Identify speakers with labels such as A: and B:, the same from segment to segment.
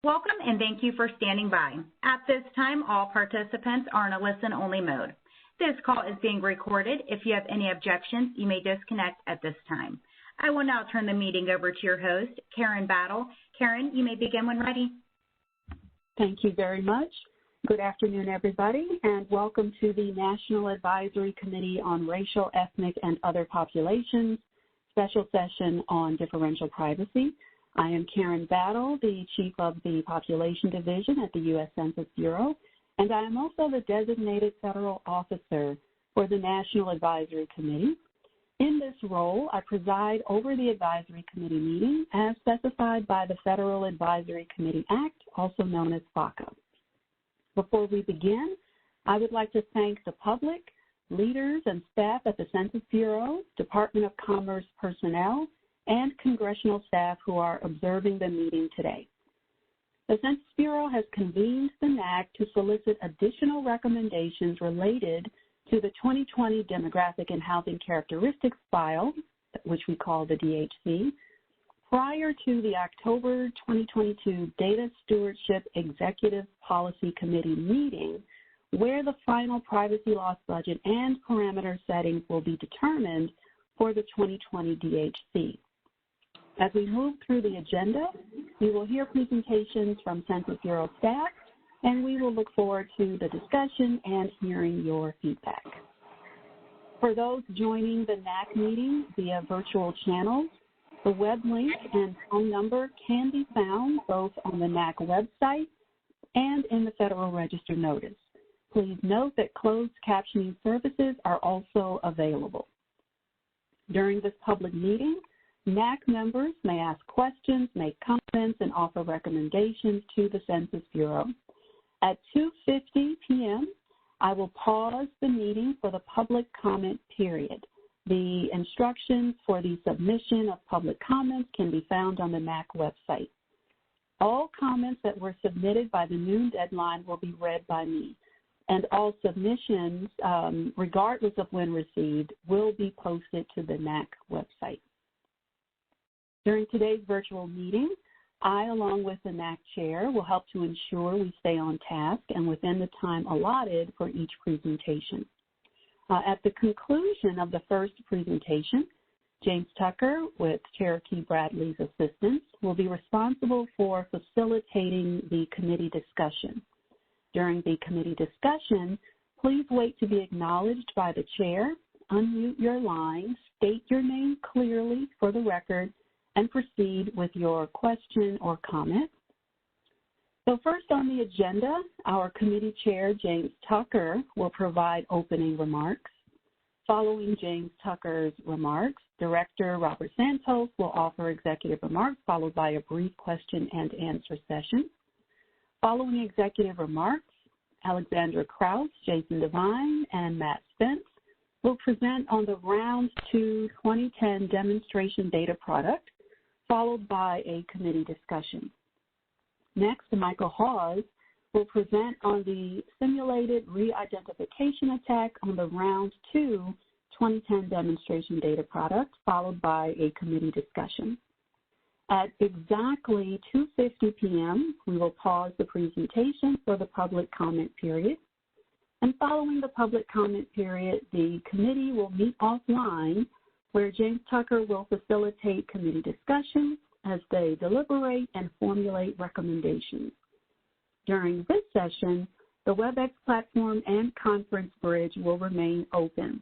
A: Welcome and thank you for standing by. At this time, all participants are in a listen-only mode. This call is being recorded. If you have any objections, you may disconnect at this time. I will now turn the meeting over to your host, Karen Battle. Karen, you may begin when ready.
B: Thank you very much. Good afternoon, everybody, and welcome to the National Advisory Committee on Racial, Ethnic, and Other Populations special session on differential privacy. I am Karen Battle, the Chief of the Population Division at the U.S. Census Bureau, and I am also the designated federal officer for the National Advisory Committee. In this role, I preside over the Advisory Committee meeting as specified by the Federal Advisory Committee Act, also known as FACA. Before we begin, I would like to thank the public, leaders, and staff at the Census Bureau, Department of Commerce personnel, and congressional staff who are observing the meeting today. The Census Bureau has convened the NAC to solicit additional recommendations related to the 2020 Demographic and Housing Characteristics File, which we call the DHC, prior to the October 2022 Data Stewardship Executive Policy Committee meeting, where the final privacy loss budget and parameter settings will be determined for the 2020 DHC. As we move through the agenda, we will hear presentations from Census Bureau staff, and we will look forward to the discussion and hearing your feedback. For those joining the NAC meeting via virtual channels, the web link and phone number can be found both on the NAC website and in the Federal Register notice. Please note that closed captioning services are also available. During this public meeting, NAC members may ask questions, make comments, and offer recommendations to the Census Bureau. At 2:50 p.m., I will pause the meeting for the public comment period. The instructions for the submission of public comments can be found on the NAC website. All comments that were submitted by the noon deadline will be read by me, and all submissions, regardless of when received, will be posted to the NAC website. During today's virtual meeting, I, along with the NAC chair, will help to ensure we stay on task and within the time allotted for each presentation. At the conclusion of the first presentation, James Tucker, with Chair Key Bradley's assistance, will be responsible for facilitating the committee discussion. During the committee discussion, please wait to be acknowledged by the chair, unmute your line, state your name clearly for the record, and proceed with your question or comment. So first on the agenda, our committee chair, James Tucker, will provide opening remarks. Following James Tucker's remarks, Director Robert Santos will offer executive remarks, followed by a brief question and answer session. Following executive remarks, Alexandra Krause, Jason Devine, and Matt Spence will present on the Round 2 2010 demonstration data product, followed by a committee discussion. Next, Michael Hawes will present on the simulated re-identification attack on the Round 2 2010 demonstration data product, followed by a committee discussion. At exactly 2:50 p.m., we will pause the presentation for the public comment period. And following the public comment period, the committee will meet offline, where James Tucker will facilitate committee discussions as they deliberate and formulate recommendations. During this session, the WebEx platform and conference bridge will remain open.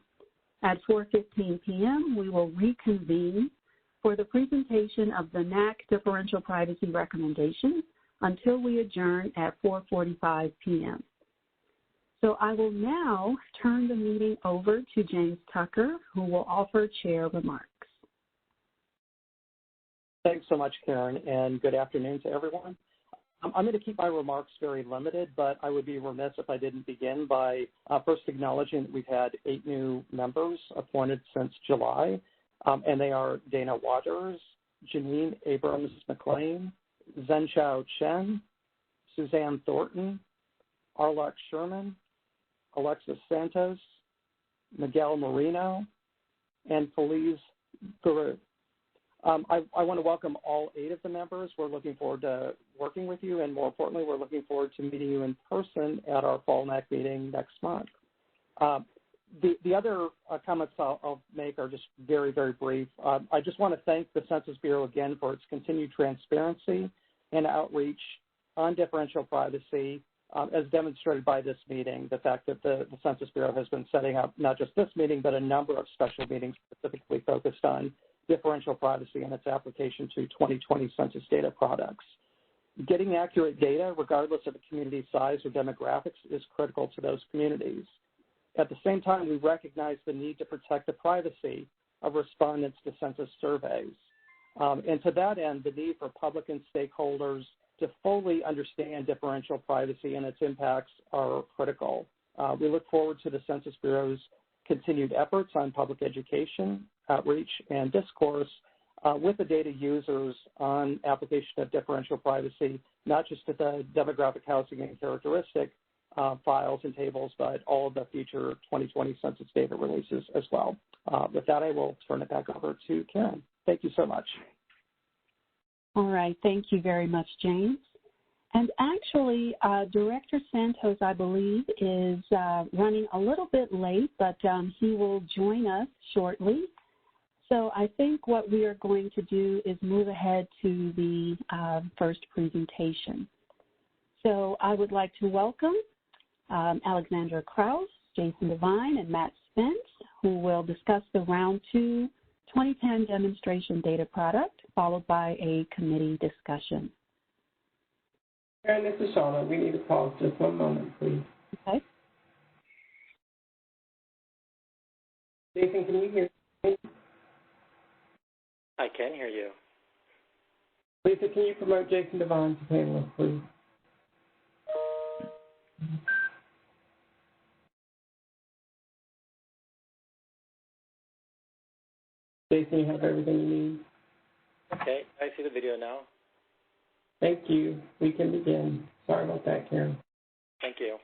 B: At 4:15 p.m., we will reconvene for the presentation of the NAC differential privacy recommendations until we adjourn at 4:45 p.m. So I will now turn the meeting over to James Tucker, who will offer chair remarks.
C: Thanks so much, Karen, and good afternoon to everyone. I'm going to keep my remarks very limited, but I would be remiss if I didn't begin by first acknowledging that we've had 8 new members appointed since July, and they are Dana Waters, Janine Abrams-McLean, Zhenchao Chen, Suzanne Thornton, Arlek Sherman, Alexis Santos, Miguel Marino, and Feliz Guru. I want to welcome all 8 of the members. We're looking forward to working with you, and more importantly, we're looking forward to meeting you in person at our Fall NAC meeting next month. The other comments I'll make are just very, very brief. I just want to thank the Census Bureau again for its continued transparency and outreach on differential privacy, as demonstrated by this meeting, the fact that the Census Bureau has been setting up not just this meeting, but a number of special meetings specifically focused on differential privacy and its application to 2020 census data products. Getting accurate data, regardless of the community size or demographics, is critical to those communities. At the same time, we recognize the need to protect the privacy of respondents to census surveys. And to that end, the need for public and stakeholders to fully understand differential privacy and its impacts are critical. We look forward to the Census Bureau's continued efforts on public education, outreach, and discourse with the data users on application of differential privacy, not just at the demographic, housing, and characteristic files and tables, but all of the future 2020 census data releases as well. With that, I will turn it back over to Karen. Thank you so much.
B: All right. Thank you very much, James. And actually, Director Santos, I believe, is running a little bit late, but he will join us shortly. So I think what we are going to do is move ahead to the first presentation. So I would like to welcome Alexandra Krause, Jason Devine, and Matt Spence, who will discuss the Round 2 2010 demonstration data product, followed by a committee discussion.
D: Karen, this is Shauna. We need to pause just one moment, please.
B: Okay.
D: Jason, can you hear me?
E: I can hear you.
D: Lisa, can you promote Jason Devine to panelist, please? Jason, you have everything you need?
E: Okay, I see the video now.
D: Thank you. We can begin. Sorry about that, Karen.
E: Thank you.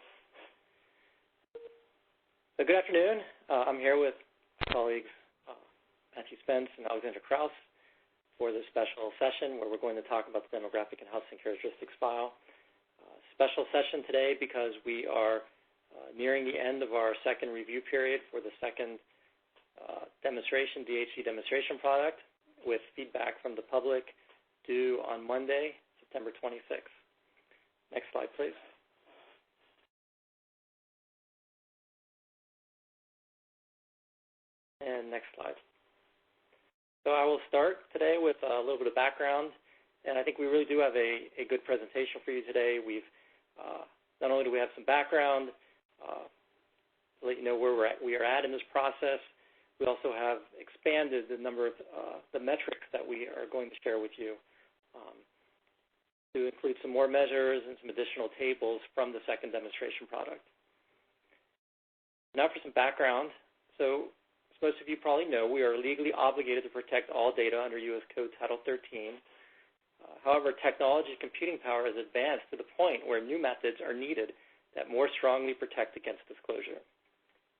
E: So good afternoon. I'm here with colleagues Matthew Spence and Alexandra Krause for this special session where we're going to talk about the demographic and housing characteristics file. Special session today because we are nearing the end of our second review period for the second demonstration, DHC demonstration product, with feedback from the public due on Monday, September 26th. Next slide, please. And next slide. So I will start today with a little bit of background, and I think we really do have a good presentation for you today. We've not only do we have some background to let you know where we are at in this process, we also have expanded the number of the metrics that we are going to share with you to include some more measures and some additional tables from the second demonstration product. Now for some background. So as most of you probably know, we are legally obligated to protect all data under U.S. Code Title 13. However, technology and computing power has advanced to the point where new methods are needed that more strongly protect against disclosure.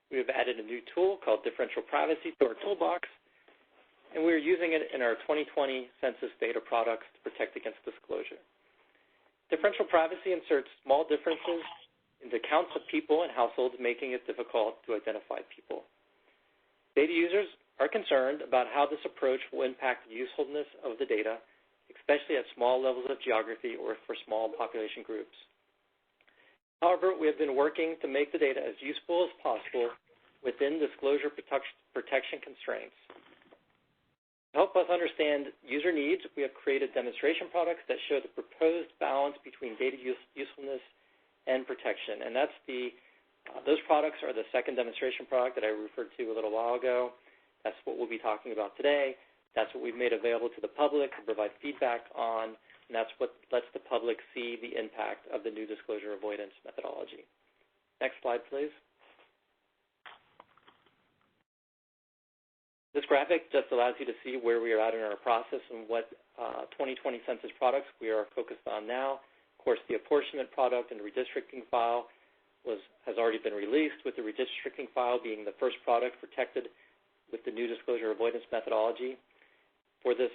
E: We have added a new tool called Differential Privacy to our toolbox, and we are using it in our 2020 census data products to protect against disclosure. Differential privacy inserts small differences into counts of people and households, making it difficult to identify people. Data users are concerned about how this approach will impact the usefulness of the data, especially at small levels of geography or for small population groups. However, we have been working to make the data as useful as possible within disclosure protection constraints. To help us understand user needs, we have created demonstration products that show the proposed balance between data usefulness and protection. And that's those products are the second demonstration product that I referred to a little while ago. That's what we'll be talking about today. That's what we've made available to the public to provide feedback on, and that's what lets the public see the impact of the new disclosure avoidance methodology. Next slide, please. This graphic just allows you to see where we are at in our process and what 2020 census products we are focused on now. Of course, the apportionment product and redistricting file has already been released, with the redistricting file being the first product protected with the new disclosure avoidance methodology. For this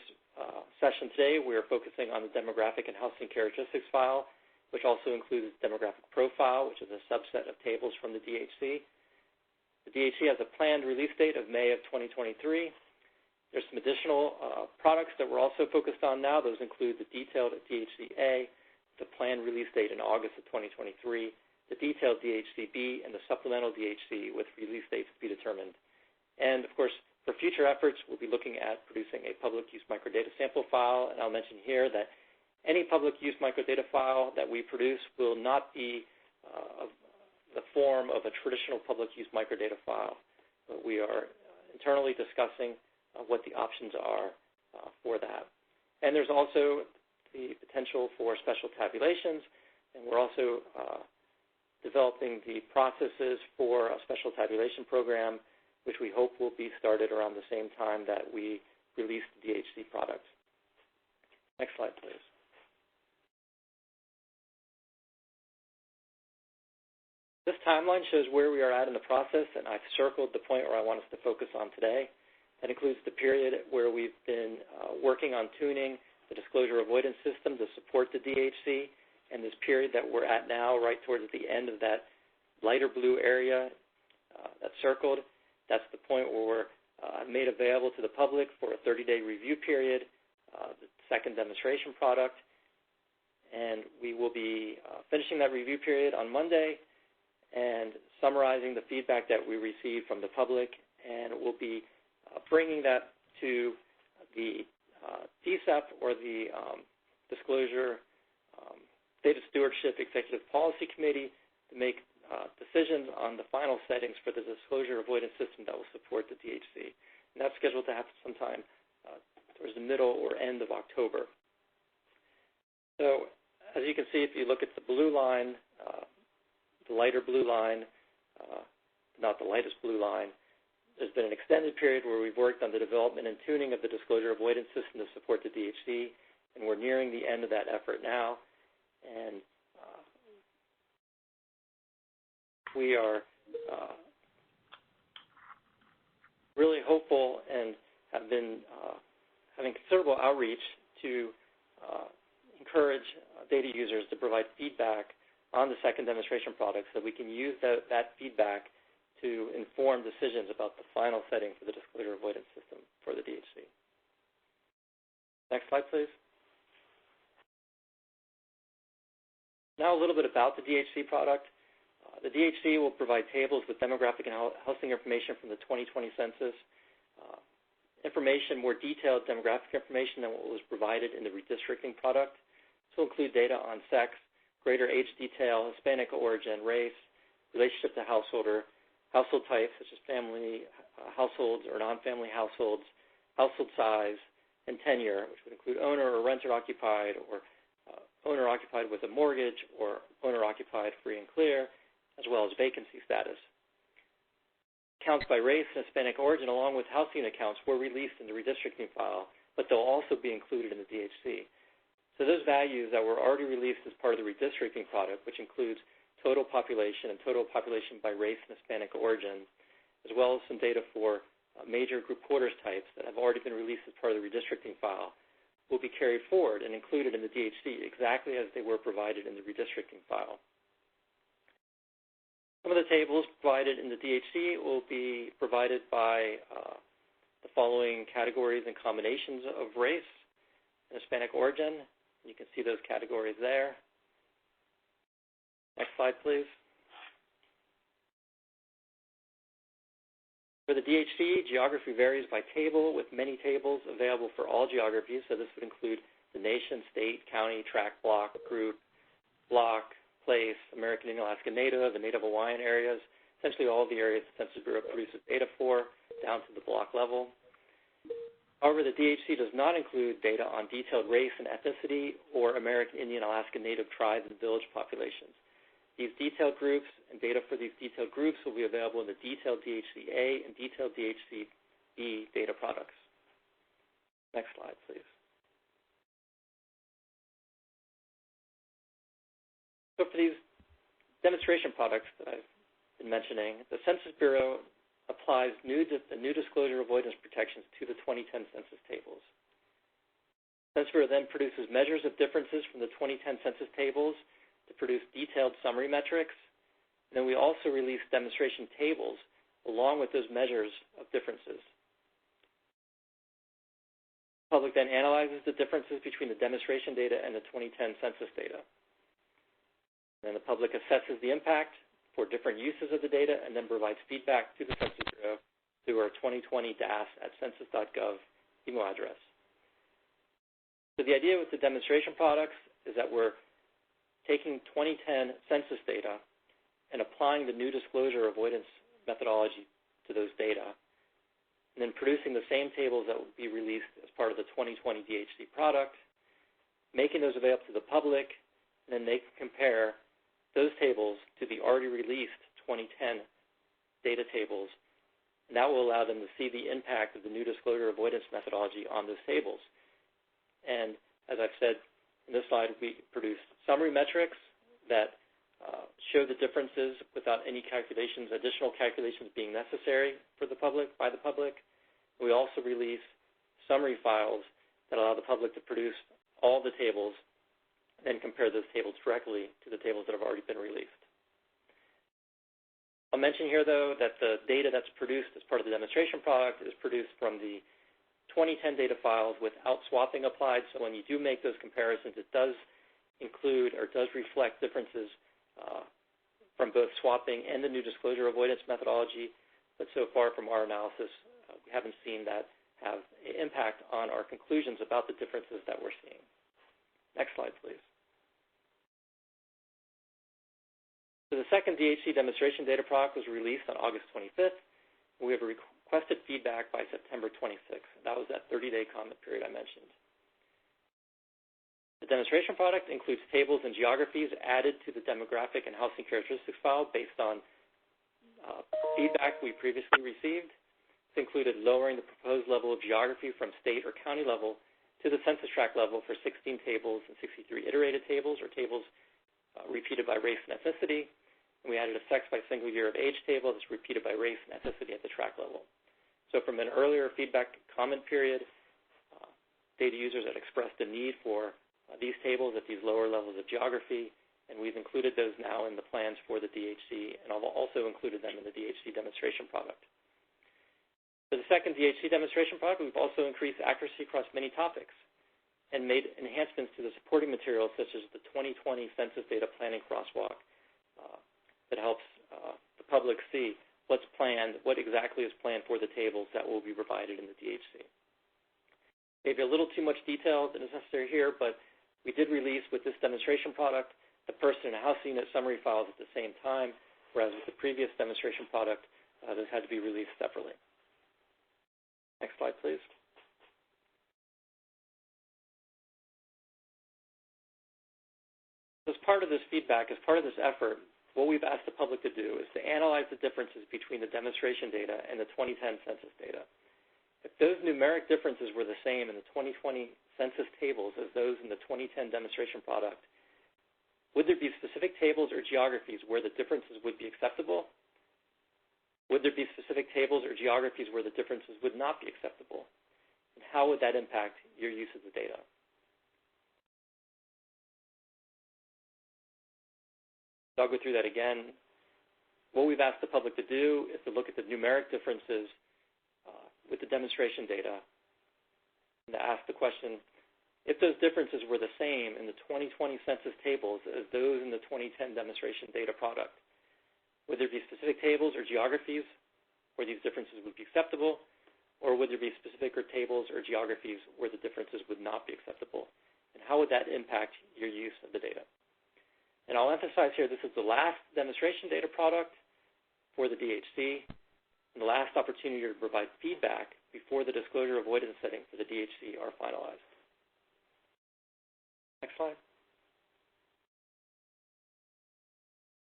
E: session today, we are focusing on the demographic and housing characteristics file, which also includes demographic profile, which is a subset of tables from the DHC. The DHC has a planned release date of May of 2023. There's some additional products that we're also focused on now. Those include the detailed DHC-A, the planned release date in August of 2023, the detailed DHC-B, and the supplemental DHC with release dates to be determined. And, of course, for future efforts, we'll be looking at producing a public use microdata sample file, and I'll mention here that any public use microdata file that we produce will not be the form of a traditional public use microdata file. But we are internally discussing what the options are for that. And there's also the potential for special tabulations, and we're also developing the processes for a special tabulation program, which we hope will be started around the same time that we release the DHC product. Next slide, please. This timeline shows where we are at in the process, and I've circled the point where I want us to focus on today. That includes the period where we've been working on tuning the disclosure avoidance system to support the DHC, and this period that we're at now, right towards the end of that lighter blue area that's circled. That's the point where we're made available to the public for a 30-day review period, the second demonstration product. And we will be finishing that review period on Monday and summarizing the feedback that we received from the public. And we'll be bringing that to the DSEP, or the Disclosure Data Stewardship Executive Policy Committee, to make decisions on the final settings for the disclosure avoidance system that will support the DHC. And that's scheduled to happen sometime towards the middle or end of October. So as you can see, if you look at the blue line, the lighter blue line, not the lightest blue line, there's been an extended period where we've worked on the development and tuning of the disclosure avoidance system to support the DHC, and we're nearing the end of that effort now. And we are really hopeful and have been having considerable outreach to encourage data users to provide feedback on the second demonstration product so we can use that feedback to inform decisions about the final setting for the disclosure avoidance system for the DHC. Next slide, please. Now a little bit about the DHC product. The DHC will provide tables with demographic and housing information from the 2020 census, more detailed demographic information than what was provided in the redistricting product. This will include data on sex, greater age detail, Hispanic origin, race, relationship to household types such as family households or non-family households, household size, and tenure, which would include owner or renter-occupied, or owner-occupied with a mortgage, or owner-occupied free and clear, as well as vacancy status. Counts by race and Hispanic origin, along with house unit counts, were released in the redistricting file, but they'll also be included in the DHC. So those values that were already released as part of the redistricting product, which includes total population and total population by race and Hispanic origin, as well as some data for major group quarters types that have already been released as part of the redistricting file, will be carried forward and included in the DHC exactly as they were provided in the redistricting file. Some of the tables provided in the DHC will be provided by the following categories and combinations of race and Hispanic origin. You can see those categories there. Next slide, please. For the DHC, geography varies by table, with many tables available for all geographies. So this would include the nation, state, county, tract, block, group, block, place, American Indian Alaska Native, and Native Hawaiian areas, essentially all the areas the Census Bureau produces data for, down to the block level. However, the DHC does not include data on detailed race and ethnicity or American Indian Alaska Native tribes and village populations. These detailed groups and data for these detailed groups will be available in the detailed DHC-A and detailed DHC-B data products. Next slide, please. So for these demonstration products that I've been mentioning, the Census Bureau applies the new disclosure avoidance protections to the 2010 census tables. Census Bureau then produces measures of differences from the 2010 census tables to produce detailed summary metrics. And then we also release demonstration tables along with those measures of differences. The public then analyzes the differences between the demonstration data and the 2010 census data. Then the public assesses the impact for different uses of the data and then provides feedback to the Census Bureau through our 2020 DAS@census.gov email address. So the idea with the demonstration products is that we're taking 2010 census data and applying the new disclosure avoidance methodology to those data, and then producing the same tables that will be released as part of the 2020 DHC product, making those available to the public, and then they can compare those tables to the already released 2010 data tables, and that will allow them to see the impact of the new disclosure avoidance methodology on those tables. And as I've said in this slide, we produce summary metrics that show the differences without any calculations, additional calculations being necessary for the public, by the public. We also release summary files that allow the public to produce all the tables and compare those tables directly to the tables that have already been released. I'll mention here, though, that the data that's produced as part of the demonstration product is produced from the 2010 data files without swapping applied. So when you do make those comparisons, it does include or does reflect differences from both swapping and the new disclosure avoidance methodology. But so far from our analysis, we haven't seen that have an impact on our conclusions about the differences that we're seeing. Next slide, please. So the second DHC demonstration data product was released on August 25th. We have requested feedback by September 26th. That was that 30-day comment period I mentioned. The demonstration product includes tables and geographies added to the demographic and housing characteristics file based on feedback we previously received. It's included lowering the proposed level of geography from state or county level to the census tract level for 16 tables and 63 iterated tables, or tables repeated by race and ethnicity. And we added a sex by single year of age table that's repeated by race and ethnicity at the tract level. So from an earlier feedback comment period, data users had expressed a need for these tables at these lower levels of geography, and we've included those now in the plans for the DHC, and I've also included them in the DHC demonstration product. For the second DHC demonstration product, we've also increased accuracy across many topics and made enhancements to the supporting materials, such as the 2020 census data planning crosswalk that helps the public see what's planned, what exactly is planned for the tables that will be provided in the DHC. Maybe a little too much detail than is necessary here, but we did release with this demonstration product the person and house unit summary files at the same time, whereas with the previous demonstration product, those had to be released separately. Next slide, please. As part of this feedback, as part of this effort, what we've asked the public to do is to analyze the differences between the demonstration data and the 2010 census data. If those numeric differences were the same in the 2020 census tables as those in the 2010 demonstration product, would there be specific tables or geographies where the differences would be acceptable? Would there be specific tables or geographies where the differences would not be acceptable? And how would that impact your use of the data? So I'll go through that again. What we've asked the public to do is to look at the numeric differences with the demonstration data and to ask the question, if those differences were the same in the 2020 census tables as those in the 2010 demonstration data product, would there be specific tables or geographies where these differences would be acceptable, or would there be specific tables or geographies where the differences would not be acceptable? And how would that impact your use of the data? And I'll emphasize here, this is the last demonstration data product for the DHC, and the last opportunity to provide feedback before the disclosure avoidance settings for the DHC are finalized. Next slide.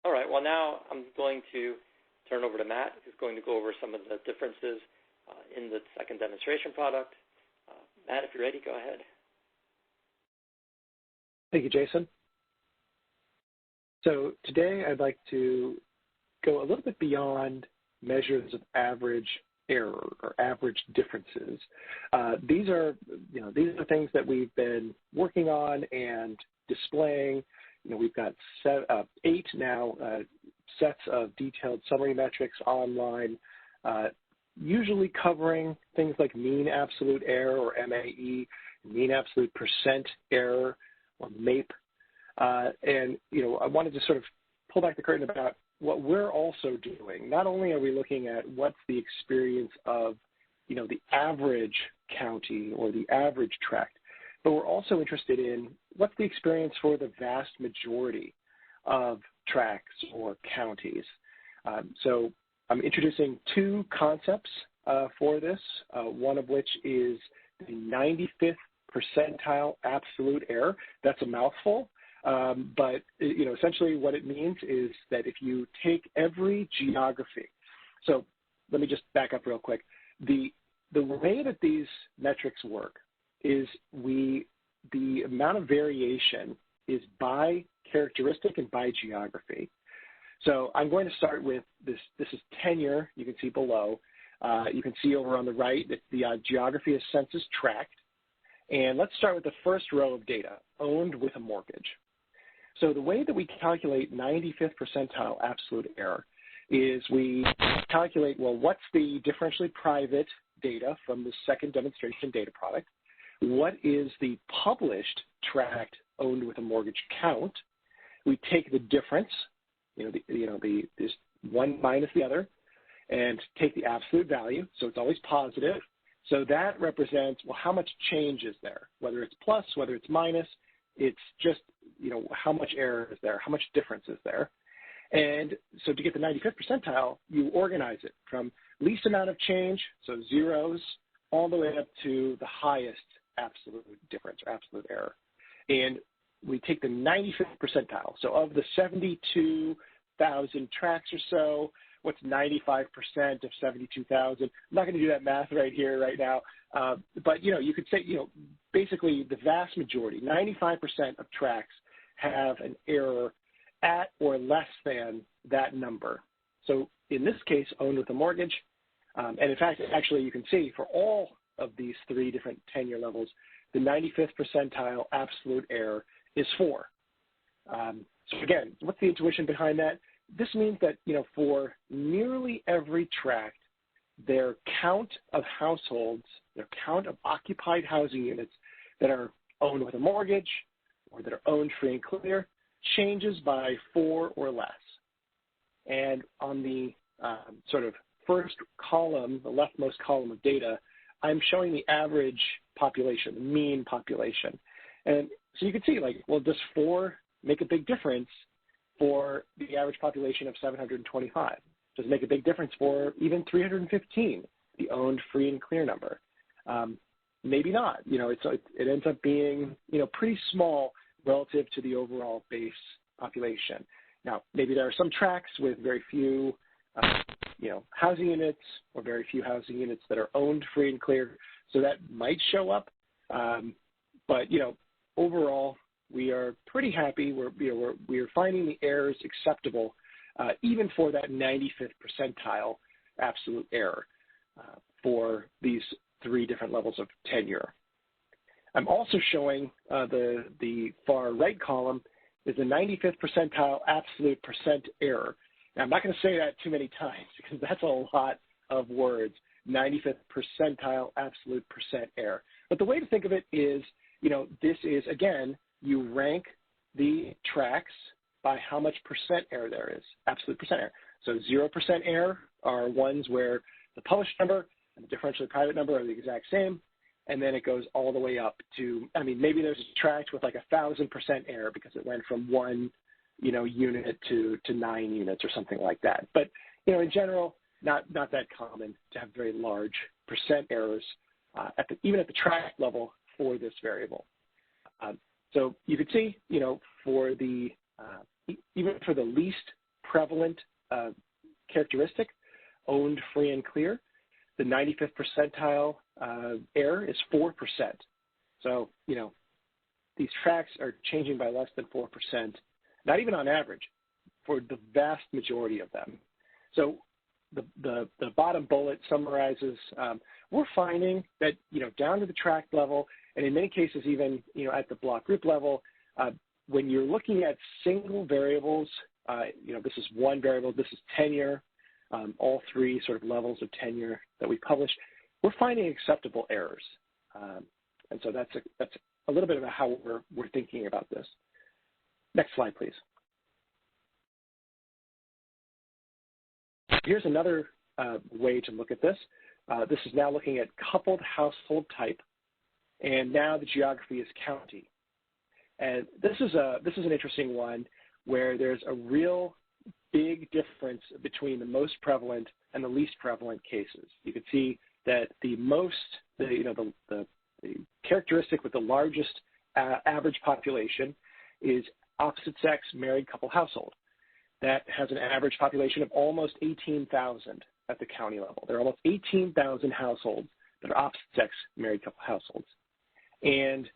E: All right, well now I'm going to turn over to Matt, who's going to go over some of the differences in the second demonstration product. Matt, if you're ready, go ahead.
F: Thank you, Jason. So today I'd like to go a little bit beyond measures of average error or average differences. These are things that we've been working on and displaying. We've got 8 now sets of detailed summary metrics online, usually covering things like mean absolute error, or MAE, mean absolute percent error, or MAPE. And I wanted to sort of pull back the curtain about what we're also doing. Not only are we looking at what's the experience of, the average county or the average tract, but we're also interested in what's the experience for the vast majority of tracts or counties. So I'm introducing 2 concepts for this, one of which is the 95th percentile absolute error. That's a mouthful. But essentially what it means is that if you take every geography, so let me just back up real quick. The way that these metrics work is the amount of variation is by characteristic and by geography. So I'm going to start with this. This is tenure. You can see below. You can see over on the right that the geography is census tract. And let's start with the first row of data, owned with a mortgage. So the way that we calculate 95th percentile absolute error is we calculate, well, what's the differentially private data from the second demonstration data product? What is the published tract owned with a mortgage count? We take the difference, this one minus the other, and take the absolute value, so it's always positive. So that represents, well, how much change is there? Whether it's plus, whether it's minus, it's just, how much error is there? How much difference is there? And so to get the 95th percentile, you organize it from least amount of change, so zeros, all the way up to the highest absolute difference or absolute error. And we take the 95th percentile. So of the 72,000 tracts or so, what's 95% of 72,000? I'm not going to do that math right here, right now. But, you could say, basically the vast majority, 95% of tracts have an error at or less than that number. So in this case, owned with a mortgage. And in fact, actually, you can see for all of these 3 different tenure levels, the 95th percentile absolute error is 4. So again, what's the intuition behind that? This means that, for nearly every tract, their count of households, their count of occupied housing units that are owned with a mortgage or that are owned free and clear changes by 4 or less. And on the sort of first column, the leftmost column of data, I'm showing the average population, the mean population. And so you can see, does 4 make a big difference for the average population of 725? Does it make a big difference for even 315, the owned free and clear number? Maybe not. It ends up being, pretty small relative to the overall base population. Now, maybe there are some tracts with very few, housing units, or very few housing units that are owned free and clear, so that might show up. But overall, we are pretty happy. We're finding the errors acceptable, even for that 95th percentile absolute error for these 3 different levels of tenure. I'm also showing the far right column is the 95th percentile absolute percent error. Now, I'm not going to say that too many times because that's a lot of words, 95th percentile absolute percent error. But the way to think of it is, this is, again, you rank the tracts by how much percent error there is, absolute percent error. So 0% error are ones where the published number and the differentially private number are the exact same. And then it goes all the way up to, maybe there's a tract with 1,000% error because it went from 1, unit to 9 units or something like that. But, in general, not that common to have very large percent errors even at the tract level for this variable. So you could see, for the even for the least prevalent characteristic, owned free and clear, the 95th percentile error is 4%. So, these tracts are changing by less than 4%, not even on average, for the vast majority of them. So the bottom bullet summarizes, we're finding that, down to the tract level, and in many cases even, at the block group level, when you're looking at single variables, this is one variable, this is tenure, all three sort of levels of tenure that we publish, we're finding acceptable errors. And so that's a little bit about how we're thinking about this. Next slide, please. Here's another way to look at this. This is now looking at coupled household type, and now the geography is county. And this is an interesting one where there's a real big difference between the most prevalent and the least prevalent cases. You can see that the characteristic with the largest average population is opposite sex married couple household. That has an average population of almost 18,000 at the county level. There are almost 18,000 households that are opposite sex married couple households. And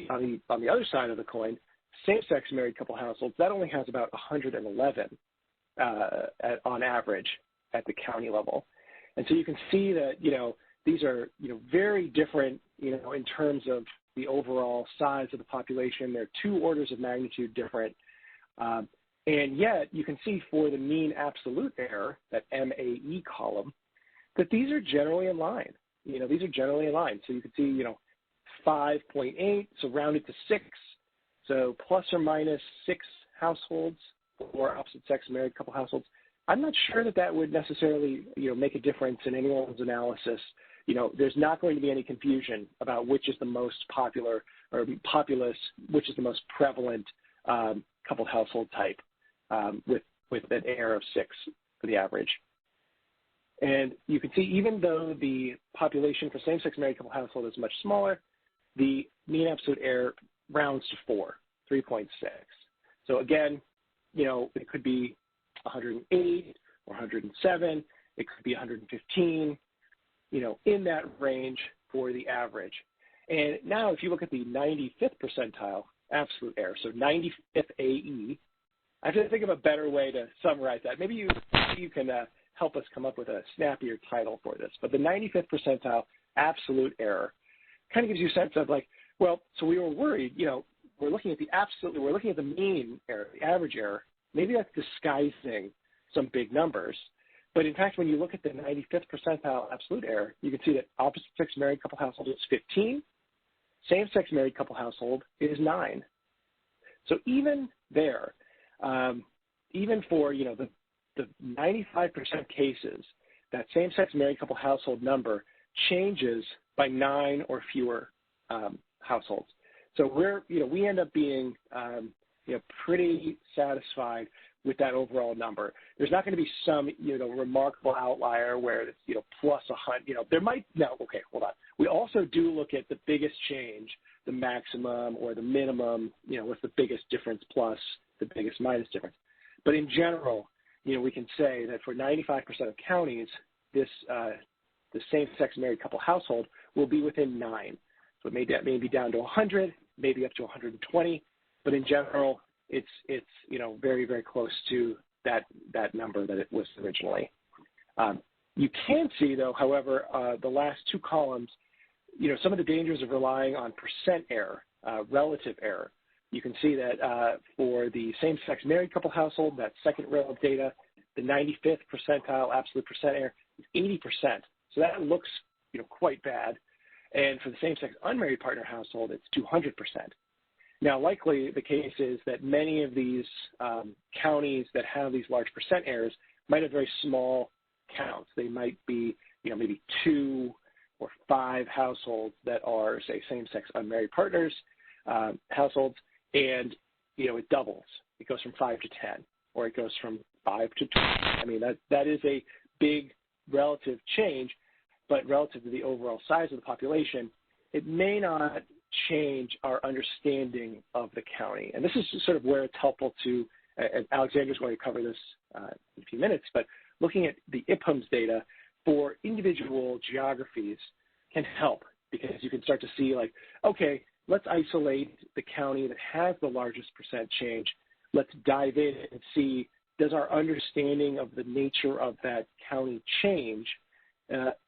F: on the other side of the coin, same-sex married couple households, that only has about 111 on average at the county level. And so you can see that, these are, very different, in terms of the overall size of the population. They're 2 orders of magnitude different. And yet you can see for the mean absolute error, that MAE column, that these are generally in line. These are generally in line. So you can see, 5.8, so rounded to 6. So plus or minus 6 households for opposite sex married couple households. I'm not sure that would necessarily, make a difference in anyone's analysis. There's not going to be any confusion about which is the most popular or populous, which is the most prevalent coupled household type with an error of 6 for the average. And you can see even though the population for same-sex married couple household is much smaller, the mean absolute error rounds to 4, 3.6. So again, it could be 108 or 107. It could be 115, in that range for the average. And now if you look at the 95th percentile absolute error, so 95th AE, I have to think of a better way to summarize that. Maybe you can help us come up with a snappier title for this. But the 95th percentile absolute error kind of gives you a sense of so we were worried, we're looking at the mean error, the average error. Maybe that's disguising some big numbers. But in fact, when you look at the 95th percentile absolute error, you can see that opposite sex married couple household is 15, same-sex married couple household is 9. So even there, even for, the 95% cases, that same-sex married couple household number changes by 9 or fewer households. So we end up being, pretty satisfied with that overall number. There's not going to be some, remarkable outlier where it's, plus 100, there might, no, okay, hold on. We also do look at the biggest change, the maximum or the minimum, what's the biggest difference plus the biggest minus difference. But in general, we can say that for 95% of counties, the same-sex married couple household will be within 9. So it may be down to 100, maybe up to 120, but in general, it's very, very close to that number that it was originally. You can see, though, however, the last 2 columns, some of the dangers of relying on percent error, relative error. You can see that for the same-sex married couple household, that second row of data, the 95th percentile absolute percent error is 80%. So that looks, quite bad. And for the same-sex unmarried partner household, it's 200%. Now, likely the case is that many of these counties that have these large percent errors might have very small counts. They might be, maybe 2 or 5 households that are, say, same-sex unmarried partners households, and, it doubles. It goes from 5 to 10, or it goes from 5 to 20. I mean, that is a big relative change, but relative to the overall size of the population, it may not change our understanding of the county. And this is sort of where it's helpful to, and Alexander's going to cover this in a few minutes, but looking at the IPHMS data for individual geographies can help, because you can start to see okay, let's isolate the county that has the largest percent change. Let's dive in and see does our understanding of the nature of that county change?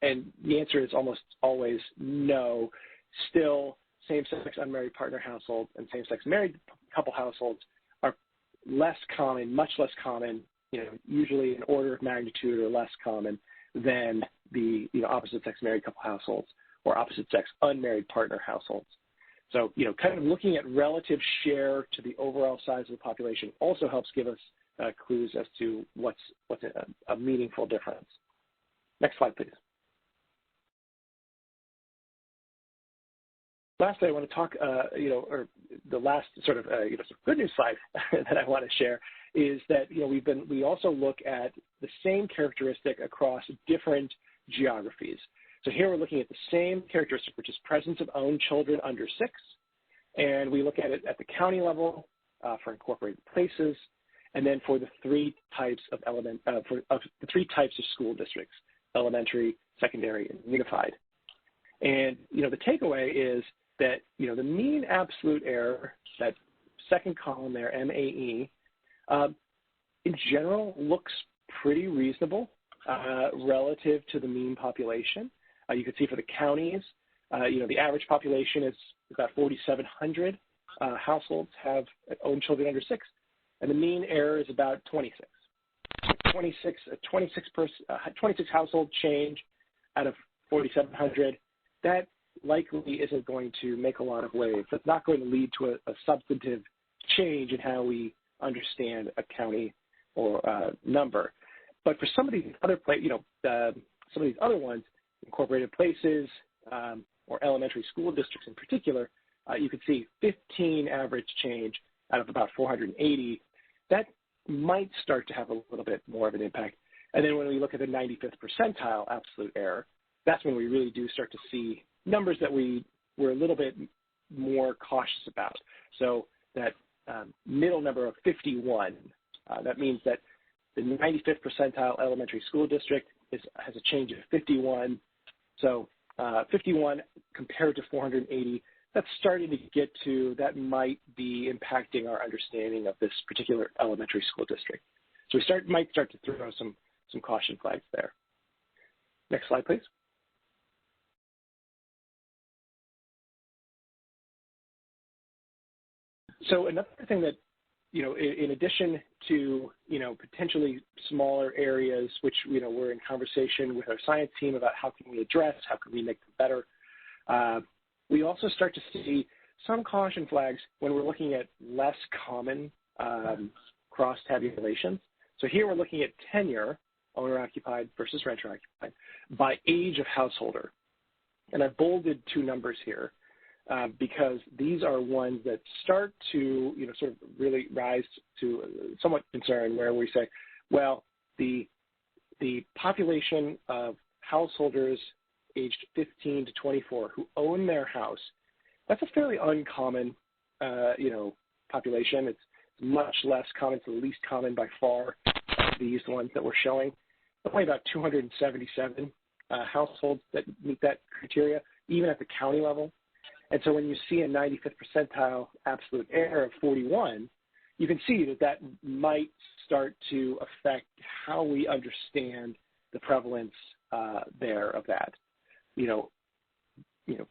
F: And the answer is almost always no. Still, same-sex unmarried partner households and same-sex married couple households are less common, much less common, usually an order of magnitude or less common than the opposite-sex married couple households or opposite-sex unmarried partner households. So, kind of looking at relative share to the overall size of the population also helps give us clues as to what's a meaningful difference. Next slide, please. Lastly, I want to talk, or the last sort of, good news slide that I want to share is that, we also look at the same characteristic across different geographies. So here we're looking at the same characteristic, which is presence of own children under 6, and we look at it at the county level for incorporated places, and then for the three types of school districts: elementary, secondary, and unified. And the takeaway is that the mean absolute error, that second column there, MAE, in general looks pretty reasonable relative to the mean population. You can see for the counties, the average population is about 4,700 households have own children under 6, and the mean error is about 26. 26 household change out of 4,700. That likely isn't going to make a lot of waves. That's not going to lead to a substantive change in how we understand a county or number. But for some of these other some of these other ones, incorporated places or elementary school districts in particular, you could see 15 average change out of about 480. That might start to have a little bit more of an impact. And then when we look at the 95th percentile absolute error, that's when we really do start to see numbers that we're a little bit more cautious about. So that middle number of 51, that means that the 95th percentile elementary school district has a change of 51. So 51 compared to 480, that's starting to get to, that might be impacting our understanding of this particular elementary school district. So we might start to throw some caution flags there. Next slide, please. So another thing that, in addition to, potentially smaller areas, which, we're in conversation with our science team about how can we address, how can we make them better, we also start to see some caution flags when we're looking at less common cross tabulations. So here we're looking at tenure, owner-occupied versus renter-occupied, by age of householder. And I've bolded 2 numbers here. Because these are ones that start to, sort of really rise to somewhat concern, where we say, well, the population of householders aged 15 to 24 who own their house, that's a fairly uncommon, population. It's much less common. It's the least common by far of these ones that we're showing. Only about 277 households that meet that criteria, even at the county level. And so when you see a 95th percentile absolute error of 41, you can see that might start to affect how we understand the prevalence there of that.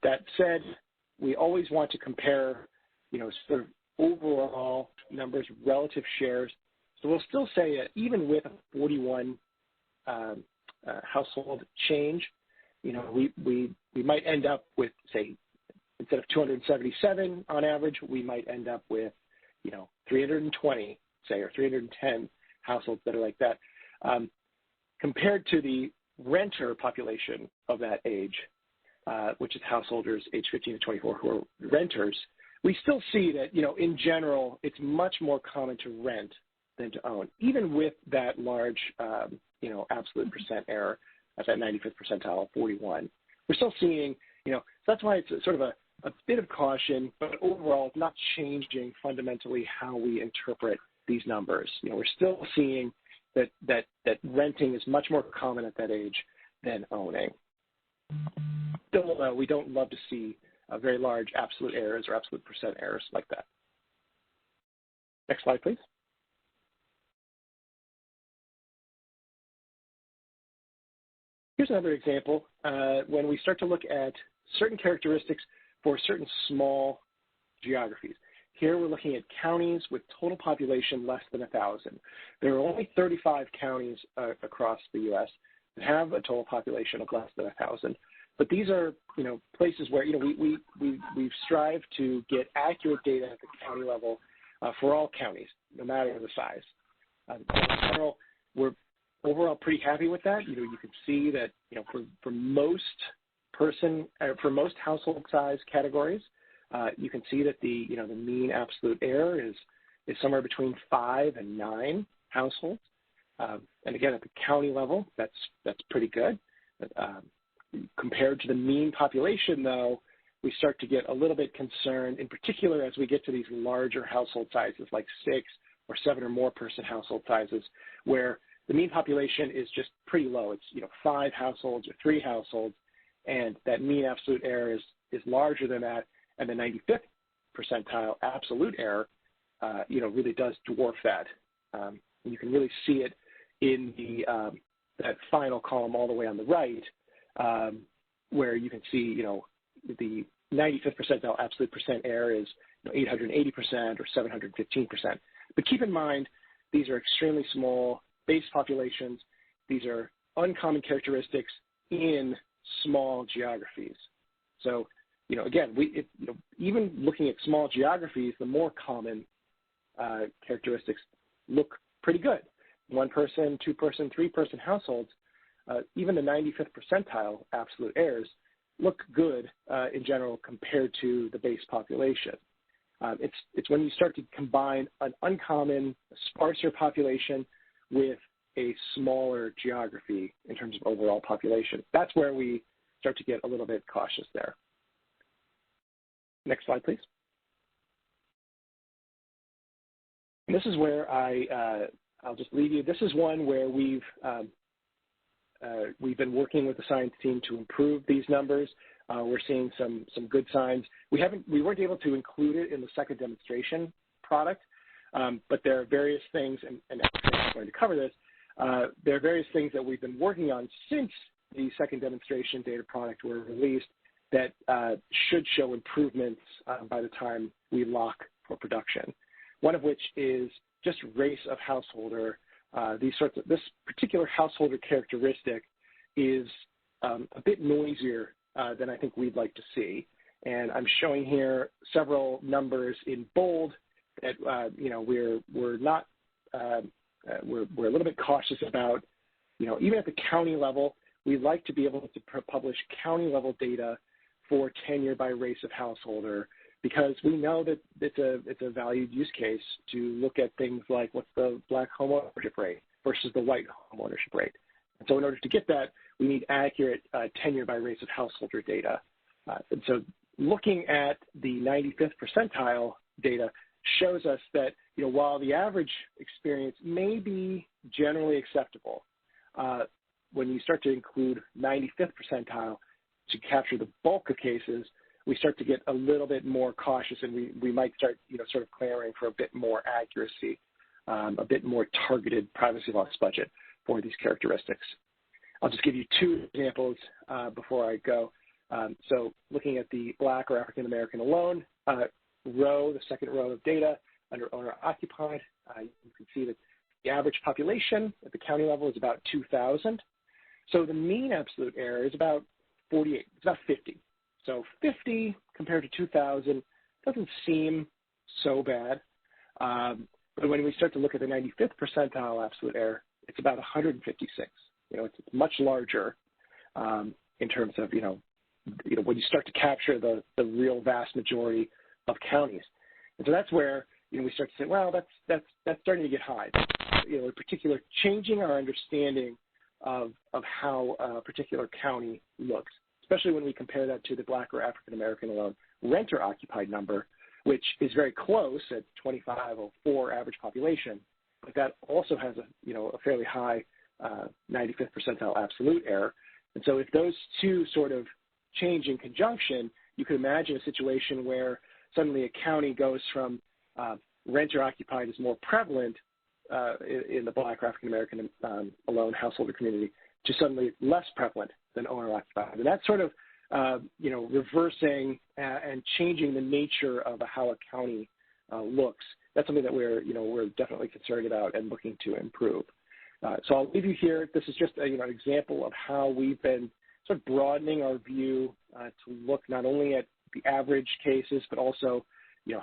F: That said, we always want to compare, sort of overall numbers, relative shares. So we'll still say that even with a 41 household change, we might end up with, say, instead of 277 on average, we might end up with, 320, say, or 310 households that are like that. Compared to the renter population of that age, which is householders age 15 to 24 who are renters, we still see that, in general, it's much more common to rent than to own, even with that large, absolute percent error at that 95th percentile of 41. We're still seeing, so that's why it's sort of a bit of caution, but overall it's not changing fundamentally how we interpret these numbers. We're still seeing that renting is much more common at that age than owning. Still, we don't love to see very large absolute errors or absolute percent errors like that. Next slide, please. here's another example when we start to look at certain characteristics for certain small geographies. Here we're looking at counties with total population less than 1,000. There are only 35 counties across the U.S. that have a total population of less than 1,000. But these are, places where, we've strived to get accurate data at the county level for all counties, no matter the size. In general, we're overall pretty happy with that. You can see that, for most household size categories, you can see that the mean absolute error is somewhere between 5 and 9 households. And again, at the county level, that's pretty good. Compared to the mean population, though, we start to get a little bit concerned, in particular as we get to these larger household sizes like 6 or 7 or more person household sizes, where the mean population is just pretty low. It's 5 households or 3 households, and that mean absolute error is larger than that, and the 95th percentile absolute error, really does dwarf that. You can really see it in the that final column all the way on the right, where you can see, the 95th percentile absolute percent error is 880% or 715%. But keep in mind, these are extremely small base populations. These are uncommon characteristics in small geographies. So, again, even looking at small geographies, the more common characteristics look pretty good. 1-person, 2-person, 3-person households, even the 95th percentile absolute errors look good in general compared to the base population. It's when you start to combine an uncommon, sparser population with a smaller geography in terms of overall population. That's where we start to get a little bit cautious there. Next slide, please. And this is where I'll just leave you. This is one where we've been working with the science team to improve these numbers. We're seeing some good signs. We weren't able to include it in the second demonstration product, but there are various things, and I'm going to cover this. There are various things that we've been working on since the second demonstration data product were released that should show improvements by the time we lock for production. One of which is just race of householder. This particular householder characteristic is a bit noisier than I think we'd like to see. And I'm showing here several numbers in bold that we're not we're a little bit cautious about. Even at the county level, we'd like to be able to publish county level data for tenure by race of householder, because we know that it's a valued use case to look at things like what's the Black homeownership rate versus the white homeownership rate. And so in order to get that, we need accurate tenure by race of householder data. And so looking at the 95th percentile data shows us that, while the average experience may be generally acceptable, when you start to include 95th percentile to capture the bulk of cases, we start to get a little bit more cautious, and we might start, sort of clamoring for a bit more accuracy, a bit more targeted privacy loss budget for these characteristics. I'll just give you 2 examples before I go. So looking at the Black or African American alone row, the second row of data under owner-occupied, you can see that the average population at the county level is about 2,000. So the mean absolute error is about 48. It's about 50. So 50 compared to 2,000 doesn't seem so bad. But when we start to look at the 95th percentile absolute error, it's about 156. It's much larger in terms of, when you start to capture the real vast majority of counties. And so that's where, we start to say, well, that's starting to get high. In particular, changing our understanding of how a particular county looks, especially when we compare that to the Black or African American alone renter-occupied number, which is very close at 2504 average population, but that also has a fairly high 95th percentile absolute error. And so if those 2 sort of change in conjunction, you could imagine a situation where suddenly a county goes from renter-occupied is more prevalent in the Black or African American alone householder community to suddenly less prevalent than owner-occupied. And that's sort of, reversing and changing the nature of how a county looks. That's something that we're definitely concerned about and looking to improve. So I'll leave you here. This is just an example of how we've been sort of broadening our view to look not only at the average cases, but also,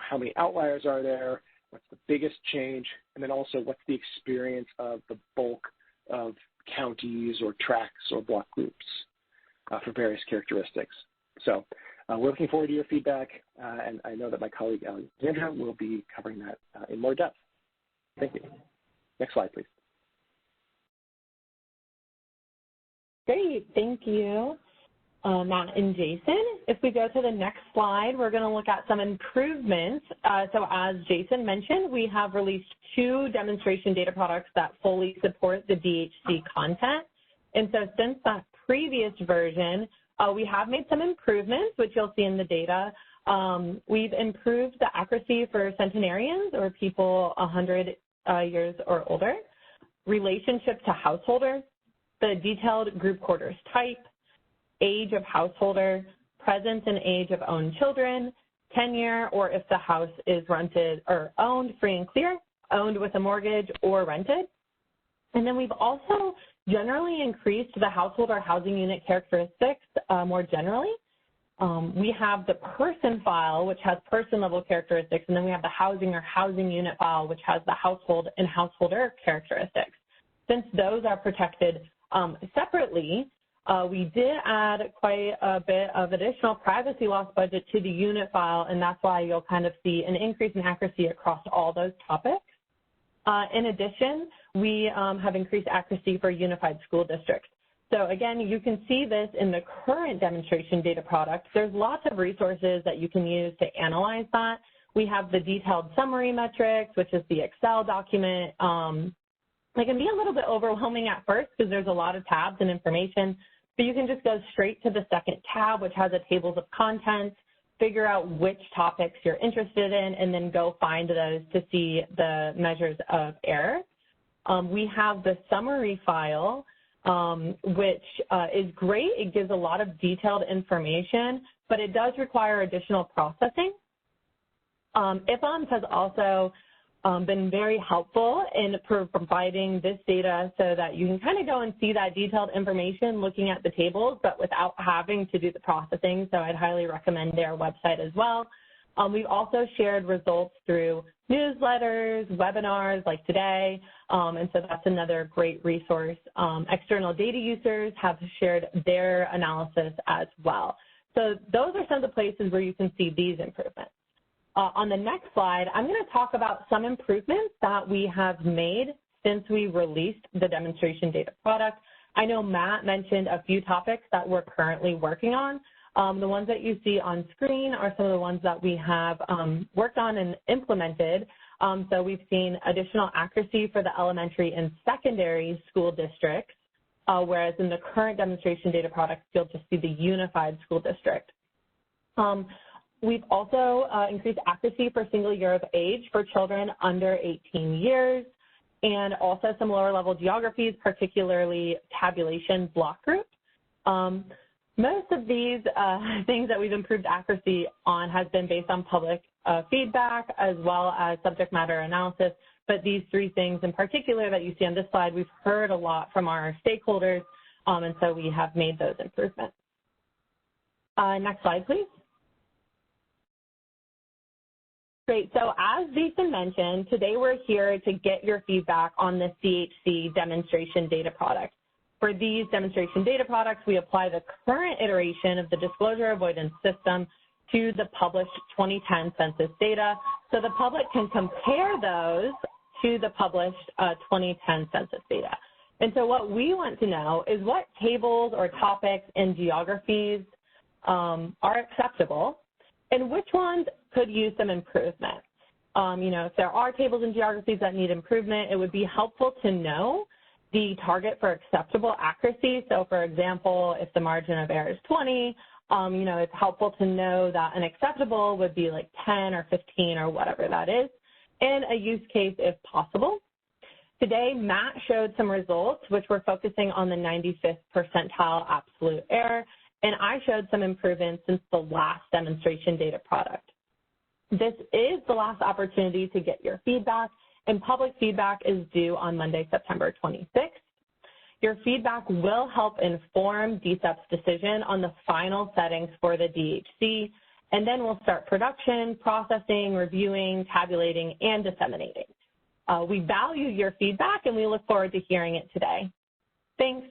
F: how many outliers are there, what's the biggest change, and then also what's the experience of the bulk of counties or tracts or block groups for various characteristics. So we're looking forward to your feedback, and I know that my colleague Alexandra will be covering that in more depth. Thank you. Next slide, please.
G: Great, thank you, Matt and Jason. If we go to the next slide, we're going to look at some improvements. So as Jason mentioned, we have released 2 demonstration data products that fully support the DHC content. And so since that previous version, we have made some improvements, which you'll see in the data. We've improved the accuracy for centenarians or people 100 years or older, relationship to householders, the detailed group quarters type, age of householder, presence and age of owned children, tenure, or if the house is rented or owned free and clear, owned with a mortgage, or rented. And then we've also generally increased the household or housing unit characteristics more generally. We have the person file, which has person-level characteristics, and then we have the housing or housing unit file, which has the household and householder characteristics. Since those are protected separately, we did add quite a bit of additional privacy loss budget to the unit file, and that's why you'll kind of see an increase in accuracy across all those topics. In addition, we have increased accuracy for unified school districts. So again, you can see this in the current demonstration data product. There's lots of resources that you can use to analyze that. We have the detailed summary metrics, which is the Excel document. It can be a little bit overwhelming at first because there's a lot of tabs and information, but you can just go straight to the second tab, which has a tables of contents, figure out which topics you're interested in, and then go find those to see the measures of error. We have the summary file, which is great. It gives a lot of detailed information, but it does require additional processing. IFOMS has also been very helpful in providing this data so that you can kind of go and see that detailed information looking at the tables, but without having to do the processing. So I'd highly recommend their website as well. We've also shared results through newsletters, webinars like today, and so that's another great resource. External data users have shared their analysis as well. So those are some of the places where you can see these improvements. On the next slide, I'm going to talk about some improvements that we have made since we released the demonstration data product. I know Matt mentioned a few topics that we're currently working on. The ones that you see on screen are some of the ones that we have worked on and implemented. So we've seen additional accuracy for the elementary and secondary school districts, whereas in the current demonstration data product, you'll just see the unified school district. We've also increased accuracy for single year of age for children under 18 years, and also some lower level geographies, particularly tabulation block group. Most of these things that we've improved accuracy on has been based on public feedback as well as subject matter analysis, but these 3 things in particular that you see on this slide, we've heard a lot from our stakeholders, and so we have made those improvements. Next slide, please. Great, so as Jason mentioned, today we're here to get your feedback on the CHC demonstration data product. For these demonstration data products, we apply the current iteration of the disclosure avoidance system to the published 2010 census data, so the public can compare those to the published 2010 census data. And so what we want to know is what tables or topics and geographies are acceptable, and which ones could use some improvement. If there are tables and geographies that need improvement, it would be helpful to know the target for acceptable accuracy. So for example, if the margin of error is 20, it's helpful to know that an acceptable would be like 10 or 15 or whatever that is, and a use case if possible. Today, Matt showed some results, which were focusing on the 95th percentile absolute error, and I showed some improvements since the last demonstration data product. This is the last opportunity to get your feedback, and public feedback is due on Monday, September 26th. Your feedback will help inform DSEP's decision on the final settings for the DHC, and then we'll start production, processing, reviewing, tabulating, and disseminating. We value your feedback, and we look forward to hearing it today. Thanks.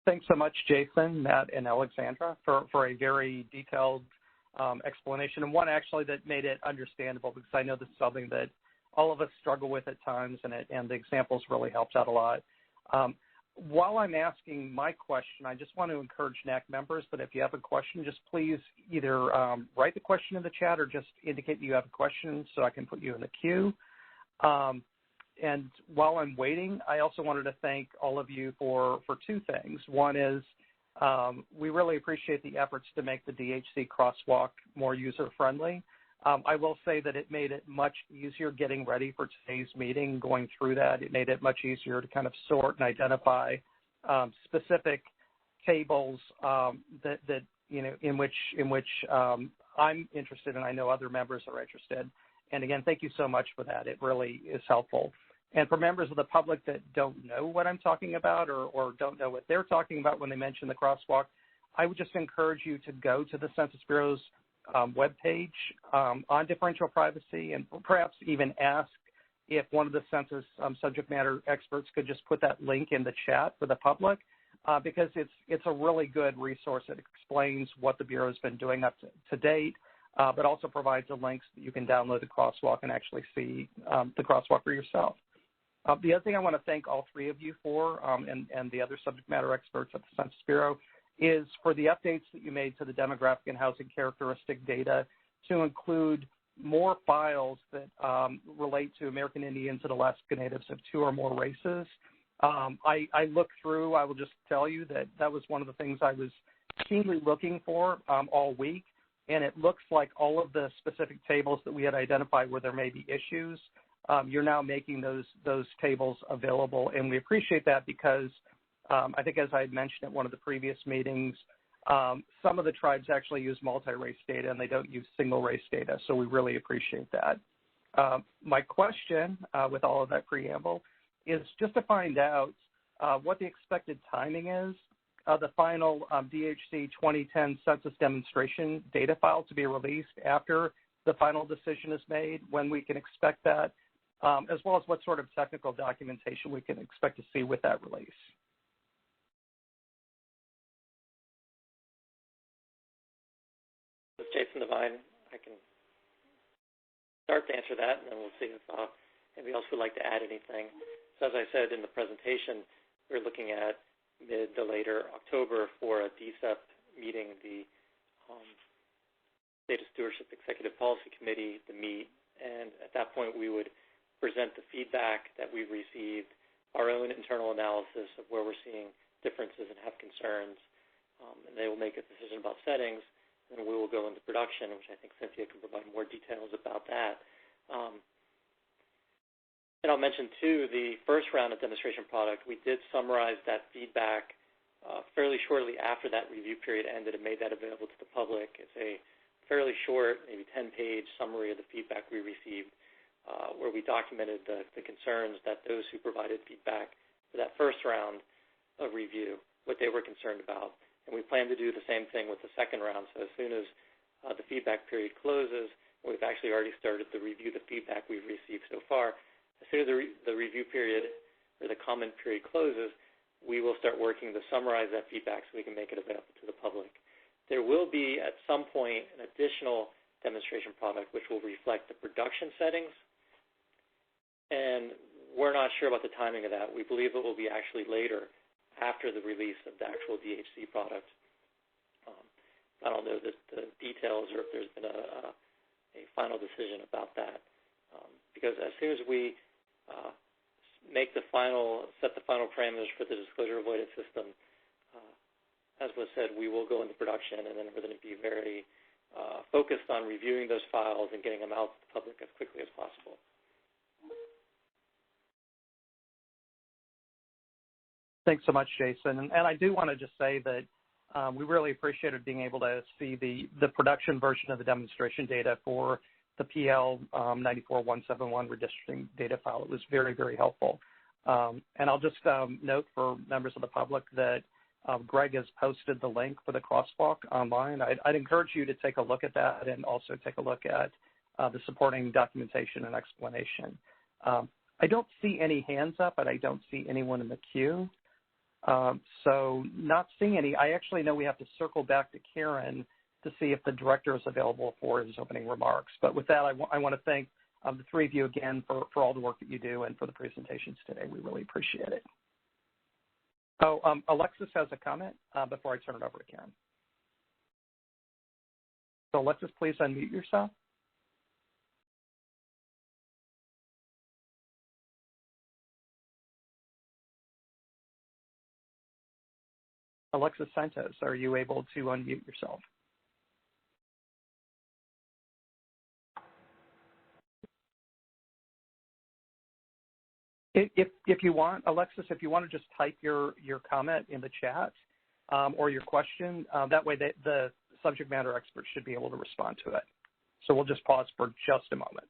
C: Thanks so much, Jason, Matt, and Alexandra for a very detailed explanation, and one actually that made it understandable, because I know this is something that all of us struggle with at times, and the examples really helped out a lot. While I'm asking my question, I just want to encourage NAC members that if you have a question, just please either write the question in the chat or just indicate that you have a question so I can put you in the queue. And while I'm waiting, I also wanted to thank all of you for two things. One is we really appreciate the efforts to make the DHC crosswalk more user-friendly. I will say that it made it much easier getting ready for today's meeting, going through that. It made it much easier to kind of sort and identify specific tables that you know in which I'm interested, and I know other members are interested. And again, thank you so much for that. It really is helpful. And for members of the public that don't know what I'm talking about or don't know what they're talking about when they mention the crosswalk, I would just encourage you to go to the Census Bureau's webpage on differential privacy, and perhaps even ask if one of the census subject matter experts could just put that link in the chat for the public, because it's a really good resource. It explains what the Bureau has been doing up to date, but also provides the links that you can download the crosswalk and actually see the crosswalk for yourself. The other thing I want to thank all three of you for, and the other subject matter experts at the Census Bureau, is for the updates that you made to the demographic and housing characteristic data to include more files that relate to American Indians and Alaska Natives of two or more races. I looked through, I will just tell you that was one of the things I was keenly looking for all week, and it looks like all of the specific tables that we had identified where there may be issues, you're now making those tables available, and we appreciate that because I think, as I had mentioned at one of the previous meetings, some of the tribes actually use multi-race data and they don't use single-race data, so we really appreciate that. My question with all of that preamble is just to find out what the expected timing is of the final DHC 2010 census demonstration data file to be released after the final decision is made, when we can expect that, as well as what sort of technical documentation we can expect to see with that release.
E: Jason Devine, I can start to answer that, and then we'll see if anybody else would like to add anything. So as I said in the presentation, we're looking at mid to later October for a DSEP meeting, the Data Stewardship Executive Policy Committee to meet, and at that point we would present the feedback that we've received, our own internal analysis of where we're seeing differences and have concerns, and they will make a decision about settings, and we will go into production, which I think Cynthia can provide more details about that. And I'll mention, too, the first round of demonstration product, we did summarize that feedback fairly shortly after that review period ended and made that available to the public. It's a fairly short, maybe 10-page summary of the feedback we received, where we documented the concerns that those who provided feedback for that first round of review, what they were concerned about. And we plan to do the same thing with the second round. So as soon as the feedback period closes, we've actually already started to review the feedback we've received so far. As soon as the review period or the comment period closes, we will start working to summarize that feedback so we can make it available to the public. There will be, at some point, an additional demonstration product which will reflect the production settings, and we're not sure about the timing of that. We believe it will be actually later, after the release of the actual DHC product. I don't know the details or if there's been a final decision about that, because as soon as we set the final parameters for the disclosure avoidance system, as was said, we will go into production, and then we're going to be very focused on reviewing those files and getting them out to the public as quickly as possible.
C: Thanks so much, Jason. And I do want to just say that we really appreciated being able to see the production version of the demonstration data for the PL 94171 redistricting data file. It was very, very helpful. And I'll just note for members of the public that Greg has posted the link for the crosswalk online. I'd encourage you to take a look at that and also take a look at the supporting documentation and explanation. I don't see any hands up, and I don't see anyone in the queue. So not seeing any. I actually know we have to circle back to Karen to see if the director is available for his opening remarks. But with that, I want to thank the three of you again for all the work that you do and for the presentations today. We really appreciate it. Oh, Alexis has a comment before I turn it over to Karen. So Alexis, please unmute yourself. Alexis Santos, are you able to unmute yourself? If you want, Alexis, if you want to just type your comment in the chat or your question, that way the subject matter expert should be able to respond to it. So we'll just pause for just a moment.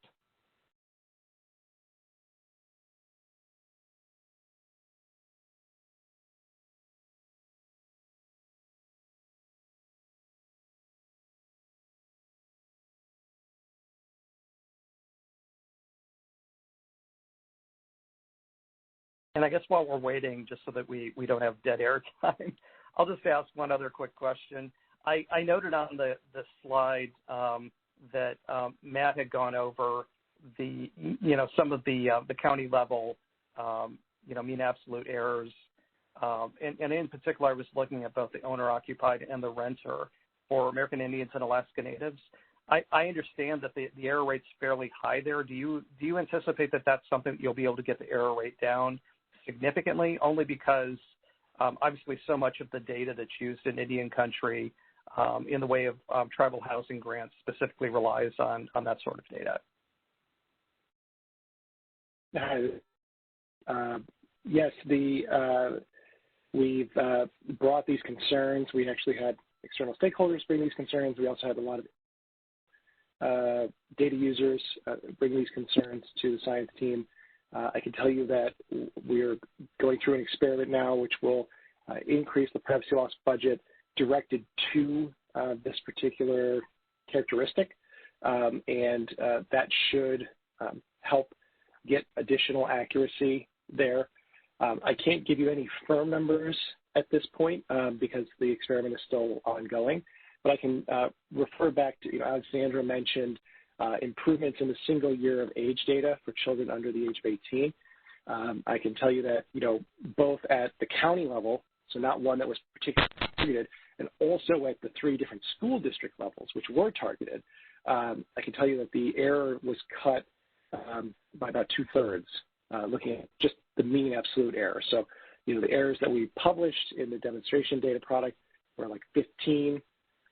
C: And I guess while we're waiting, just so that we don't have dead air time, I'll just ask one other quick question. I noted on the slide that Matt had gone over some of the county level mean absolute errors, and in particular, I was looking at both the owner-occupied and the renter for American Indians and Alaska Natives. I understand that the error rate's fairly high there. Do you anticipate that that's something that you'll be able to get the error rate down significantly, only because obviously so much of the data that's used in Indian country in the way of tribal housing grants specifically relies on that sort of data?
F: Yes, we've brought these concerns. We actually had external stakeholders bring these concerns. We also had a lot of data users bring these concerns to the science team. I can tell you that we're going through an experiment now which will increase the privacy loss budget directed to this particular characteristic, and that should help get additional accuracy there. I can't give you any firm numbers at this point because the experiment is still ongoing, but I can refer back to, Alexandra mentioned improvements in the single year of age data for children under the age of 18. I can tell you that, both at the county level, so not one that was particularly targeted, and also at the 3 different school district levels, which were targeted, I can tell you that the error was cut by about 2/3, looking at just the mean absolute error. So, the errors that we published in the demonstration data product were like 15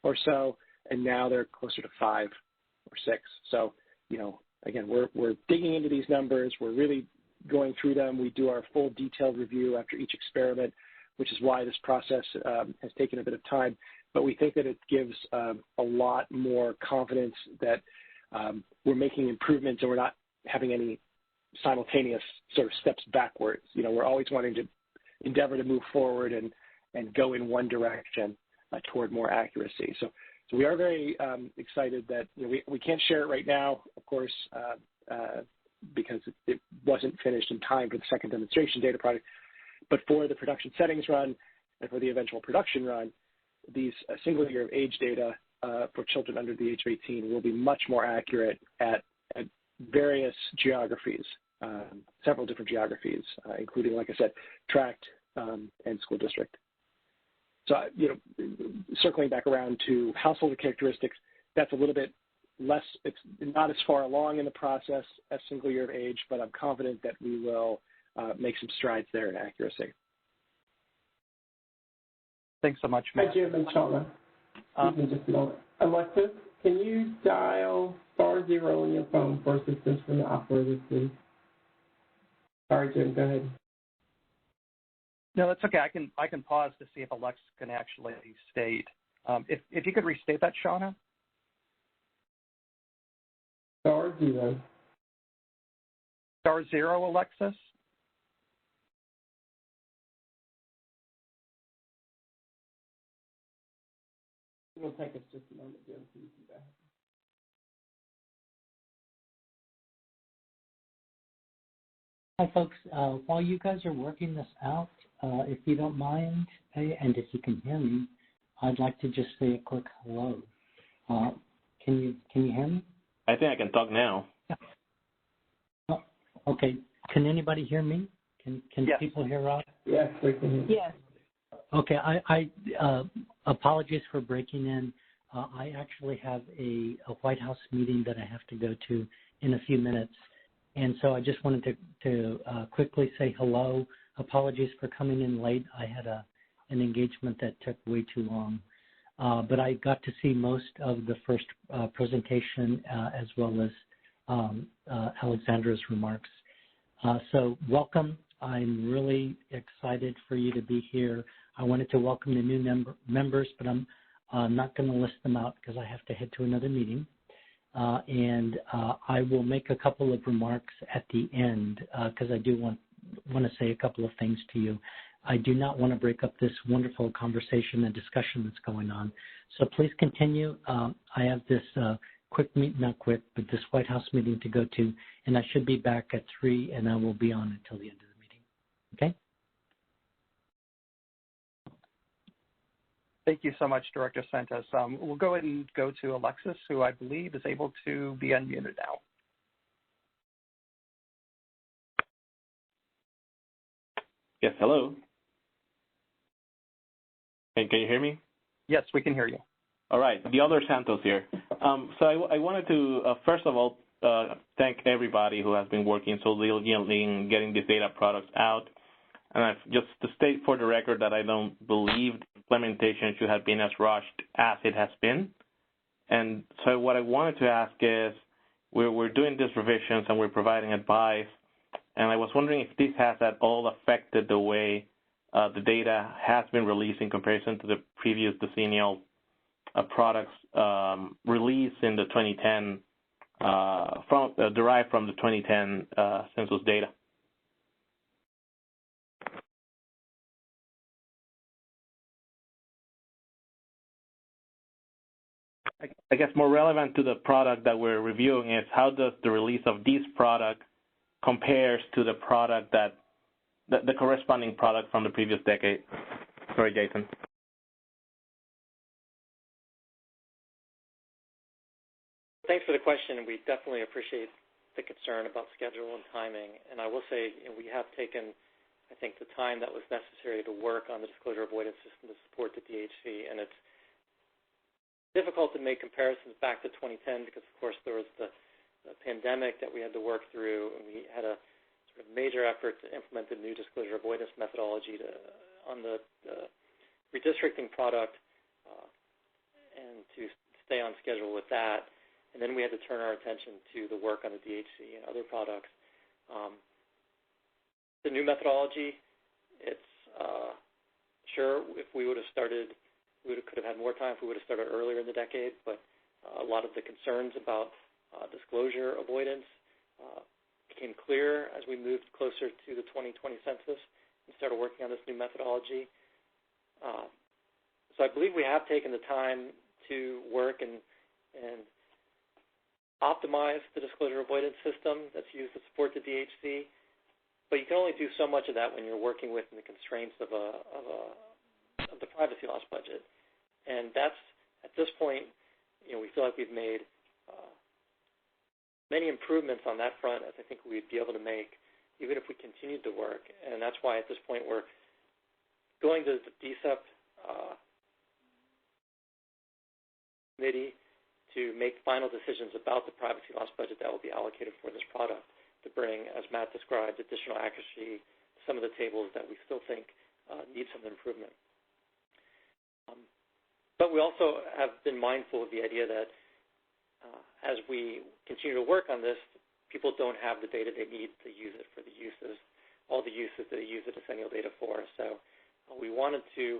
F: or so, and now they're closer to 5 or 6. So, again, we're digging into these numbers. We're really going through them. We do our full detailed review after each experiment, which is why this process has taken a bit of time. But we think that it gives a lot more confidence that we're making improvements and we're not having any simultaneous sort of steps backwards. We're always wanting to endeavor to move forward and go in one direction toward more accuracy. So we are very excited that we can't share it right now, of course, because it wasn't finished in time for the second demonstration data product. But for the production settings run and for the eventual production run, these single year of age data for children under the age of 18 will be much more accurate at various geographies, several different geographies, including, like I said, tract and school district. So, circling back around to household characteristics, that's a little bit less, it's not as far along in the process as single year of age, but I'm confident that we will make some strides there in accuracy.
C: Thanks so much,
D: Hi,
C: Matt.
D: Jim and Shauna. Excuse me just a moment. Alexa, can you dial *0 on your phone for assistance from the operator, please? Sorry, Jim, go ahead.
C: No, that's okay. I can pause to see if Alexa can actually state. If you could restate that, Shauna.
D: *0.
C: *0, Alexis.
D: It'll take us just a moment, Jim, so you can go ahead.
H: Hi, folks. While you guys are working this out, if you don't mind, and if you can hear me, I'd like to just say a quick hello. Can you hear me?
I: I think I can talk now.
H: Yeah. Oh, okay. Can anybody hear me? Can
C: yes.
H: people hear us?
D: Yes, we can hear you.
B: Yes.
H: Okay. I apologies for breaking in. I actually have a White House meeting that I have to go to in a few minutes. And so I just wanted to quickly say hello. Apologies for coming in late. I had an engagement that took way too long. But I got to see most of the first presentation as well as Alexandra's remarks. So welcome. I'm really excited for you to be here. I wanted to welcome the new members, but I'm not going to list them out because I have to head to another meeting. And I will make a couple of remarks at the end because I do want to say a couple of things to you. I do not want to break up this wonderful conversation and discussion that's going on. So please continue. I have this this White House meeting to go to, and I should be back at 3, and I will be on until the end of the meeting. Okay?
C: Thank you so much, Director Santos. We'll go ahead and go to Alexis, who I believe is able to be unmuted now.
I: Yes, hello. Can you hear me?
C: Yes, we can hear you.
I: All right, the other Santos here. So I wanted to, first of all, thank everybody who has been working so diligently in getting these data products out. And just to state for the record that I don't believe the implementation should have been as rushed as it has been. And so what I wanted to ask is, we're doing these revisions and we're providing advice, and I was wondering if this has at all affected the way the data has been released in comparison to the previous decennial products released in the 2010, derived from the 2010 census data. I guess more relevant to the product that we're reviewing is how does the release of this product compares to the product the corresponding product from the previous decade. Sorry, Jason.
E: Thanks for the question. We definitely appreciate the concern about schedule and timing. And I will say we have taken, I think, the time that was necessary to work on the disclosure avoidance system to support the DHC. And it's difficult to make comparisons back to 2010 because, of course, there was the pandemic that we had to work through, and we had a sort of major effort to implement the new disclosure avoidance methodology on the redistricting product and to stay on schedule with that. And then we had to turn our attention to the work on the DHC and other products. The new methodology, it's sure if we would have started, could have had more time if we would have started earlier in the decade, but a lot of the concerns about disclosure avoidance became clear as we moved closer to the 2020 census and started working on this new methodology. So I believe we have taken the time to work and optimize the disclosure avoidance system that's used to support the DHC, but you can only do so much of that when you're working within the constraints of the privacy loss budget. And that's, at this point, we feel like we've made many improvements on that front as I think we'd be able to make even if we continued to work. And that's why at this point we're going to the DSEP committee to make final decisions about the privacy loss budget that will be allocated for this product to bring, as Matt described, additional accuracy to some of the tables that we still think need some improvement. But we also have been mindful of the idea that as we continue to work on this, people don't have the data they need to use it for the uses, all the uses that they use the decennial data for. So we wanted to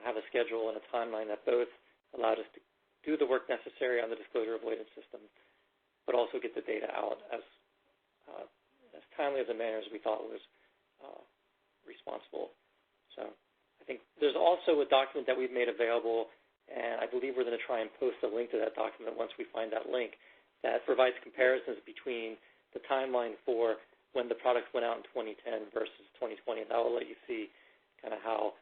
E: have a schedule and a timeline that both allowed us to do the work necessary on the disclosure avoidance system, but also get the data out as timely as a manner as we thought was responsible. So I think there's also a document that we've made available, and I believe we're going to try and post a link to that document once we find that link, that provides comparisons between the timeline for when the products went out in 2010 versus 2020. And that will let you see kind of how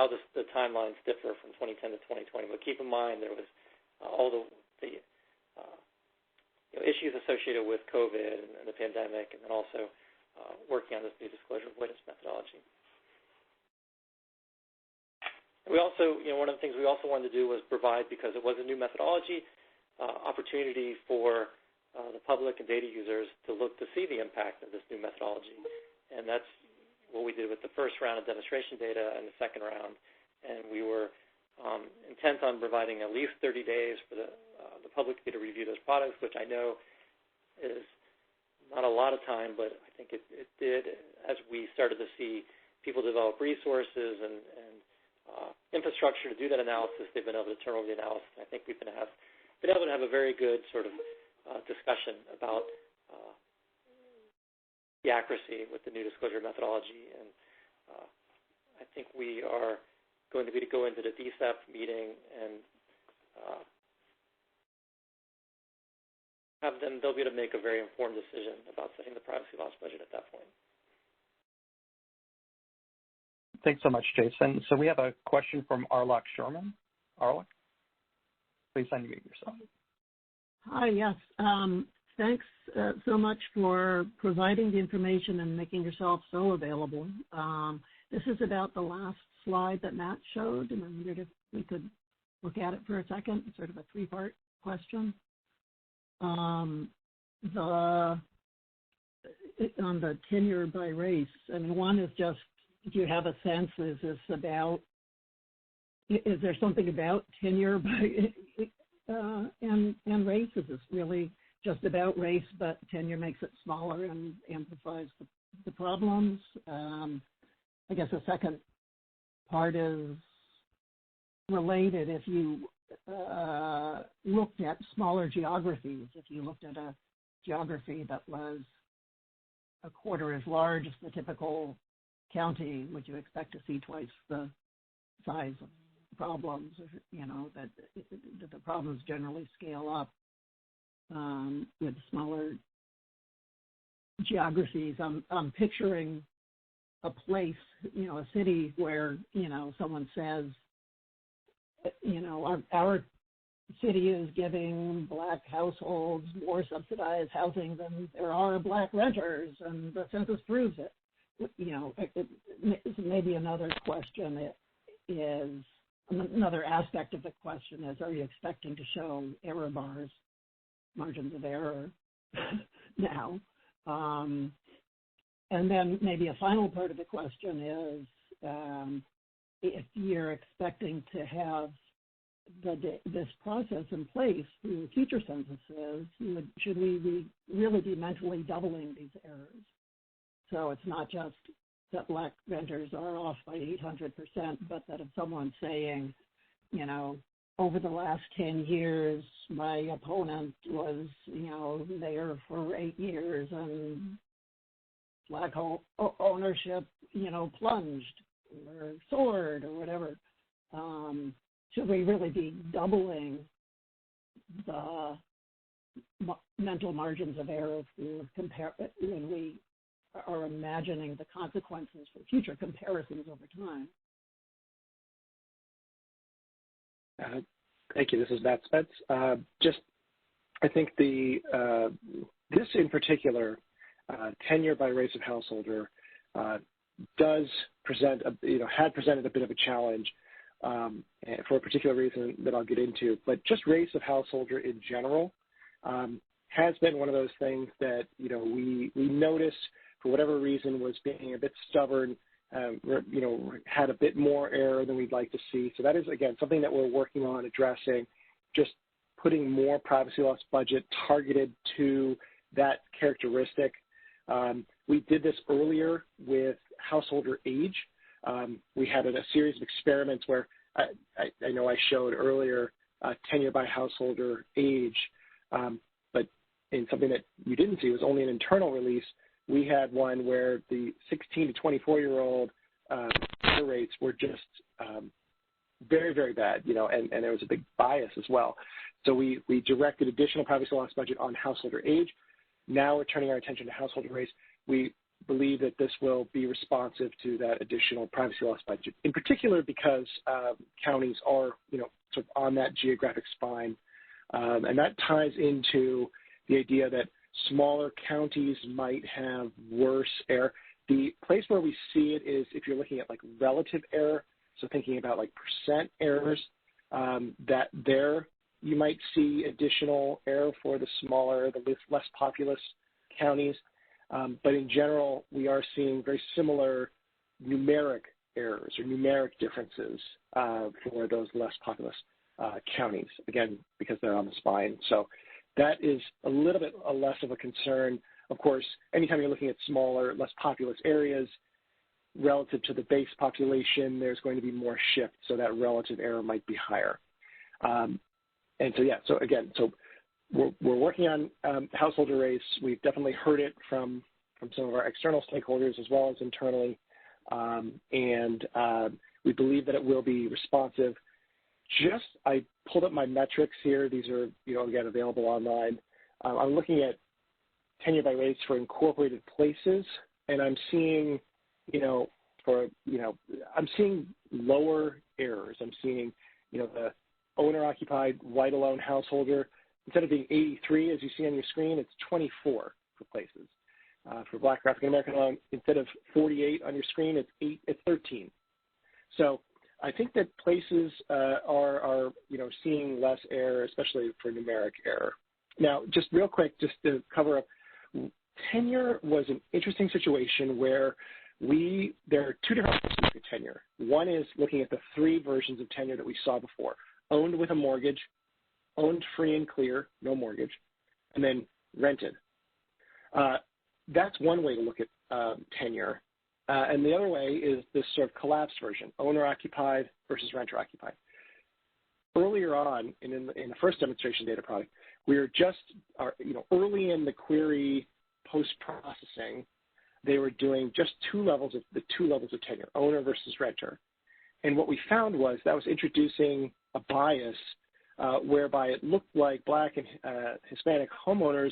E: the timelines differ from 2010 to 2020. But keep in mind there was all the issues associated with COVID and the pandemic, and then also working on this new disclosure avoidance methodology. We also, one of the things we also wanted to do was provide, because it was a new methodology, opportunity for the public and data users to look to see the impact of this new methodology. And that's what we did with the first round of demonstration data and the second round. And we were intent on providing at least 30 days for the public to review those products, which I know is not a lot of time, but I think it did, as we started to see people develop resources and infrastructure to do that analysis. They've been able to turn over the analysis. I think we've been able to have a very good sort of discussion about the accuracy with the new disclosure methodology. And I think we are going to go into the DSEP meeting and they'll be able to make a very informed decision about setting the privacy loss budget at that point.
C: Thanks so much, Jason. So we have a question from Arlok Sherman. Arlok, please unmute yourself.
J: Hi, yes. Thanks so much for providing the information and making yourself so available. This is about the last slide that Matt showed, and I wondered if we could look at it for a second. It's sort of a three-part question. On the tenure by race, I mean, one is just, do you have a sense, is there something about tenure by and race? Is this really just about race, but tenure makes it smaller and amplifies the problems? I guess the second part is related. If you looked at smaller geographies, if you looked at a geography that was a quarter as large as the typical county, would you expect to see twice the size of problems? That the problems generally scale up with smaller geographies. I'm picturing a place, a city where, someone says, our city is giving Black households more subsidized housing than there are Black renters, and the census proves it. Maybe another question is, another aspect of the question is, are you expecting to show error bars, margins of error now? And then maybe a final part of the question is, if you're expecting to have this process in place through future censuses, should we really be mentally doubling these errors? So it's not just that Black renters are off by 800%, but that if someone's saying, over the last 10 years, my opponent was, mayor for 8 years and Black ownership, plunged or soared or whatever, should we really be doubling the mental margins of error when we are imagining the consequences for future comparisons over time?
F: Thank you. This is Matt Spence. I think this in particular, tenure by race of householder, does present, had presented a bit of a challenge for a particular reason that I'll get into. But just race of householder in general has been one of those things that we noticed for whatever reason was being a bit stubborn had a bit more error than we'd like to see. So that is, again, something that we're working on addressing, just putting more privacy loss budget targeted to that characteristic. We did this earlier with householder age. We had a series of experiments where I know I showed earlier tenure by householder age, but in something that you didn't see was only an internal release. We had one where the 16 to 24-year-old error rates were just very, very bad, and there was a big bias as well. So we directed additional privacy loss budget on householder age. Now we're turning our attention to householder race. We believe that this will be responsive to that additional privacy loss budget, in particular because counties are, sort of on that geographic spine. And that ties into the idea that smaller counties might have worse error. The place where we see it is if you're looking at like relative error, so thinking about like percent errors, that there you might see additional error for the smaller, the less populous counties. But in general, we are seeing very similar numeric errors or numeric differences for those less populous counties, again, because they're on the spine. So that is a little bit less of a concern. Of course, anytime you're looking at smaller, less populous areas, relative to the base population, there's going to be more shift, so that relative error might be higher. And so, yeah, so again, so we're working on householder race. We've definitely heard it from some of our external stakeholders as well as internally, and we believe that it will be responsive. I pulled up my metrics here. These are, again, available online. I'm looking at tenure by race for incorporated places, and I'm seeing, I'm seeing lower errors. I'm seeing, the owner-occupied, white-alone householder, instead of being 83, as you see on your screen, it's 24 for places. For Black or African American alone, instead of 48 on your screen, it's 13. So I think that places are seeing less error, especially for numeric error. Now, just real quick, just to cover up, tenure was an interesting situation where there are two different types of tenure. One is looking at the three versions of tenure that we saw before: owned with a mortgage, owned free and clear, no mortgage, and then rented. That's one way to look at tenure. And the other way is this sort of collapsed version, owner-occupied versus renter-occupied. Earlier on, in the first demonstration data product, we were just, early in the query post-processing, they were doing just the two levels of tenure, owner versus renter. And what we found was that was introducing a bias whereby it looked like Black and Hispanic homeowners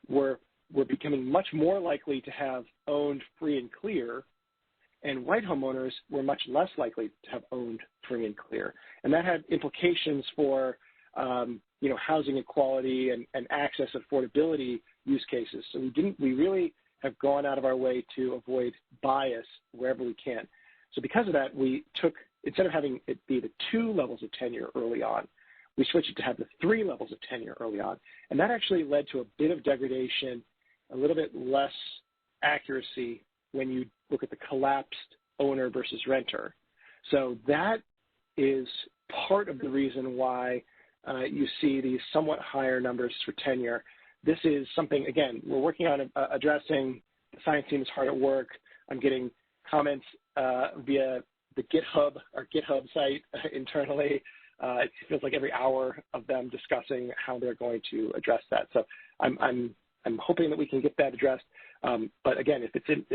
F: were becoming much more likely to have owned free and clear, and white homeowners were much less likely to have owned free and clear. And that had implications for, housing equality and access affordability use cases. So we really have gone out of our way to avoid bias wherever we can. So because of that, we took, instead of having it be the two levels of tenure early on, we switched it to have the three levels of tenure early on. And that actually led to a bit of degradation, a little bit less accuracy when you look at the collapsed owner versus renter. So that is part of the reason why you see these somewhat higher numbers for tenure. This is something, again, we're working on addressing. The science team is hard at work. I'm getting comments via the GitHub, our GitHub site internally. It feels like every hour of them discussing how they're going to address that. So I'm hoping that we can get that addressed. But again, if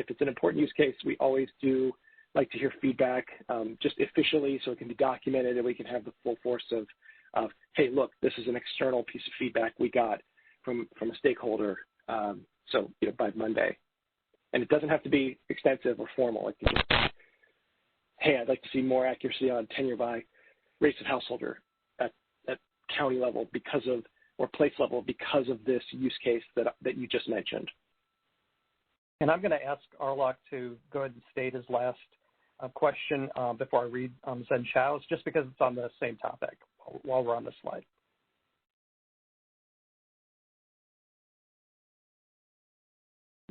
F: it's an important use case, we always do like to hear feedback just officially, so it can be documented and we can have the full force of hey, look, this is an external piece of feedback we got from a stakeholder. So by Monday, and it doesn't have to be extensive or formal. It can just be, hey, I'd like to see more accuracy on tenure by race of householder at county level or place level because of this use case that you just mentioned.
C: And I'm going to ask Arlok to go ahead and state his last question before I read Zen Chao's, just because it's on the same topic while we're on this slide.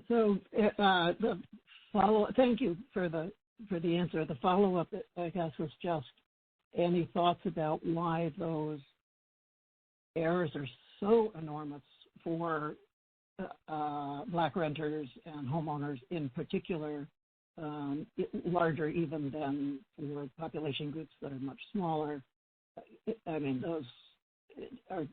J: So thank you for the for the answer. The follow-up, I guess, was just any thoughts about why those errors are so enormous for Black renters and homeowners in particular, larger even than for population groups that are much smaller. I mean, those are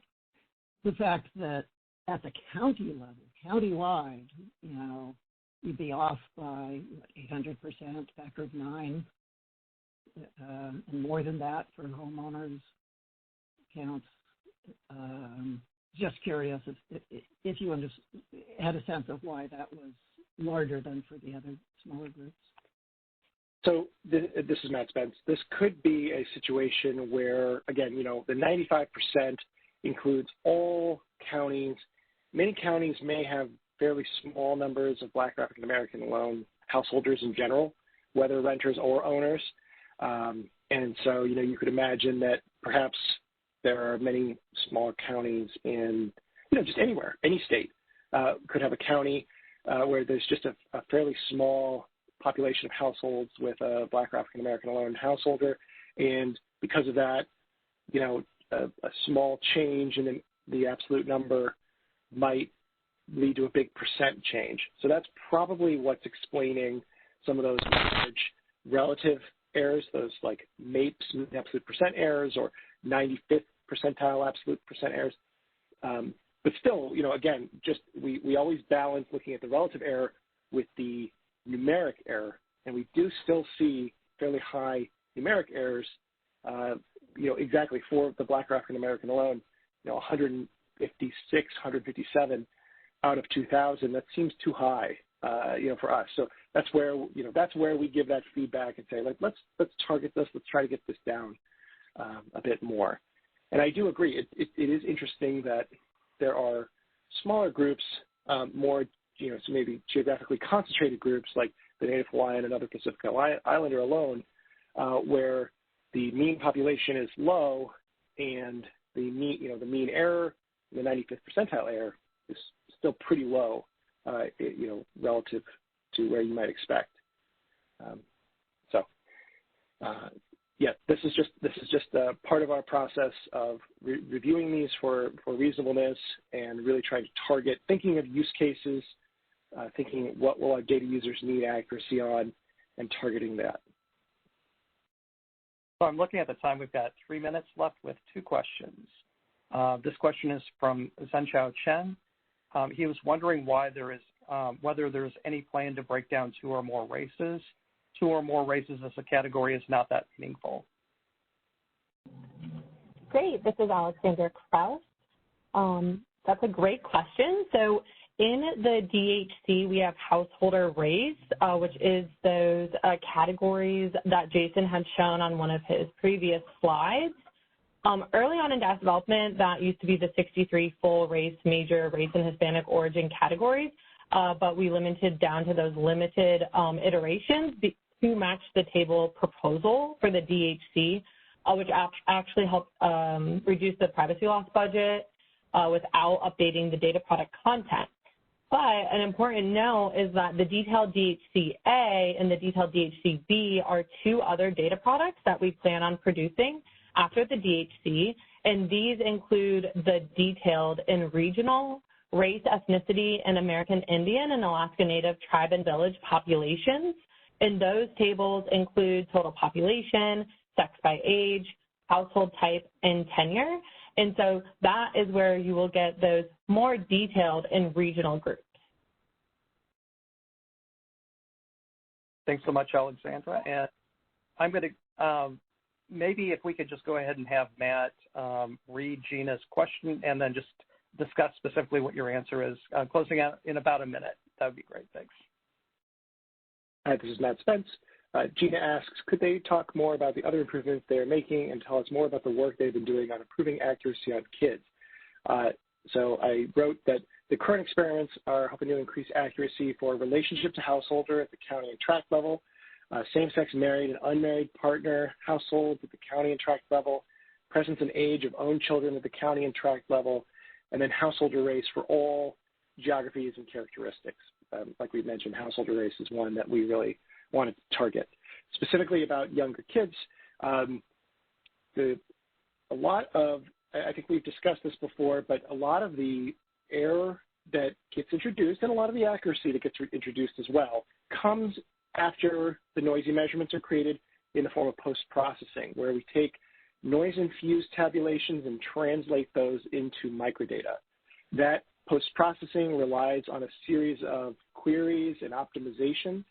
J: the fact that at the county level, countywide, you know, you'd be off by 800%, factor of 9, and more than that for homeowners counts. Just curious if you had a sense of why that was larger than for the other smaller groups.
F: So this is Matt Spence. This could be a situation where, again, you know, the 95% includes all counties. Many counties may have fairly small numbers of Black or African American alone householders in general, whether renters or owners. And so, you know, you could imagine that perhaps there are many smaller counties in, you know, just anywhere, any state could have a county where there's just a fairly small population of households with a Black or African American alone householder, and because of that, you know, a small change in the absolute number might lead to a big percent change. So that's probably what's explaining some of those large relative errors, those like MAPES, absolute percent errors, or 95th percentile absolute percent errors. But still, you know, again, just we always balance looking at the relative error with the numeric error, and we do still see fairly high numeric errors, you know, exactly for the Black or African American alone, you know, 156, 157 out of 2,000. That seems too high, you know, for us. So that's where, you know, that's where we give that feedback and say, like, let's target this, let's try to get this down a bit more. And I do agree. It is interesting that there are smaller groups, more, you know, so maybe geographically concentrated groups like the Native Hawaiian and other Pacific Islander alone, where the mean population is low and the mean error, the 95th percentile error, is still pretty low, you know, relative to where you might expect. Yeah, this is just part of our process of reviewing these for reasonableness and really trying to target, thinking of use cases, thinking what will our data users need accuracy on, and targeting that.
C: So I'm looking at the time. We've got 3 minutes left with 2 questions. This question is from Zhenchao Chen. He was wondering why there is whether there's any plan to break down 2 or more races. 2 or more races as a category is not that meaningful.
G: Great. This is Alexandra Krause. That's a great question. So in the DHC, we have householder race, which is those categories that Jason had shown on one of his previous slides. Early on in DAS development, that used to be the 63 full race, major race, and Hispanic origin categories, but we limited down to those limited iterations to match the table proposal for the DHC, which actually helped reduce the privacy loss budget without updating the data product content. But an important note is that the detailed DHC-A and the detailed DHC-B are 2 other data products that we plan on producing after the DHC, and these include the detailed and regional, race, ethnicity, and American Indian and Alaska Native tribe and village populations. And those tables include total population, sex by age, household type, and tenure. And so that is where you will get those more detailed and regional groups.
C: Thanks so much, Alexandra. And I'm going to, maybe if we could just go ahead and have Matt read Gina's question and then just discuss specifically what your answer is, closing out in about a minute. That would be great. Thanks.
F: Hi, this is Matt Spence. Gina asks, could they talk more about the other improvements they're making and tell us more about the work they've been doing on improving accuracy on kids? So I wrote that the current experiments are helping to increase accuracy for relationship to householder at the county and tract level, same-sex married and unmarried partner households at the county and tract level, presence and age of own children at the county and tract level, and then householder race for all geographies and characteristics. Like we mentioned, householder race is one that we really wanted to target. specifically about younger kids, I think we've discussed this before, but a lot of the error that gets introduced and a lot of the accuracy that gets introduced as well comes after the noisy measurements are created in the form of post-processing, where we take noise-infused tabulations and translate those into microdata. That post-processing relies on a series of queries and optimizations,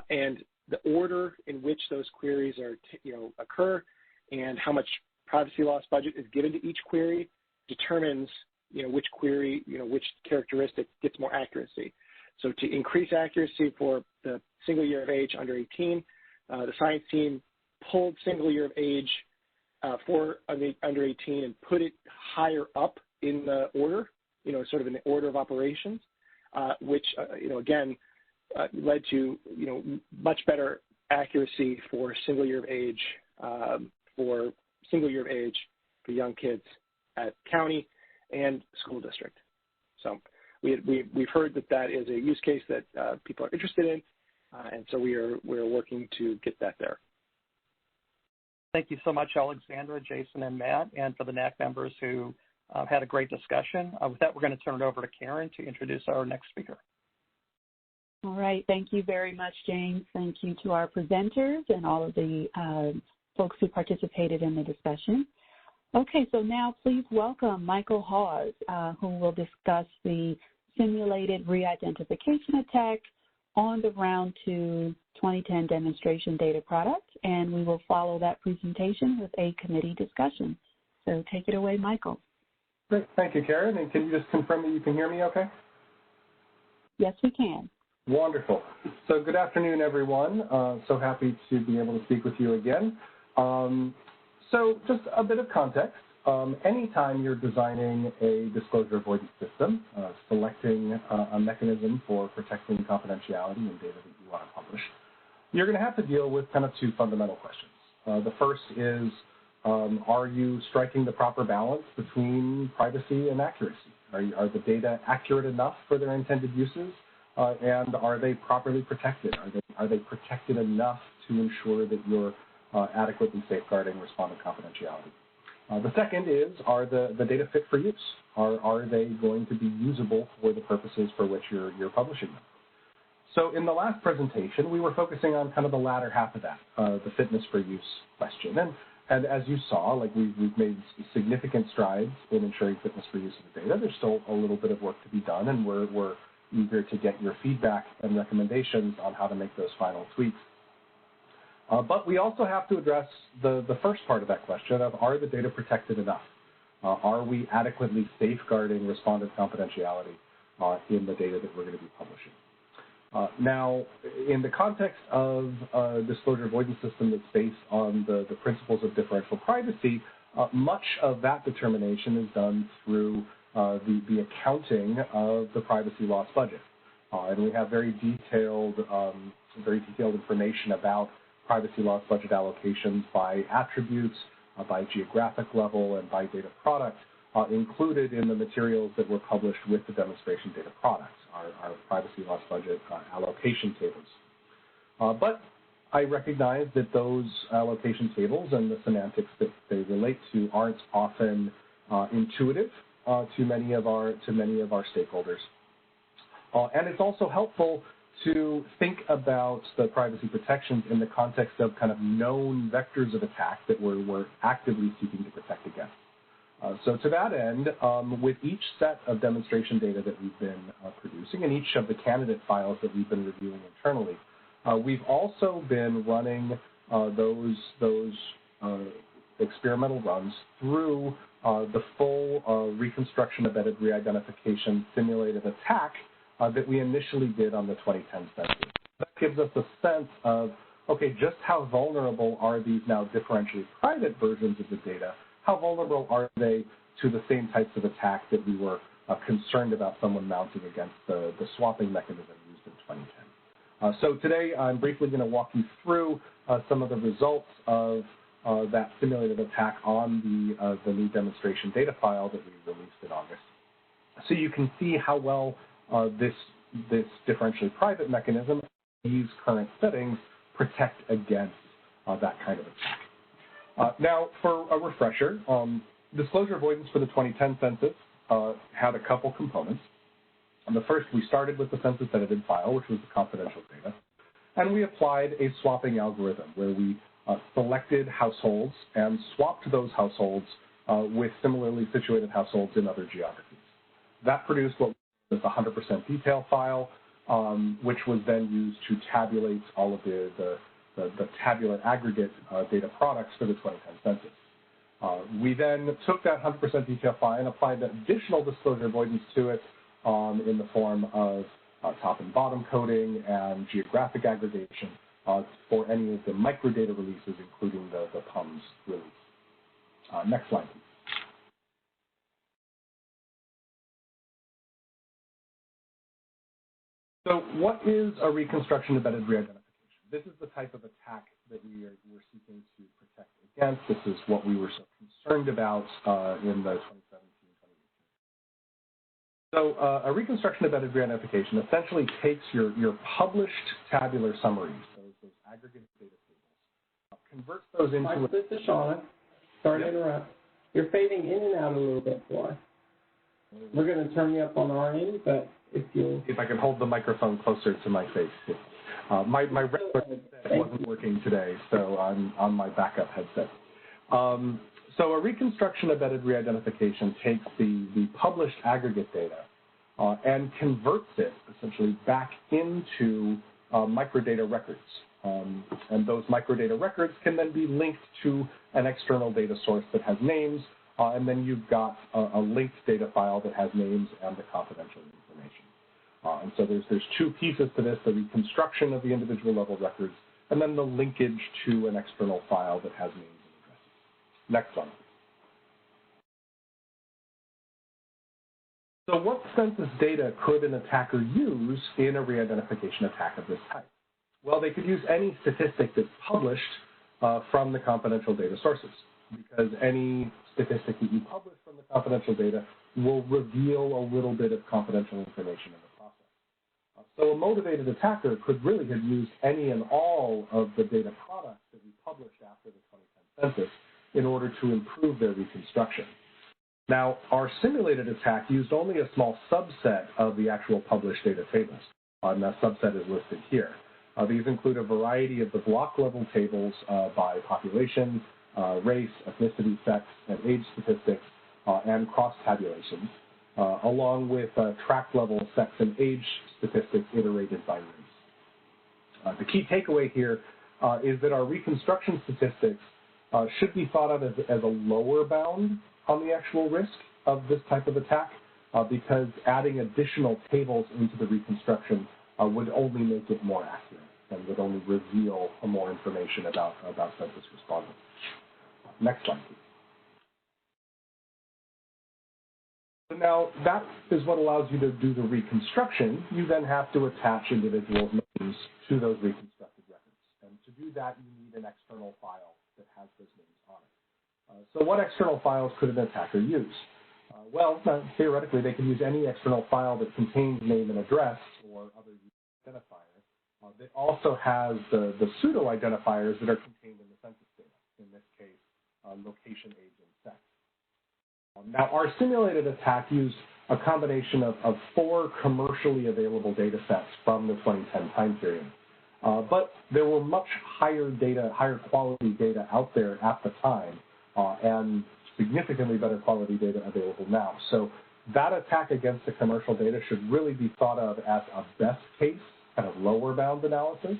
F: and the order in which those queries are, occur and how much privacy loss budget is given to each query determines, which query, which characteristic gets more accuracy. So to increase accuracy for the single year of age under 18, the science team pulled single year of age for under 18 and put it higher up in the order, sort of in the order of operations, which, again, led to, much better accuracy for single year of age for young kids at county and school district. So we've heard that is a use case that people are interested in, and so we're working to get that there.
C: Thank you so much, Alexandra, Jason, and Matt, and for the NAC members who had a great discussion. With that, we're going to turn it over to Karen to introduce our next speaker.
B: All right. Thank you very much, James. Thank you to our presenters and all of the folks who participated in the discussion. Okay, so now please welcome Michael Hawes, who will discuss the simulated re-identification attack on the Round 2 2010 demonstration data product, and we will follow that presentation with a committee discussion. So take it away, Michael.
K: Great. Thank you, Karen. And can you just confirm that you can hear me okay?
B: Yes, we can.
K: Wonderful. So good afternoon, everyone. So happy to be able to speak with you again. So just a bit of context. Anytime you're designing a disclosure avoidance system, selecting a mechanism for protecting confidentiality and data that you want to publish, you're going to have to deal with kind of two fundamental questions. The first is, are you striking the proper balance between privacy and accuracy? Are the data accurate enough for their intended uses? And are they properly protected? Are they protected enough to ensure that you're adequately safeguarding respondent confidentiality? The second is, are the data fit for use? Are they going to be usable for the purposes for which you're publishing them? So in the last presentation, we were focusing on kind of the latter half of that, the fitness for use question. And as you saw, like we've made significant strides in ensuring fitness for use of the data. There's still a little bit of work to be done, and we're eager to get your feedback and recommendations on how to make those final tweaks. But we also have to address the first part of that question of, are the data protected enough? Are we adequately safeguarding respondent confidentiality in the data that we're going to be publishing? Now, in the context of a disclosure avoidance system that's based on the principles of differential privacy, much of that determination is done through the accounting of the privacy loss budget. And we have very detailed information about privacy loss budget allocations by attributes, by geographic level, and by data product included in the materials that were published with the demonstration data products, our privacy loss budget allocation tables. But I recognize that those allocation tables and the semantics that they relate to aren't often intuitive to many of our stakeholders. And it's also helpful to think about the privacy protections in the context of kind of known vectors of attack that we're actively seeking to protect against. So to that end, with each set of demonstration data that we've been producing and each of the candidate files that we've been reviewing internally, we've also been running those experimental runs through the full reconstruction embedded re-identification simulated attack that we initially did on the 2010 census. That gives us a sense of, okay, just how vulnerable are these now differentially private versions of the data? How vulnerable are they to the same types of attack that we were concerned about someone mounting against the swapping mechanism used in 2010? So today I'm briefly going to walk you through some of the results of that simulated attack on the new demonstration data file that we released in August. So you can see how well this differentially private mechanism, these current settings, protect against that kind of attack. Now, for a refresher, disclosure avoidance for the 2010 census had a couple components. And the first, we started with the census edited file, which was the confidential data, and we applied a swapping algorithm where we selected households and swapped those households with similarly situated households in other geographies. That produced what was the 100% detail file, which was then used to tabulate all of the tabular aggregate data products for the 2010 census. We then took that 100% detail file and applied the additional disclosure avoidance to it in the form of top and bottom coding and geographic aggregation for any of the microdata releases, including the PUMS release. Next slide, please. So what is a reconstruction embedded re-identification? This is the type of attack that we're seeking to protect against. This is what we were so concerned about in the 2017-2018. So a reconstruction embedded re-identification essentially takes your published tabular summaries, those aggregate data tables, converts those into...
D: Mike, this is Shauna. Sorry to interrupt. You're fading in and out a little bit for us. We're going to turn you up on our end, but if I can hold the microphone closer to my face. My regular headset wasn't working today, so I'm on my backup headset. So a reconstruction embedded re-identification takes the published aggregate data and converts it essentially back into microdata records. And those microdata records can then be linked to an external data source that has names, and then you've got a linked data file that has names and the confidential information. And so there's two pieces to this, the reconstruction of the individual level records, and then the linkage to an external file that has names and addresses. Next one. So what census data could an attacker use in a re-identification attack of this type? Well, they could use any statistic that's published from the confidential data sources, because any statistic that you publish from the confidential data will reveal a little bit of confidential information in the process. So a motivated attacker could really have used any and all of the data products that we published after the 2010 census in order to improve their reconstruction. Now, our simulated attack used only a small subset of the actual published data tables, and that subset is listed here. These include a variety of the block-level tables by population, race, ethnicity, sex, and age statistics, and cross-tabulations, along with tract-level sex and age statistics iterated by race. The key takeaway here is that our reconstruction statistics should be thought of as a lower bound on the actual risk of this type of attack, because adding additional tables into the reconstruction would only make it more accurate and would only reveal more information about census respondents. Next slide, please. So now that is what allows you to do the reconstruction. You then have to attach individuals' names to those reconstructed records. And to do that, you need an external file that has those names on it. So what external files could an attacker use? Well, theoretically, they can use any external file that contains name and address or other identifier that also has the pseudo-identifiers that are contained in the census data, in this case, location, age, and sex. Now, our simulated attack used a combination of 4 commercially available data sets from the 2010 time period. But there were much higher quality data out there at the time, and significantly better quality data available now. So that attack against the commercial data should really be thought of as a best case, kind of lower bound analysis.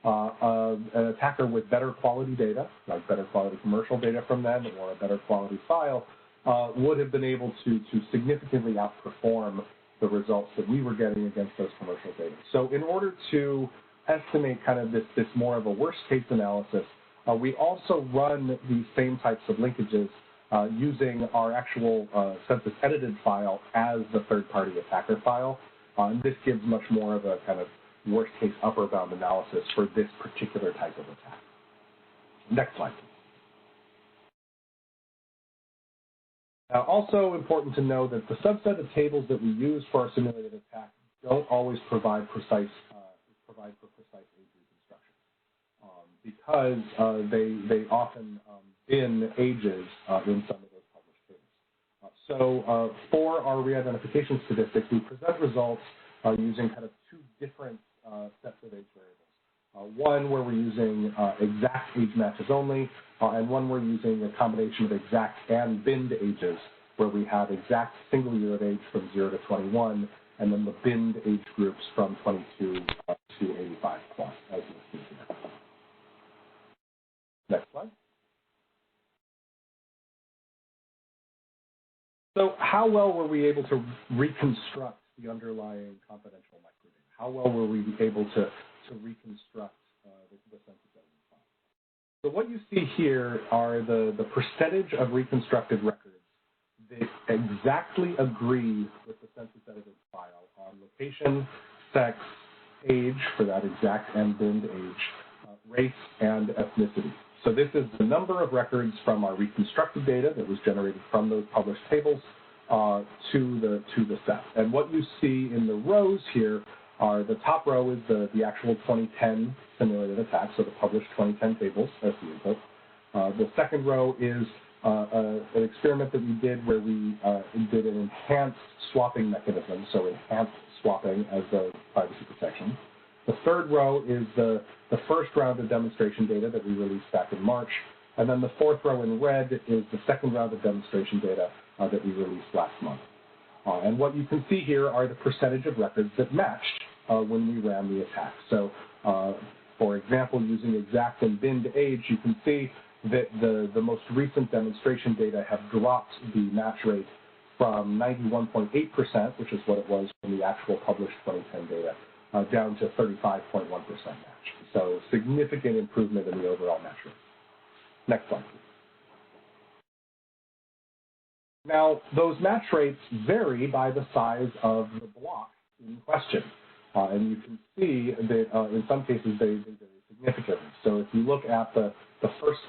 D: An attacker with better quality data, like better quality commercial data from them or a better quality file, would have been able to significantly outperform the results that we were getting against those commercial data. So in order to estimate kind of this more of a worst case analysis, we also run these same types of linkages using our actual census edited file as the third-party attacker file. And this gives much more of a kind of worst case upper bound analysis for this particular type of attack. Next slide, please. Now, also important to know that the subset of tables that we use for our simulated attack don't always provide for precise age reconstruction.
K: because they often bin ages in some of those published tables. So for our re-identification statistics, we present results using kind of two different sets of age variables. One where we're using exact age matches only, and one we're using a combination of exact and binned ages, where we have exact single year of age from 0 to 21, and then the binned age groups from 22 to 85 plus, as you see here. Next slide. So how well were we able to reconstruct the underlying confidential microdata? How well were we able to reconstruct the census editing file? So what you see here are the percentage of reconstructed records that exactly agree with the census edited file on location, sex, age for that exact and binned age, race, and ethnicity. So this is the number of records from our reconstructed data that was generated from those published tables to the set. And what you see in the rows here are the top row is the actual 2010 simulated attack, so the published 2010 tables as the input. The second row is an experiment that we did where we did an enhanced swapping mechanism, so enhanced swapping as the privacy protection. The third row is the first round of demonstration data that we released back in March. And then the fourth row in red is the second round of demonstration data that we released last month. And what you can see here are the percentage of records that matched when we ran the attack. So, for example, using exact and binned age, you can see that the most recent demonstration data have dropped the match rate from 91.8%, which is what it was from the actual published 2010 data, down to 35.1% match. So significant improvement in the overall match rate. Next slide, please. Now, those match rates vary by the size of the block in question. And you can see that in some cases they vary significantly. So if you look at the first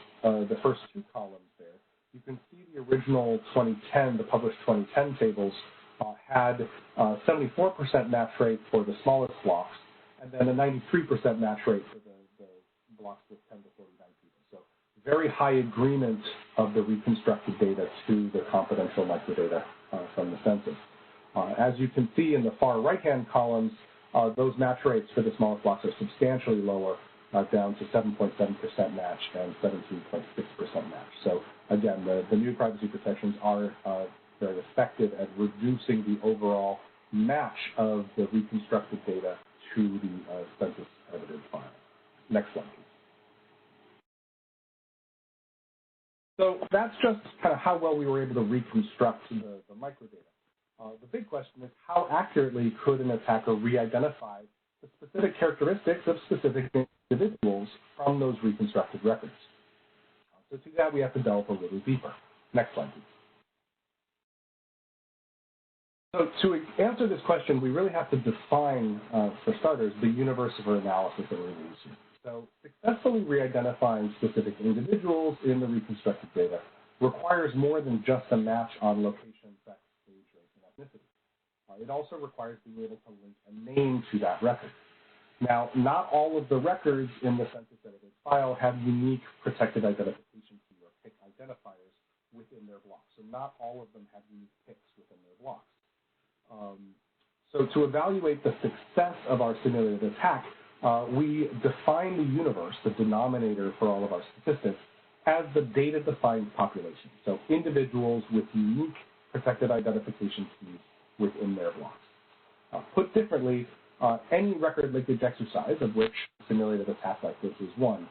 K: two columns there, you can see the original 2010, the published 2010 tables had 74% match rate for the smallest blocks, and then a 93% match rate for the blocks with 10 to 49 people. So very high agreement of the reconstructed data to the confidential microdata from the census. As you can see in the far right-hand columns, those match rates for the smallest blocks are substantially lower, down to 7.7% match and 17.6% match. So again, the new privacy protections are very effective at reducing the overall match of the reconstructed data to the census edited file. Next slide, please. So that's just kind of how well we were able to reconstruct the microdata. The big question is, how accurately could an attacker re-identify the specific characteristics of specific individuals from those reconstructed records? So to do that, we have to delve a little deeper. Next slide, please. So to answer this question, we really have to define, for starters, the universe of analysis that we're using. So successfully re-identifying specific individuals in the reconstructed data requires more than just a match on location, sex, age, race, and ethnicity. It also requires being able to link a name to that record. Now, not all of the records in the census edited file have unique protected identification key or PIC identifiers within their blocks. So not all of them have unique PICs within their blocks. So to evaluate the success of our simulated attack, we define the universe, the denominator for all of our statistics, as the data-defined population. So individuals with unique protected identification keys within their blocks. Put differently, any record linkage exercise, of which a simulated attack like this is one,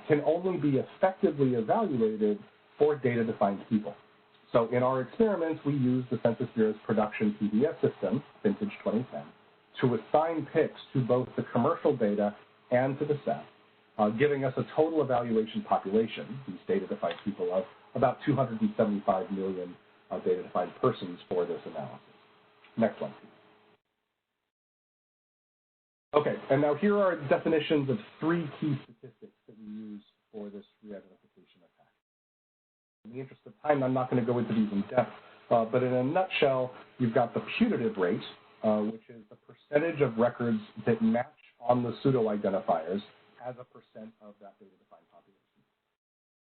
K: can only be effectively evaluated for data-defined people. So in our experiments, we used the Census Bureau's production PBS system, vintage 2010, to assign PICs to both the commercial data and to the set, giving us a total evaluation population, these data-defined people, of about 275 million data-defined persons for this analysis. Next one, please. Okay, and now here are definitions of three key statistics that we use for this re-identification attack. In the interest of time, I'm not going to go into these in depth, but in a nutshell, you've got the putative rate, which is the percentage of records that match on the pseudo-identifiers as a percent of that data-defined population.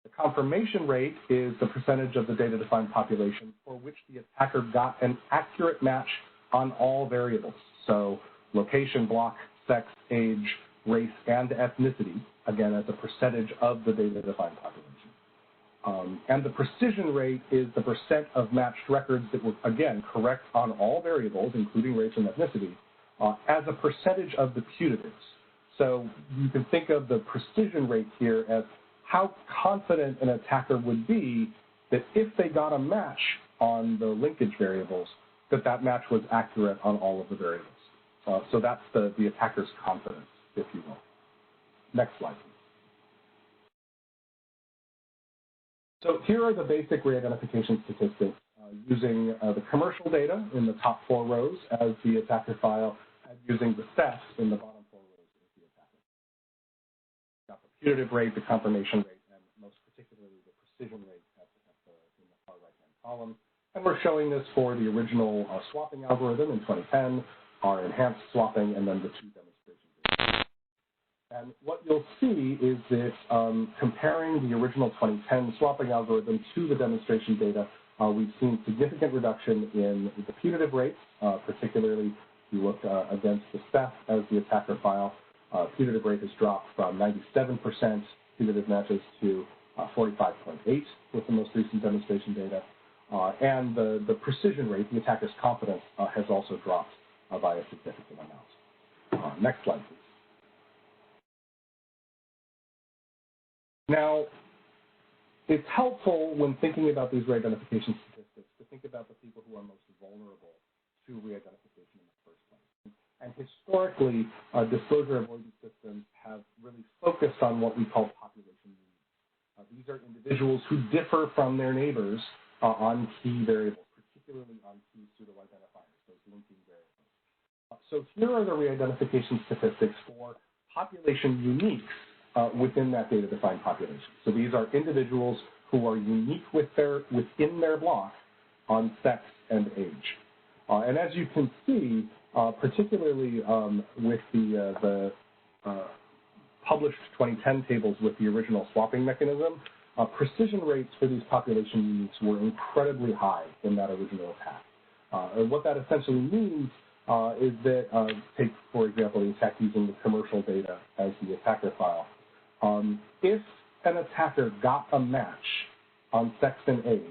K: The confirmation rate is the percentage of the data-defined population for which the attacker got an accurate match on all variables. So location, block, sex, age, race, and ethnicity, again, as a percentage of the data-defined population. And the precision rate is the percent of matched records that were, again, correct on all variables, including race and ethnicity, as a percentage of the putatives. So you can think of the precision rate here as how confident an attacker would be that if they got a match on the linkage variables, that match was accurate on all of the variables. So that's the attacker's confidence, if you will. Next slide, please. So here are the basic re-identification statistics using the commercial data in the top 4 rows as the attacker file, and using the theft in the bottom 4 rows as the attacker. Got the putative rate, the confirmation rate, and most particularly the precision rate in the far right-hand column. And we're showing this for the original swapping algorithm in 2010, our enhanced swapping, and then the 2 demonstration data. And what you'll see is that comparing the original 2010 swapping algorithm to the demonstration data, we've seen significant reduction in the putative rates, particularly if you look against the Steph as the attacker file. Putative rate has dropped from 97% putative matches to 45.8 with the most recent demonstration data. And the precision rate, the attacker's confidence, has also dropped by a significant amount. Next slide, please. Now, it's helpful when thinking about these re-identification statistics to think about the people who are most vulnerable to re-identification in the first place. And historically, disclosure avoidance systems have really focused on what we call population needs. These are individuals who differ from their neighbors on key variables, particularly on key pseudo-identifiers, those linking variables. So here are the re-identification statistics for population uniques within that data-defined population. So these are individuals who are unique within their block on sex and age. And as you can see, particularly with the published 2010 tables with the original swapping mechanism, precision rates for these population uniques were incredibly high in that original attack. And what that essentially means is that, take, for example, the attack using the commercial data as the attacker file. If an attacker got a match on sex and age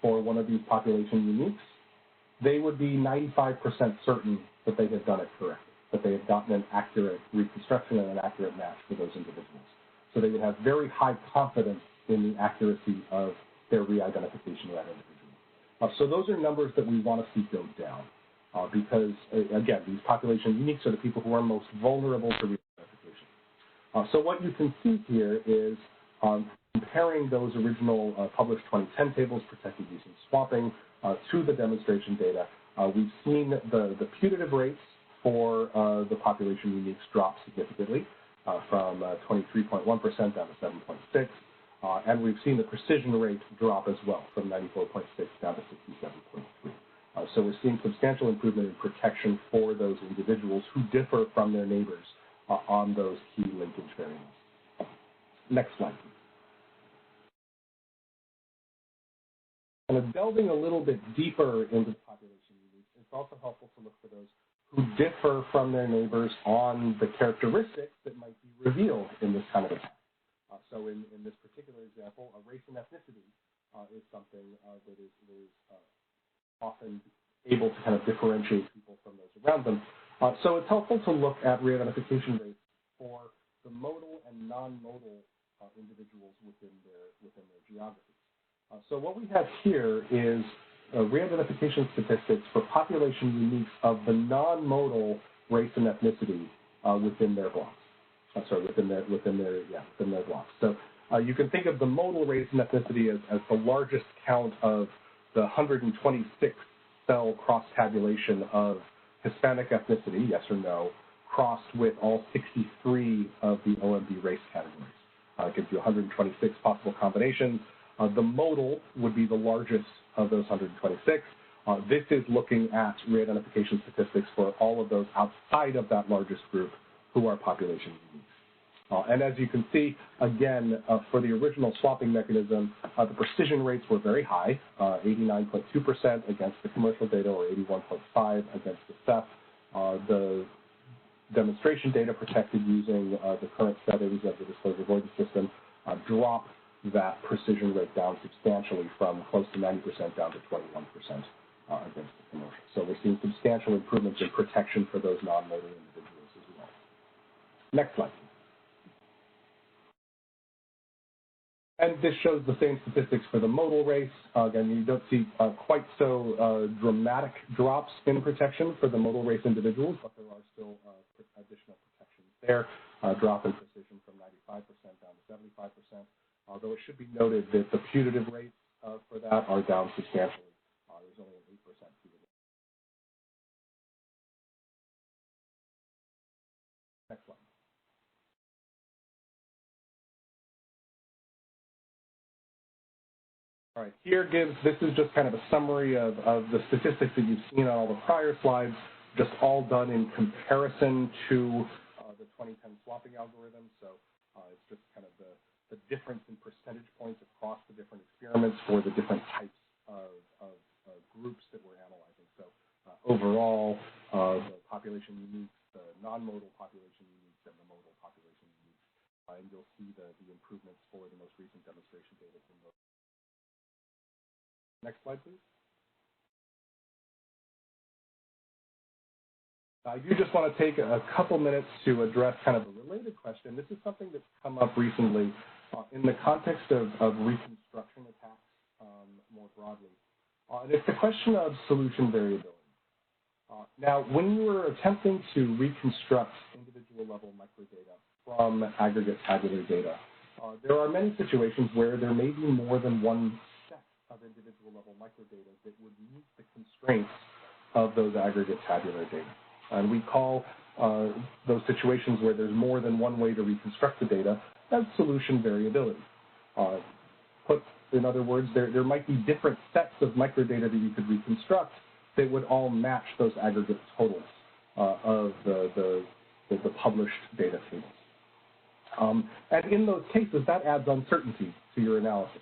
K: for one of these population uniques, they would be 95% certain that they had done it correctly, that they had gotten an accurate reconstruction and an accurate match for those individuals. So they would have very high confidence in the accuracy of their re-identification of that individual. So those are numbers that we want to see go down because, again, these population uniques are the people who are most vulnerable to re-identification. So what you can see here is comparing those original published 2010 tables protected using swapping to the demonstration data. We've seen the putative rates for the population uniques drop significantly from 23.1% down to 7.6%. And we've seen the precision rate drop as well from 94.6 down to 67.3. So we're seeing substantial improvement in protection for those individuals who differ from their neighbors on those key linkage variables. Next slide, please. And delving a little bit deeper into the population uniques, it's also helpful to look for those who differ from their neighbors on the characteristics that might be revealed in this kind of attack. So in this particular example, a race and ethnicity is something that is often able to kind of differentiate people from those around them. So it's helpful to look at re-identification rates for the modal and non-modal individuals within their geographies. So what we have here is re-identification statistics for population uniques of the non-modal race and ethnicity within their blocks. Within their blocks. So you can think of the modal race and ethnicity as the largest count of the 126 cell cross-tabulation of Hispanic ethnicity, yes or no, crossed with all 63 of the OMB race categories. It gives you 126 possible combinations. The modal would be the largest of those 126. This is looking at re-identification statistics for all of those outside of that largest group who are population uniques. And as you can see, again, for the original swapping mechanism, the precision rates were very high, 89.2% against the commercial data or 81.5% against the SEP. The demonstration data protected using the current settings of the disclosure avoidance system drop that precision rate down substantially from close to 90% down to 21% against the commercial. So we're seeing substantial improvements in protection for those non-modal individuals as well. Next slide. And this shows the same statistics for the modal race. Again, you don't see quite so dramatic drops in protection for the modal race individuals, but there are still additional protections there. Drop in precision from 95% down to 75%, although it should be noted that the putative rates for that are down substantially. There's only an 8% putative. Next slide. All right, this is just kind of a summary of the statistics that you've seen on all the prior slides, just all done in comparison to the 2010 swapping algorithm. So it's just kind of the difference in percentage points across the different experiments for the different types of groups that we're analyzing. So overall, the population uniques, the non-modal population uniques, and the modal population uniques. And you'll see the improvements for the most recent demonstration data from those. Next slide, please. I do just want to take a couple minutes to address kind of a related question. This is something that's come up recently in the context of reconstruction attacks more broadly. And it's the question of solution variability. Now, when you are attempting to reconstruct individual level microdata from aggregate tabular data, there are many situations where there may be more than one of individual level microdata that would meet the constraints of those aggregate tabular data. And we call those situations where there's more than one way to reconstruct the data as solution variability. Put in other words, there might be different sets of microdata that you could reconstruct that would all match those aggregate totals of the published data tables. And in those cases, that adds uncertainty to your analysis.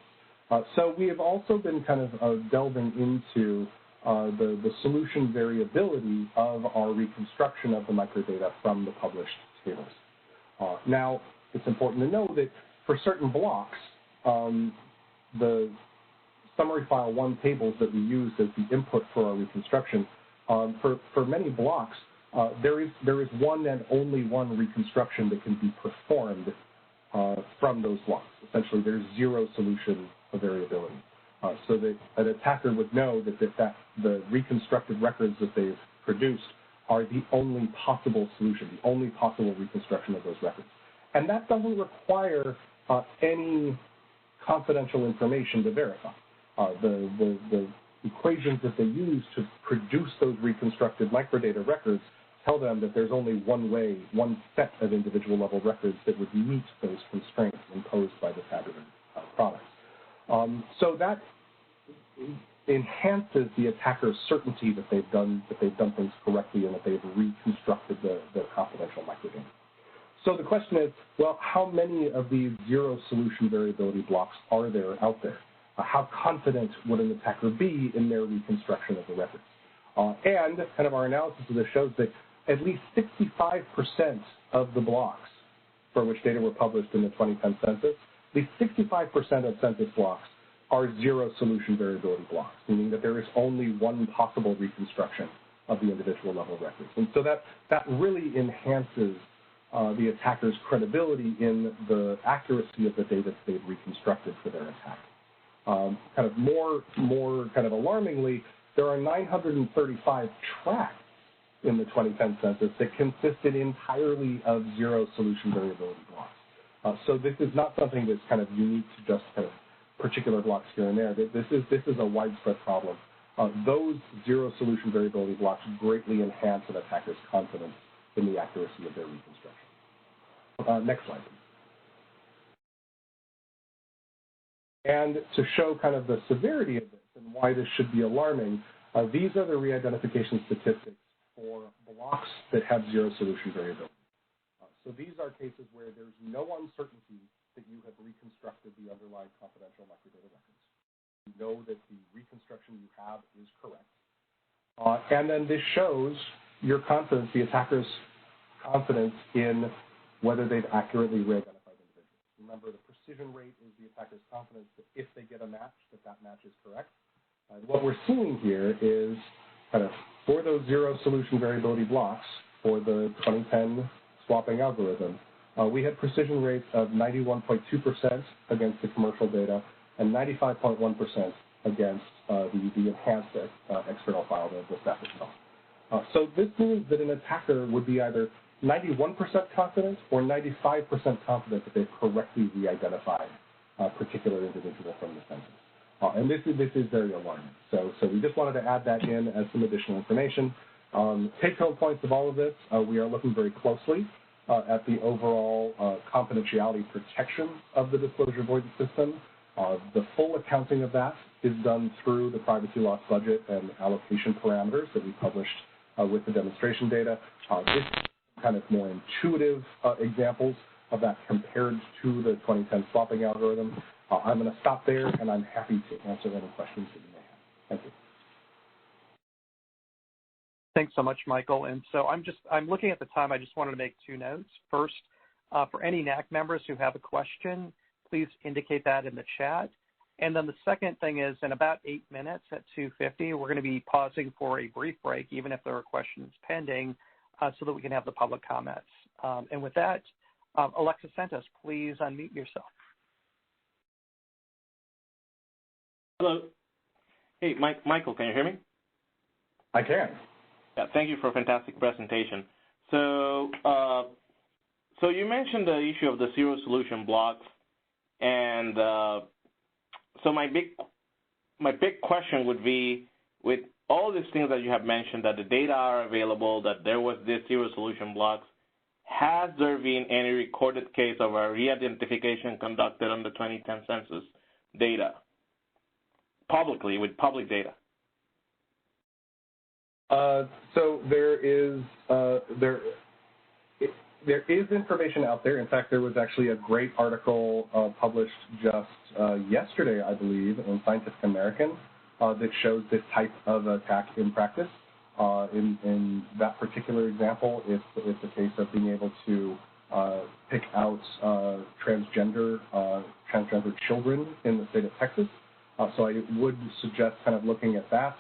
K: So we have also been kind of delving into the solution variability of our reconstruction of the microdata from the published tables. Now, it's important to know that for certain blocks, the summary file 1 tables that we use as the input for our reconstruction, for many blocks, there is one and only one reconstruction that can be performed from those blocks. Essentially, there's zero solution variability, so that an attacker would know that the reconstructed records that they've produced are the only possible solution, the only possible reconstruction of those records. And that doesn't require any confidential information to verify. The equations that they use to produce those reconstructed microdata records tell them that there's only one way, one set of individual level records that would meet those constraints imposed by the tabular products. So that enhances the attacker's certainty that they've done things correctly and that they've reconstructed the confidential microdata. So the question is, well, how many of these zero solution variability blocks are there out there? How confident would an attacker be in their reconstruction of the records? And kind of our analysis of this shows that at least 65% of the blocks for which data were published in the 2010 census, at least 65% of census blocks are zero solution variability blocks, meaning that there is only one possible reconstruction of the individual level records. And so that really enhances the attacker's credibility in the accuracy of the data they've reconstructed for their attack. Kind of more kind of alarmingly, there are 935 tracks in the 2010 census that consisted entirely of zero solution variability blocks. So this is not something that's kind of unique to just kind of particular blocks here and there. This is a widespread problem. Those zero solution variability blocks greatly enhance an attacker's confidence in the accuracy of their reconstruction. Next slide, please. And to show kind of the severity of this and why this should be alarming, these are the re-identification statistics for blocks that have zero solution variability. So these are cases where there's no And then this shows your confidence, the attacker's confidence in whether they've accurately re-identified individuals. Remember, the precision rate is the attacker's confidence that if they get a match, that match is correct. And what we're seeing here is kind of for those zero solution variability blocks for the 2010 swapping algorithm, we had precision rates of 91.2% against the commercial data and 95.1% against the enhanced external file, the SEP itself. So this means that an attacker would be either 91% confident or 95% confident that they've correctly re-identified a particular individual from the census. And this is very alarming. So we just wanted to add that in as some additional information. Take-home points of all of this, we are looking very closely at the overall confidentiality protection of the disclosure avoidance system. The full accounting of that is done through the privacy loss budget and allocation parameters that we published with the demonstration data. This kind of more intuitive examples of that compared to the 2010 swapping algorithm. I'm going to stop there, and I'm happy to answer any questions that you may have. Thank you.
F: Thanks so much, Michael. And so I'm looking at the time. I just wanted to make two notes. First, for any NAC members who have a question, please indicate that in the chat. And then the second thing is, in about 8 minutes at 2:50, we're going to be pausing for a brief break, even if there are questions pending, so that we can have the public comments. And with that, Alexa Santos, please unmute yourself.
I: Hello. Hey, Michael, can you hear me?
K: I can.
I: Yeah, thank you for a fantastic presentation. So, so you mentioned the issue of the zero solution blocks, and so my big question would be, with all these things that you have mentioned, that the data are available, that there was this zero solution blocks, has there been any recorded case of a re-identification conducted on the 2010 census data, publicly, with public data?
K: So there is information out there. In fact, there was actually a great article published just yesterday, I believe, in Scientific American that shows this type of attack in practice. In that particular example, it's a case of being able to pick out transgender children in the state of Texas. So I would suggest kind of looking at that.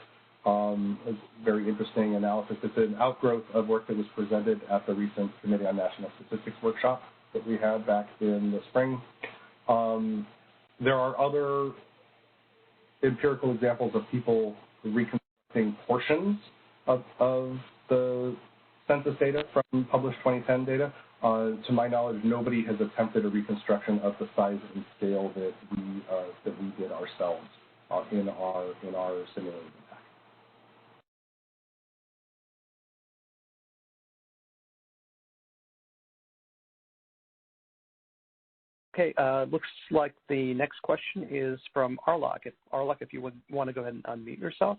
K: It's very interesting analysis. It's an outgrowth of work that was presented at the recent Committee on National Statistics workshop that we had back in the spring. There are other empirical examples of people reconstructing portions of the census data from published 2010 data. To my knowledge, nobody has attempted a reconstruction of the size and scale that we did ourselves in our simulated attack.
F: Okay, looks like the next question is from Arlok. If you would want to go ahead and unmute yourself.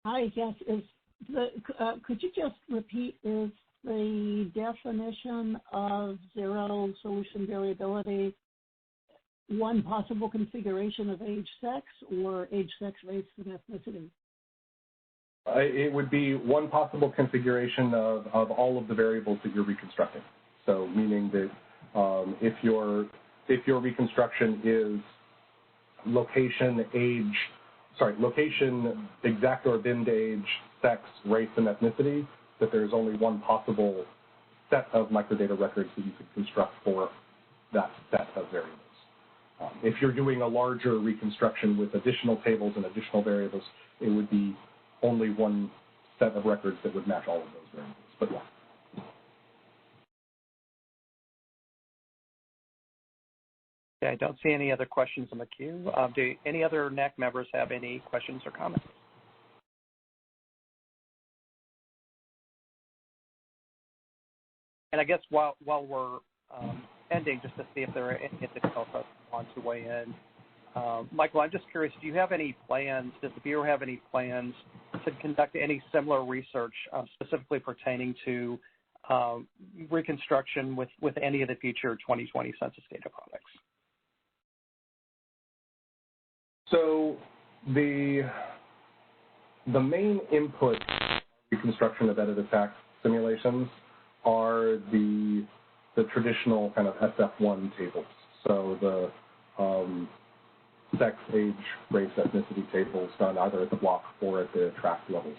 J: Hi, yes. Could you just repeat, is the definition of zero solution variability one possible configuration of age, sex, or age, sex, race, and ethnicity?
K: It would be one possible configuration of all of the variables that you're reconstructing. So meaning that if your reconstruction is location, exact or binned age, sex, race, and ethnicity, that there's only one possible set of microdata records that you could construct for that set of variables. If you're doing a larger reconstruction with additional tables and additional variables, it would be only one set of records that would match all of those variables. But yeah.
F: Okay, I don't see any other questions in the queue. Do any other NAC members have any questions or comments? And I guess while we're ending, just to see if there are any additional folks who want to weigh in, Michael, I'm just curious, do you have any plans, does the Bureau have any plans to conduct any similar research specifically pertaining to reconstruction with any of the future 2020 census data products?
K: So the main input reconstruction of edit attack simulations are the traditional kind of SF1 tables. So the sex, age, race, ethnicity tables done either at the block or at the tract levels.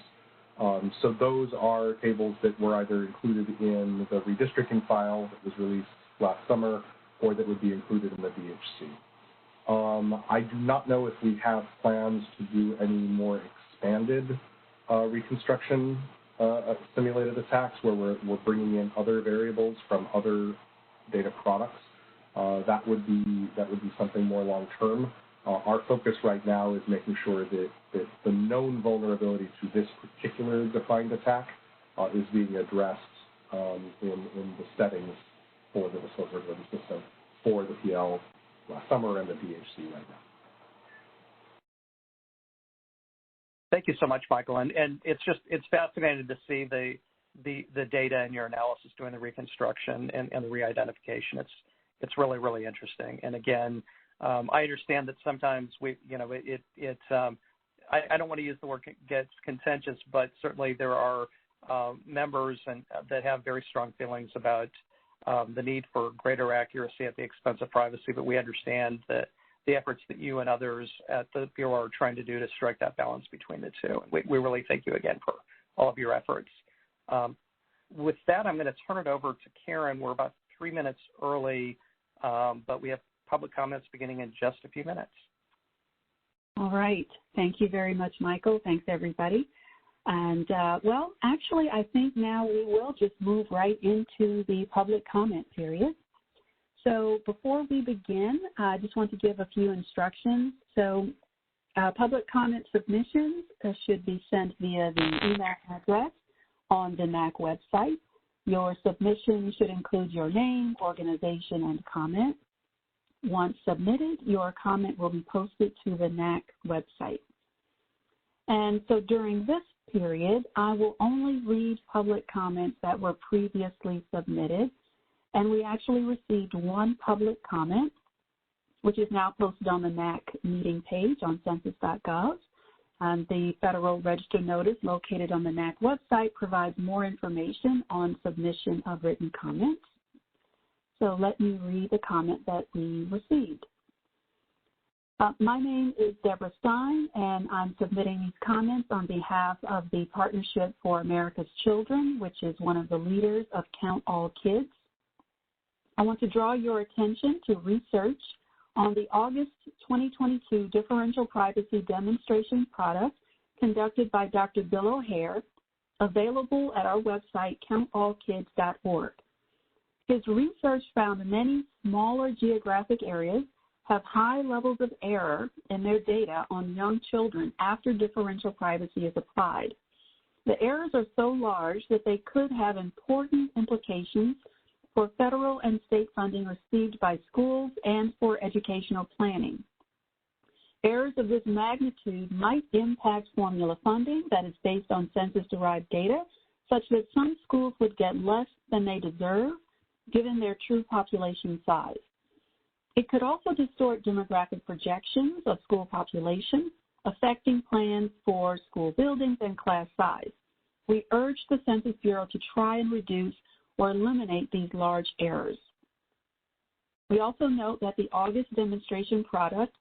K: So those are tables that were either included in the redistricting file that was released last summer or that would be included in the DHC. I do not know if we have plans to do any more expanded reconstruction simulated attacks where we're bringing in other variables from other data products. That would be something more long term. Our focus right now is making sure that the known vulnerability to this particular defined attack is being addressed in the settings for the disclosure-driven system for the PL last summer and the DHC right now.
C: Thank you so much, Michael. And it's fascinating to see the data in your analysis doing the reconstruction and the re-identification. It's really, really interesting. And again, I understand that sometimes I don't want to use the word gets contentious, but certainly there are members that have very strong feelings about the need for greater accuracy at the expense of privacy, but we understand that the efforts that you and others at the Bureau are trying to do to strike that balance between the two. We really thank you again for all of your efforts. With that, I'm going to turn it over to Karen. We're about 3 minutes early, but we have public comments beginning in just a few minutes.
B: All right. Thank you very much, Michael. Thanks, everybody. And, well, actually, I think now we will just move right into the public comment period. So before we begin, I just want to give a few instructions. So public comment submissions should be sent via the email address on the NAC website. Your submission should include your name, organization, and comment. Once submitted, your comment will be posted to the NAC website. And so during this period, I will only read public comments that were previously submitted. And we actually received one public comment, which is now posted on the NAC meeting page on census.gov. And the Federal Register notice located on the NAC website provides more information on submission of written comments. So let me read the comment that we received. My name is Deborah Stein, and I'm submitting these comments on behalf of the Partnership for America's Children, which is one of the leaders of Count All Kids. I want to draw your attention to research on the August 2022 Differential Privacy Demonstration product conducted by Dr. Bill O'Hare, available at our website, countallkids.org. His research found many smaller geographic areas have high levels of error in their data on young children after differential privacy is applied. The errors are so large that they could have important implications for federal and state funding received by schools and for educational planning. Errors of this magnitude might impact formula funding that is based on census-derived data, such that some schools would get less than they deserve, given their true population size. It could also distort demographic projections of school population, affecting plans for school buildings and class size. We urge the Census Bureau to try and reduce or eliminate these large errors. We also note that the August demonstration product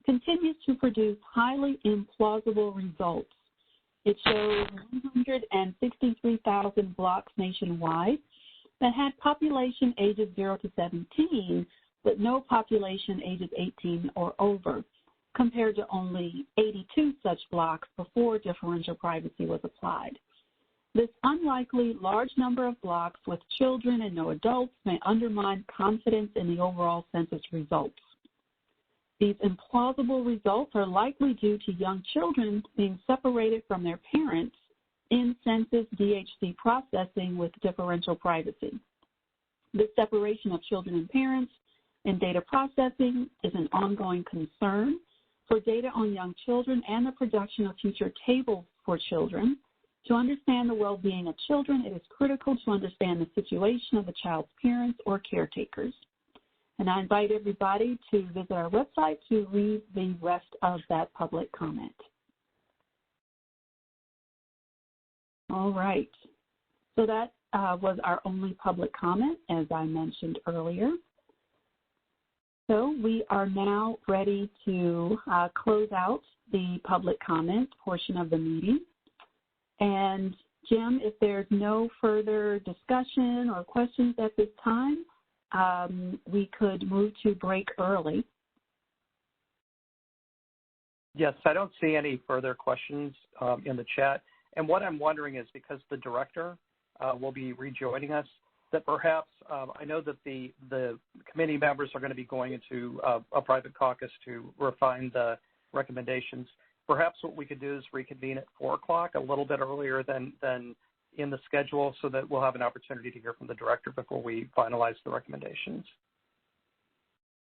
B: continues to produce highly implausible results. It shows 163,000 blocks nationwide that had population ages 0 to 17, but no population ages 18 or over, compared to only 82 such blocks before differential privacy was applied. This unlikely large number of blocks with children and no adults may undermine confidence in the overall census results. These implausible results are likely due to young children being separated from their parents in census DHC processing with differential privacy. This separation of children and parents in data processing is an ongoing concern for data on young children and the production of future tables for children. To understand the well-being of children, it is critical to understand the situation of the child's parents or caretakers. And I invite everybody to visit our website to read the rest of that public comment. All right. So that was our only public comment, as I mentioned earlier. So we are now ready to close out the public comment portion of the meeting. And Jim, if there's no further discussion or questions at this time, we could move to break early.
C: Yes, I don't see any further questions in the chat. And what I'm wondering is, because the director will be rejoining us, that perhaps I know that the committee members are going to be going into a private caucus to refine the recommendations. Perhaps what we could do is reconvene at 4 o'clock, a little bit earlier than in the schedule, so that we'll have an opportunity to hear from the director before we finalize the recommendations.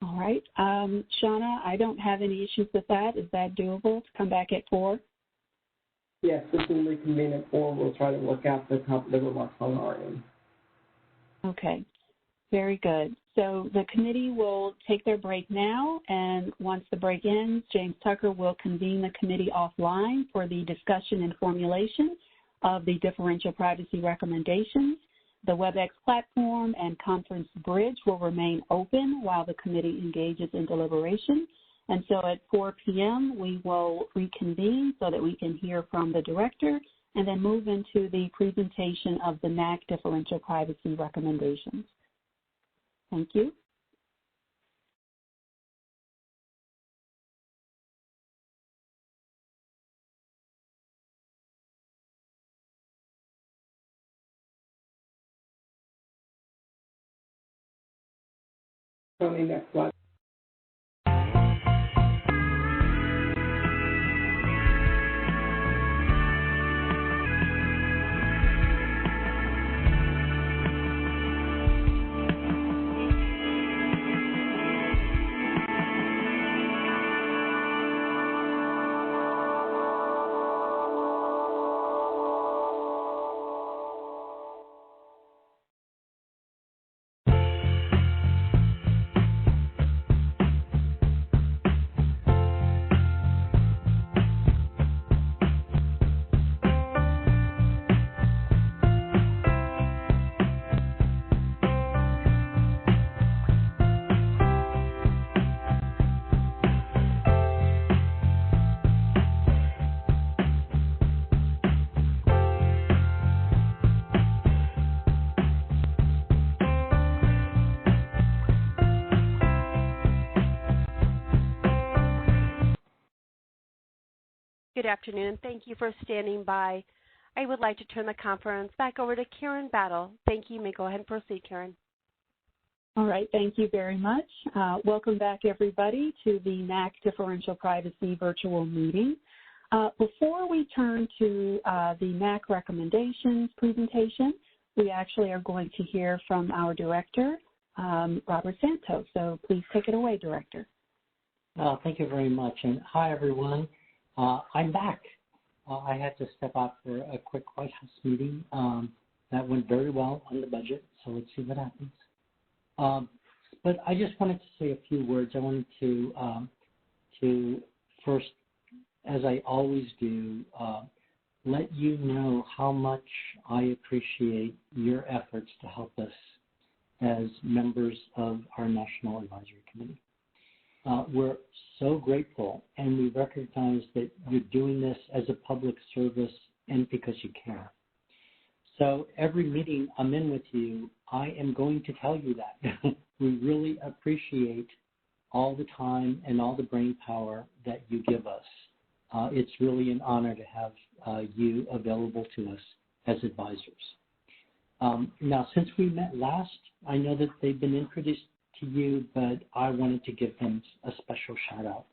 B: All right. Shauna, I don't have any issues with that. Is that doable to come back at 4?
L: Yes, we can reconvene at 4. We'll try to look at the remarks on our end.
B: Okay. Very good. So the committee will take their break now, and once the break ends, James Tucker will convene the committee offline for the discussion and formulation of the differential privacy recommendations. The WebEx platform and conference bridge will remain open while the committee engages in deliberation. And so at 4 p.m., we will reconvene so that we can hear from the director and then move into the presentation of the NAC differential privacy recommendations. Thank you.
L: Tony, next slide.
M: Good afternoon. Thank you for standing by. I would like to turn the conference back over to Karen Battle. Thank you. You may go ahead and proceed, Karen.
B: All right. Thank you very much. Welcome back, everybody, to the NAC Differential Privacy virtual meeting. Before we turn to the NAC recommendations presentation, we actually are going to hear from our director, Robert Santos. So please take it away, Director.
H: Thank you very much. And hi, everyone. I'm back. I had to step out for a quick White House meeting. That went very well on the budget, so let's see what happens. But I just wanted to say a few words. I wanted to first, as I always do, let you know how much I appreciate your efforts to help us as members of our National Advisory Committee. We're so grateful, and we recognize that you're doing this as a public service and because you care. So every meeting I'm in with you, I am going to tell you that. We really appreciate all the time and all the brain power that you give us. It's really an honor to have you available to us as advisors. Now, since we met last, I know that they've been introduced to you, but I wanted to give them a special shout out.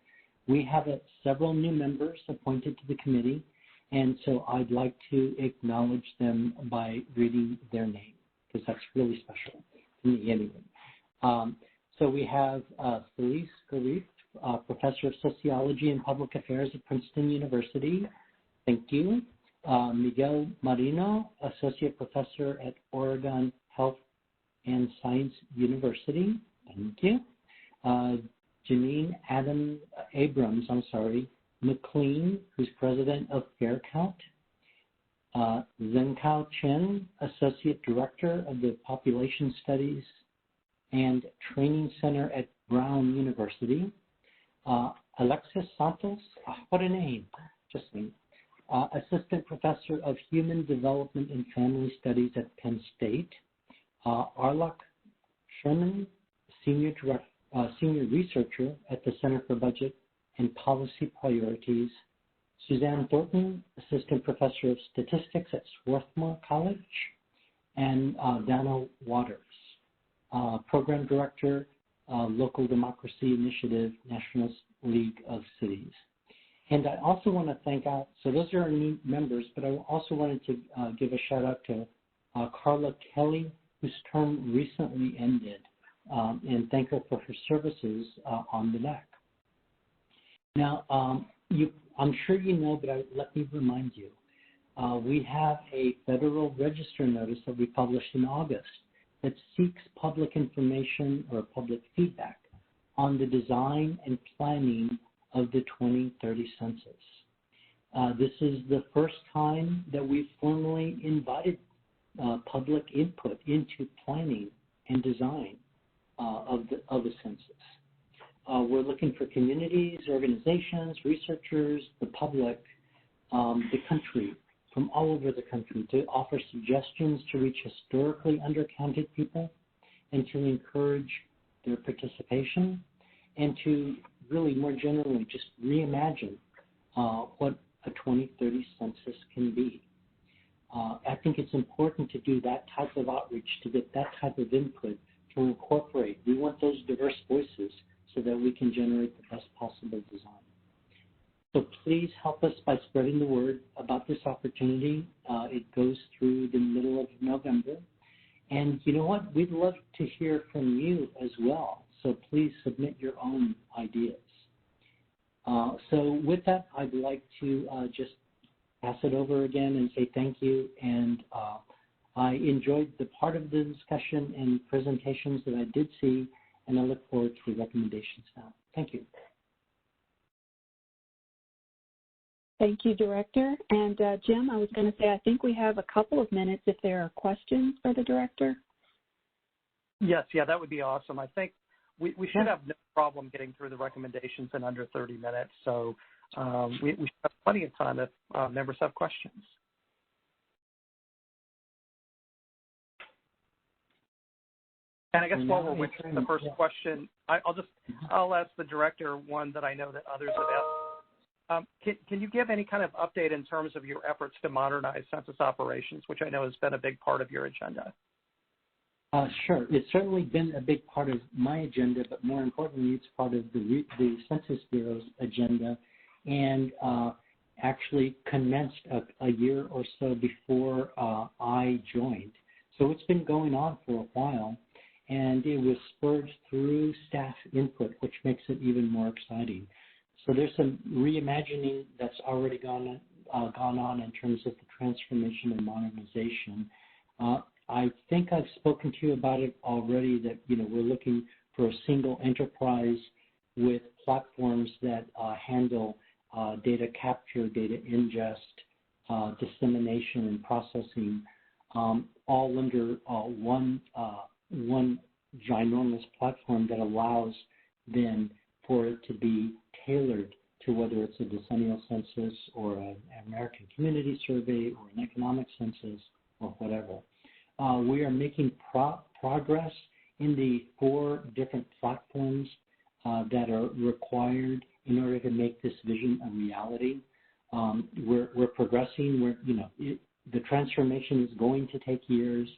H: We have several new members appointed to the committee, and so I'd like to acknowledge them by reading their name, because that's really special to me anyway. So we have Felice Garif, Professor of Sociology and Public Affairs at Princeton University. Thank you. Miguel Marino, Associate Professor at Oregon Health and Science University. Thank you. Janine Abrams, McLean, who's President of Fair Count. Zenkao Chen, Associate Director of the Population Studies and Training Center at Brown University. Alexis Santos, what a name, just me. Assistant Professor of Human Development and Family Studies at Penn State. Arlok Sherman, Senior Researcher at the Center for Budget and Policy Priorities. Suzanne Thornton, Assistant Professor of Statistics at Swarthmore College. And Dana Waters, Program Director, Local Democracy Initiative, National League of Cities. And I also want to thank out, so those are our new members, but I also wanted to give a shout out to Carla Kelly, whose term recently ended, and thank her for her services on the NAC. Now, I'm sure you know, but let me remind you, we have a Federal Register notice that we published in August that seeks public information or public feedback on the design and planning of the 2030 census. This is the first time that we've formally invited public input into planning and design of the census. We're looking for communities, organizations, researchers, the public, the country, from all over the country to offer suggestions to reach historically undercounted people and to encourage their participation and to really more generally just reimagine what a 2030 census can be. I think it's important to do that type of outreach, to get that type of input, to incorporate. We want those diverse voices so that we can generate the best possible design. So please help us by spreading the word about this opportunity. It goes through the middle of November. And you know what? We'd love to hear from you as well. So please submit your own ideas. So with that, I'd like to just pass it over again and say thank you. And I enjoyed the part of the discussion and presentations that I did see, and I look forward to the recommendations now. Thank you.
B: Thank you, Director. And Jim, I was going to say, I think we have a couple of minutes if there are questions for the Director.
C: Yes, yeah, that would be awesome. I think we should have no problem getting through the recommendations in under 30 minutes. So we should have plenty of time if members have questions. And I guess while we're waiting for the first question, I'll ask the Director one that I know that others have asked. Can you give any kind of update in terms of your efforts to modernize census operations, which I know has been a big part of your agenda?
H: Sure. It's certainly been a big part of my agenda, but more importantly, it's part of the Census Bureau's agenda, and actually commenced a year or so before I joined. So it's been going on for a while, and it was spurred through staff input, which makes it even more exciting. So there's some reimagining that's already gone on in terms of the transformation and modernization. I think I've spoken to you about it already, that we're looking for a single enterprise with platforms that handle data capture, data ingest, dissemination, and processing, all under one ginormous platform that allows then for it to be tailored to whether it's a decennial census or an American community survey or an economic census or whatever. We are making progress in the 4 different platforms that are required in order to make this vision a reality. We're progressing. The transformation is going to take years.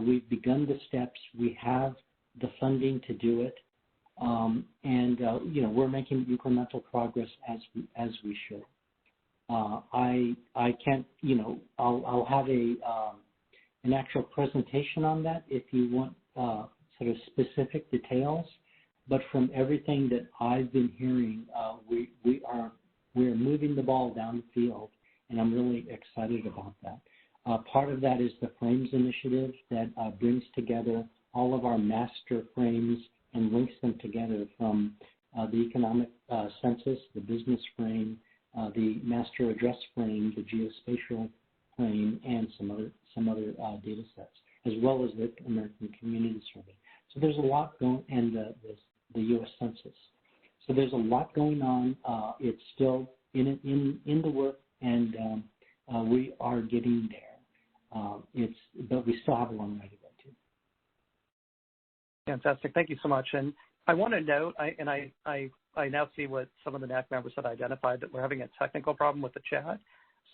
H: We've begun the steps. We have the funding to do it. We're making incremental progress as we should. I can't, I'll have an actual presentation on that if you want sort of specific details. But from everything that I've been hearing, we're moving the ball down the field, and I'm really excited about that. Part of that is the Frames initiative that brings together all of our master frames and links them together, from the economic census, the business frame, the master address frame, the geospatial claim and some other data sets, as well as the American Community Survey. So there's a lot going, and the U.S. Census. So there's a lot going on. It's still in the work, and we are getting there. But we still have a long way to go too.
C: Fantastic. Thank you so much. And I want to note, I now see what some of the NAC members had identified, that we're having a technical problem with the chat.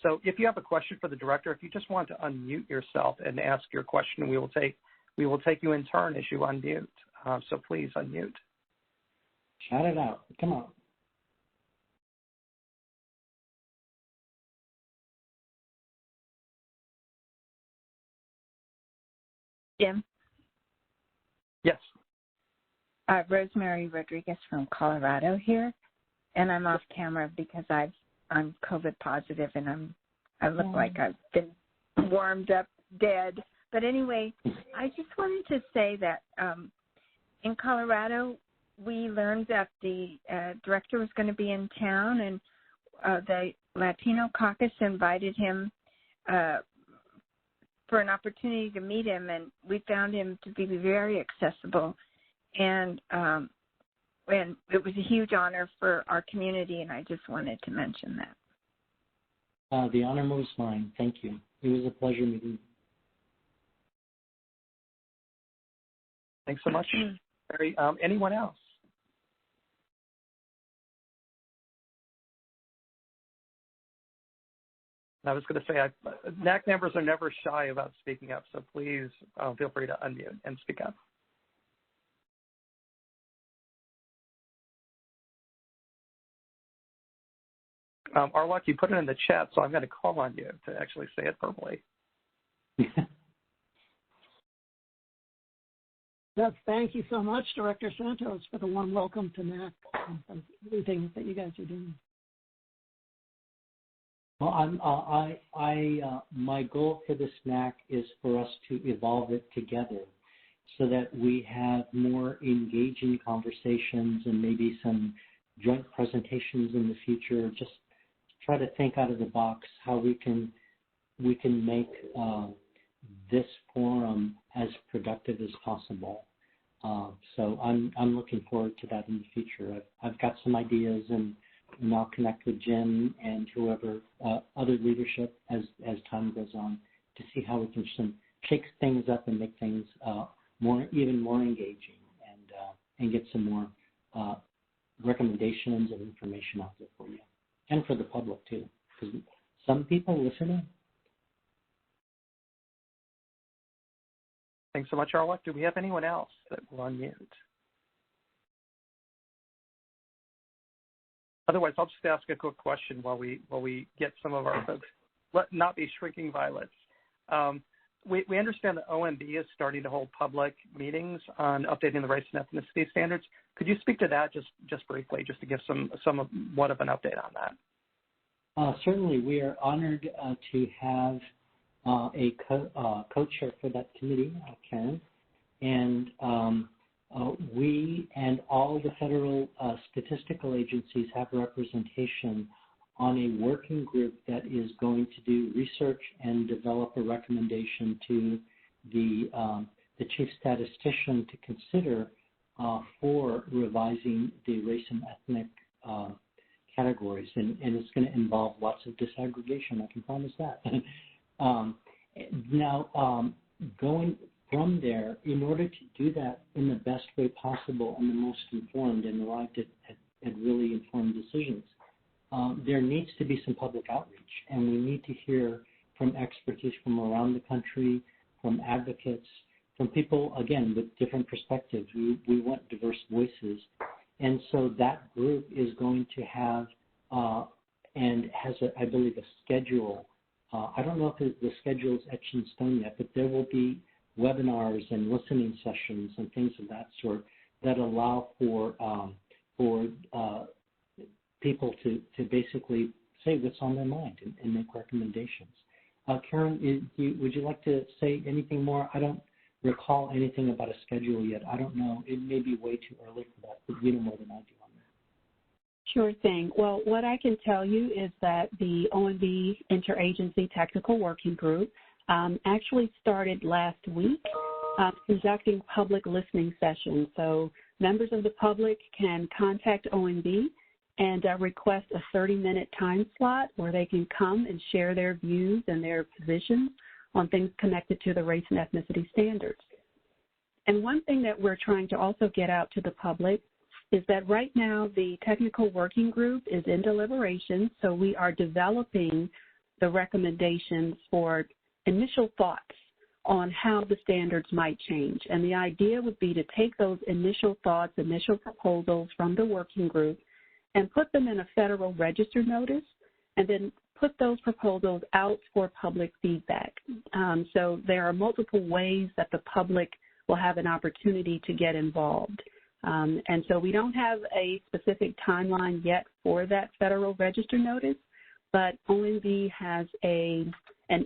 C: So if you have a question for the director, if you just want to unmute yourself and ask your question, we will take you in turn as you unmute. So please unmute.
H: Shout it out. Come on.
N: Jim?
C: Yes.
N: Rosemary Rodriguez from Colorado here, and I'm off camera because I'm COVID positive and I look like I've been warmed up dead. But anyway, I just wanted to say that in Colorado, we learned that the director was going to be in town, and the Latino caucus invited him for an opportunity to meet him, and we found him to be very accessible. And it was a huge honor for our community, and I just wanted to mention that.
H: The honor was mine. Thank you. It was a pleasure meeting you.
C: Thanks so much. Anyone else? I was going to say, NAC members are never shy about speaking up, so please feel free to unmute and speak up. Arlok, you put it in the chat, so I'm going to call on you to actually say it verbally.
J: Yes, thank you so much, Director Santos, for the warm welcome to NAC and everything that you guys are doing.
H: Well, my goal for this NAC is for us to evolve it together so that we have more engaging conversations and maybe some joint presentations in the future. Just try to think out of the box how we can make this forum as productive as possible. So I'm looking forward to that in the future. I've got some ideas, and I'll connect with Jim and whoever other leadership as time goes on to see how we can shake things up and make things even more engaging and get some more recommendations and information out there for you and for the public too, because some people listen in.
C: Thanks so much, Arlok. Do we have anyone else that will unmute? Otherwise, I'll just ask a quick question while we get some of our folks. Let not be shrinking violets. We understand that OMB is starting to hold public meetings on updating the race and ethnicity standards. Could you speak to that just briefly, just to give somewhat of an update on that?
H: Certainly. We are honored to have a co-chair for that committee, Karen, and we and all the federal statistical agencies have representation on a working group that is going to do research and develop a recommendation to the chief statistician to consider for revising the race and ethnic categories, and it's going to involve lots of disaggregation. I can promise that. Now, going from there, in order to do that in the best way possible and the most informed and arrive at really informed decisions, there needs to be some public outreach, and we need to hear from expertise from around the country, from advocates, from people, again, with different perspectives. We want diverse voices. And so that group is going to have and has, I believe, a schedule. I don't know if the schedule is etched in stone yet, but there will be webinars and listening sessions and things of that sort that allow for people to basically say what's on their mind and make recommendations. Karen, would you like to say anything more? I don't recall anything about a schedule yet. I don't know. It may be way too early for that, but you know more than I do on that.
B: Sure thing. Well, what I can tell you is that the OMB Interagency Technical Working Group actually started last week conducting public listening sessions. So members of the public can contact OMB and request a 30-minute time slot where they can come and share their views and their positions on things connected to the race and ethnicity standards. And one thing that we're trying to also get out to the public is that right now the technical working group is in deliberation, so we are developing the recommendations for initial thoughts on how the standards might change. And the idea would be to take those initial thoughts, initial proposals from the working group and put them in a Federal Register notice and then put those proposals out for public feedback. So there are multiple ways that the public will have an opportunity to get involved. And so we don't have a specific timeline yet for that Federal Register notice, but OMB has an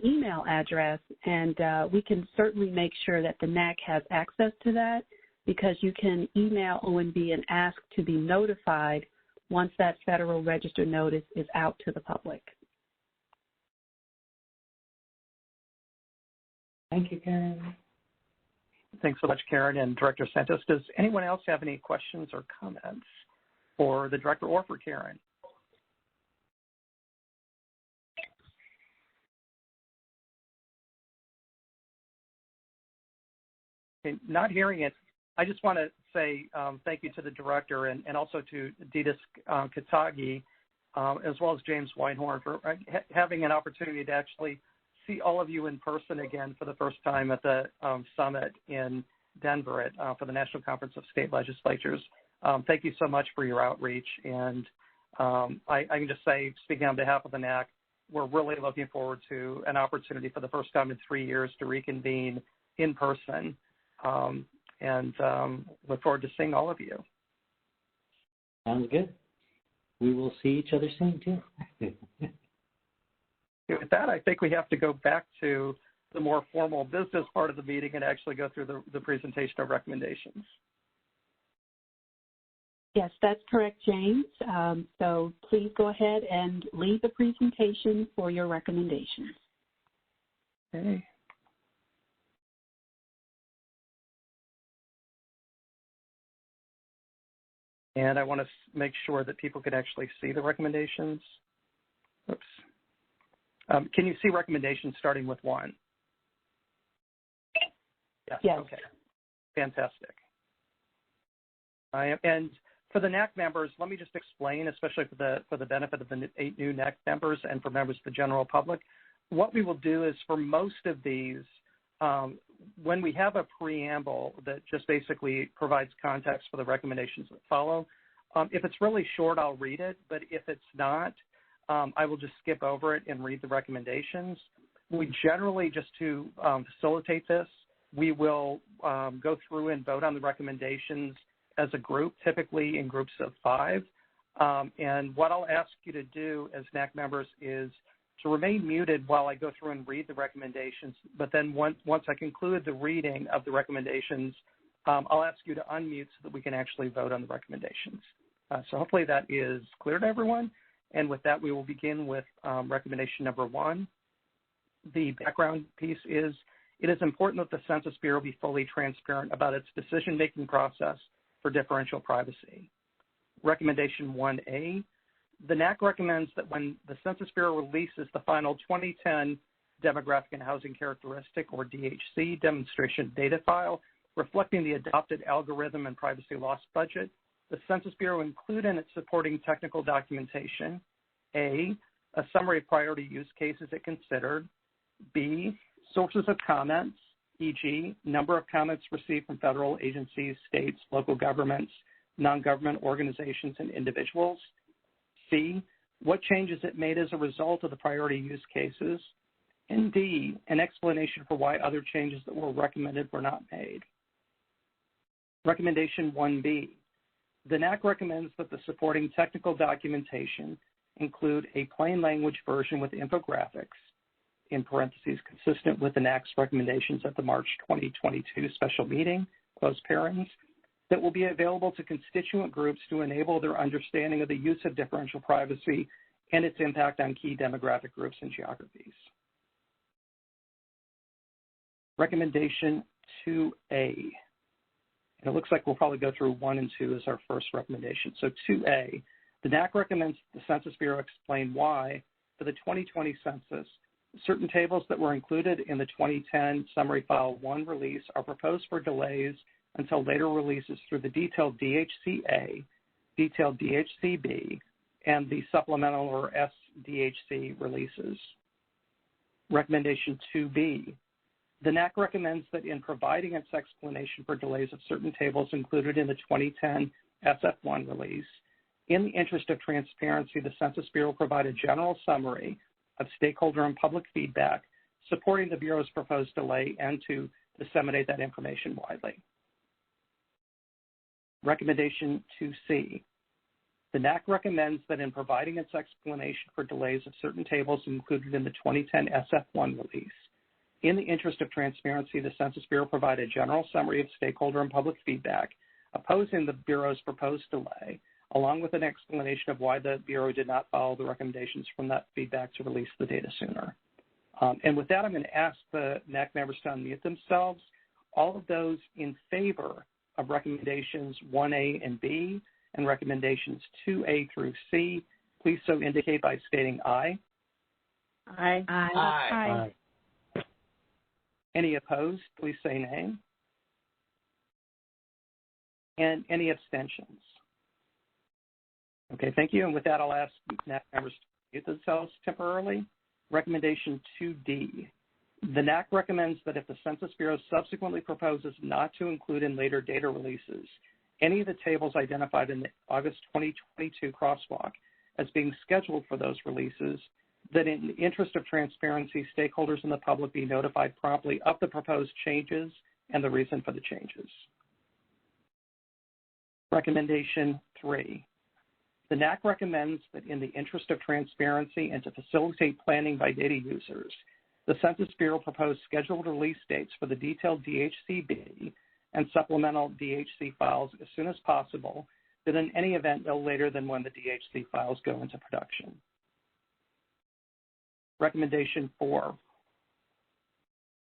B: email address, and we can certainly make sure that the NAC has access to that, because you can email OMB and ask to be notified once that Federal Register notice is out to the public.
O: Thank you, Karen.
C: Thanks so much, Karen and Director Santos. Does anyone else have any questions or comments for the Director or for Karen? Okay, not hearing it, I just want to say thank you to the Director and also to Didas Katagi, as well as James Weinhorn for having an opportunity to actually see all of you in person again for the first time at the summit in Denver for the National Conference of State Legislatures. Thank you so much for your outreach. And I can just say, speaking on behalf of the NAC, we're really looking forward to an opportunity for the first time in 3 years to reconvene in person. And look forward to seeing all of you.
H: Sounds good. We will see each other soon, too.
C: With that, I think we have to go back to the more formal business part of the meeting and actually go through the presentation of recommendations.
B: Yes, that's correct, James. So please go ahead and lead the presentation for your recommendations.
C: Okay. And I want to make sure that people can actually see the recommendations. Oops. Can you see recommendations starting with 1? Yes. Okay. Fantastic. And for the NAC members, let me just explain, especially for the benefit of the 8 new NAC members and for members of the general public, what we will do is for most of these, when we have a preamble that just basically provides context for the recommendations that follow, if it's really short, I'll read it, but if it's not, I will just skip over it and read the recommendations. We generally, just to facilitate this, we will go through and vote on the recommendations as a group, typically in groups of 5. And what I'll ask you to do as NAC members is to remain muted while I go through and read the recommendations, but then once I conclude the reading of the recommendations, I'll ask you to unmute so that we can actually vote on the recommendations. So hopefully that is clear to everyone. And with that, we will begin with recommendation number 1. The background piece is, it is important that the Census Bureau be fully transparent about its decision-making process for differential privacy. Recommendation 1A, the NAC recommends that when the Census Bureau releases the final 2010 Demographic and Housing Characteristic, or DHC, demonstration data file reflecting the adopted algorithm and privacy loss budget, the Census Bureau include in its supporting technical documentation, A, a summary of priority use cases it considered, B, sources of comments, e.g., number of comments received from federal agencies, states, local governments, non-government organizations, and individuals, C, what changes it made as a result of the priority use cases, and D, an explanation for why other changes that were recommended were not made. Recommendation 1B, the NAC recommends that the supporting technical documentation include a plain language version with infographics, in parentheses, consistent with the NAC's recommendations at the March 2022 special meeting, close parens, that will be available to constituent groups to enable their understanding of the use of differential privacy and its impact on key demographic groups and geographies. Recommendation 2A. And it looks like we'll probably go through 1 and 2 as our first recommendation. So 2A, the NAC recommends the Census Bureau explain why, for the 2020 census, certain tables that were included in the 2010 Summary File 1 release are proposed for delays until later releases through the detailed DHC-A, detailed DHC-B, and the supplemental or SDHC releases. Recommendation 2B, the NAC recommends that in providing its explanation for delays of certain tables included in the 2010 SF1 release, in the interest of transparency, the Census Bureau provide a general summary of stakeholder and public feedback supporting the Bureau's proposed delay and to disseminate that information widely. Recommendation 2C. The NAC recommends that in providing its explanation for delays of certain tables included in the 2010 SF1 release, in the interest of transparency, the Census Bureau provide a general summary of stakeholder and public feedback opposing the Bureau's proposed delay, along with an explanation of why the Bureau did not follow the recommendations from that feedback to release the data sooner. And with that, I'm going to ask the NAC members to unmute themselves. All of those in favor of recommendations 1A and B and recommendations 2A through C, please so indicate by stating aye.
N: Aye.
M: Aye.
N: Aye.
C: Any opposed, please say nay. And any abstentions? Okay, thank you. And with that, I'll ask NAC members to mute themselves temporarily. Recommendation 2D. The NAC recommends that if the Census Bureau subsequently proposes not to include in later data releases any of the tables identified in the August 2022 crosswalk as being scheduled for those releases, that in the interest of transparency, stakeholders and the public be notified promptly of the proposed changes and the reason for the changes. Recommendation 3. The NAC recommends that in the interest of transparency and to facilitate planning by data users, the Census Bureau propose scheduled release dates for the detailed DHCB and supplemental DHC files as soon as possible, but in any event no later than when the DHC files go into production. Recommendation 4.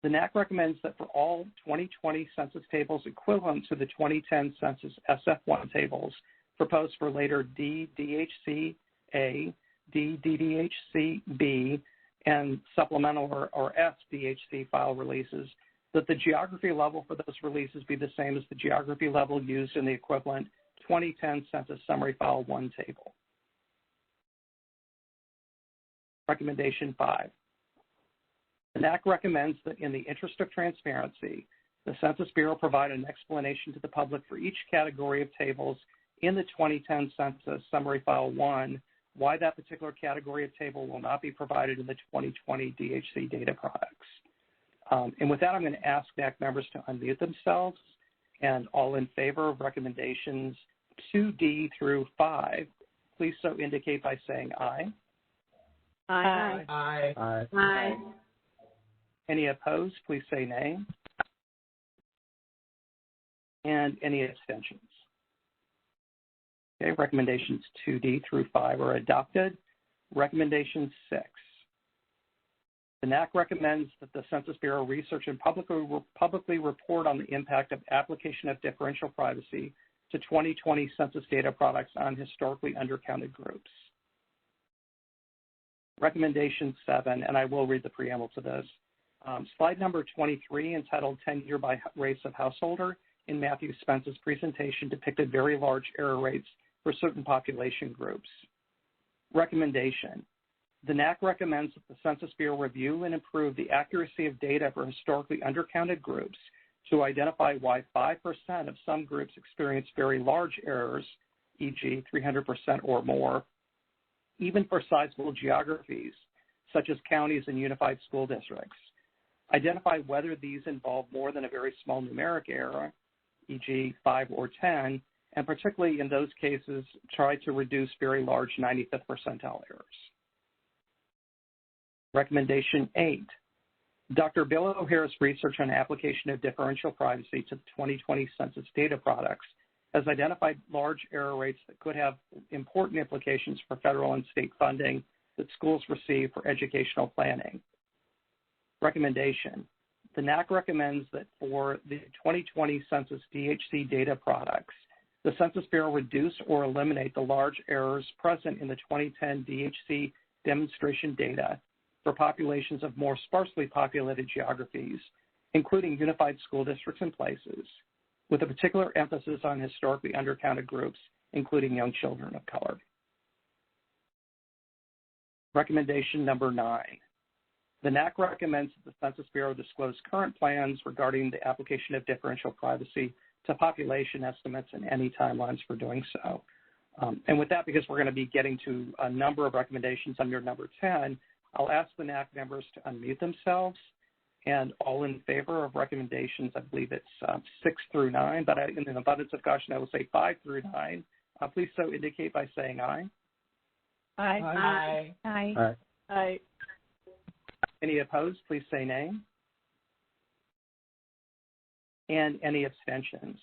C: The NAC recommends that for all 2020 census tables equivalent to the 2010 census SF1 tables proposed for later DDHC-A, DDHC-B, and supplemental or SDHC file releases, that the geography level for those releases be the same as the geography level used in the equivalent 2010 Census Summary File 1 table. Recommendation 5. The NAC recommends that in the interest of transparency, the Census Bureau provide an explanation to the public for each category of tables in the 2010 Census Summary File 1 why that particular category of table will not be provided in the 2020 DHC data products. And with that, I'm going to ask NAC members to unmute themselves, and all in favor of recommendations 2D through 5, please so indicate by saying aye.
N: Aye.
J: Aye.
N: Aye. Aye.
C: Any opposed, please say nay. And any abstentions? Okay, recommendations 2D through 5 are adopted. Recommendation 6. The NAC recommends that the Census Bureau research and publicly report on the impact of application of differential privacy to 2020 census data products on historically undercounted groups. Recommendation 7, and I will read the preamble to this. Slide number 23, entitled Tenure by Race of Householder, in Matthew Spence's presentation depicted very large error rates for certain population groups. Recommendation. The NAC recommends that the Census Bureau review and improve the accuracy of data for historically undercounted groups to identify why 5% of some groups experience very large errors, e.g. 300% or more, even for sizable geographies, such as counties and unified school districts. Identify whether these involve more than a very small numeric error, e.g. 5 or 10, and particularly in those cases, try to reduce very large 95th percentile errors. Recommendation 8. Dr. Bill O'Hara's research on application of differential privacy to the 2020 census data products has identified large error rates that could have important implications for federal and state funding that schools receive for educational planning. Recommendation. The NAC recommends that for the 2020 Census DHC data products, the Census Bureau reduce or eliminate the large errors present in the 2010 DHC demonstration data for populations of more sparsely populated geographies, including unified school districts and places, with a particular emphasis on historically undercounted groups, including young children of color. Recommendation number 9. The NAC recommends that the Census Bureau disclose current plans regarding the application of differential privacy to population estimates and any timelines for doing so. And with that, because we're going to be getting to a number of recommendations under number 10, I'll ask the NAC members to unmute themselves. And all in favor of recommendations, I believe it's 6 through 9, but in an abundance of caution, I will say 5 through 9. Please so indicate by saying aye.
G: Aye.
N: Aye. Aye.
F: Aye.
G: Aye.
C: Any opposed, please say nay. And any abstentions?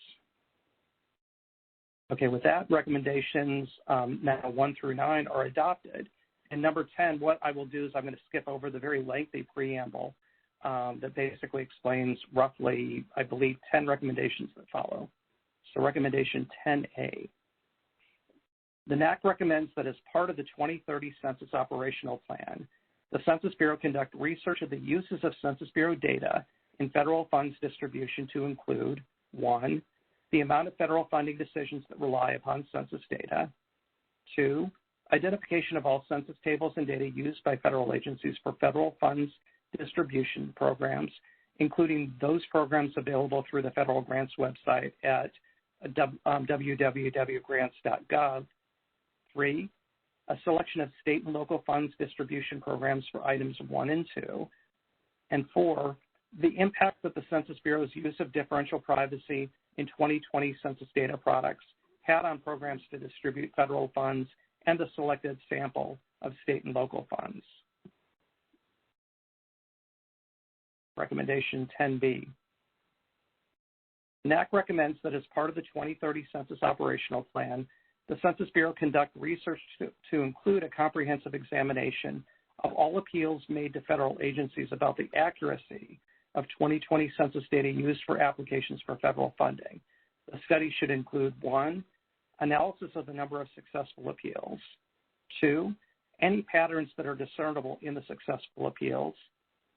C: Okay, with that, recommendations now 1 through 9 are adopted. And number 10, what I will do is I'm going to skip over the very lengthy preamble that basically explains roughly, I believe, 10 recommendations that follow. So recommendation 10A. The NAC recommends that as part of the 2030 Census Operational Plan, the Census Bureau conduct research of the uses of Census Bureau data in federal funds distribution to include 1, the amount of federal funding decisions that rely upon census data, 2, identification of all census tables and data used by federal agencies for federal funds distribution programs, including those programs available through the federal grants website at www.grants.gov. 3, a selection of state and local funds distribution programs for items 1 and 2. And 4, the impact that the Census Bureau's use of differential privacy in 2020 census data products had on programs to distribute federal funds and the selected sample of state and local funds. Recommendation 10B. NAC recommends that as part of the 2030 Census Operational Plan, the Census Bureau conduct research to include a comprehensive examination of all appeals made to federal agencies about the accuracy of 2020 census data used for applications for federal funding. The study should include 1, analysis of the number of successful appeals, 2, any patterns that are discernible in the successful appeals,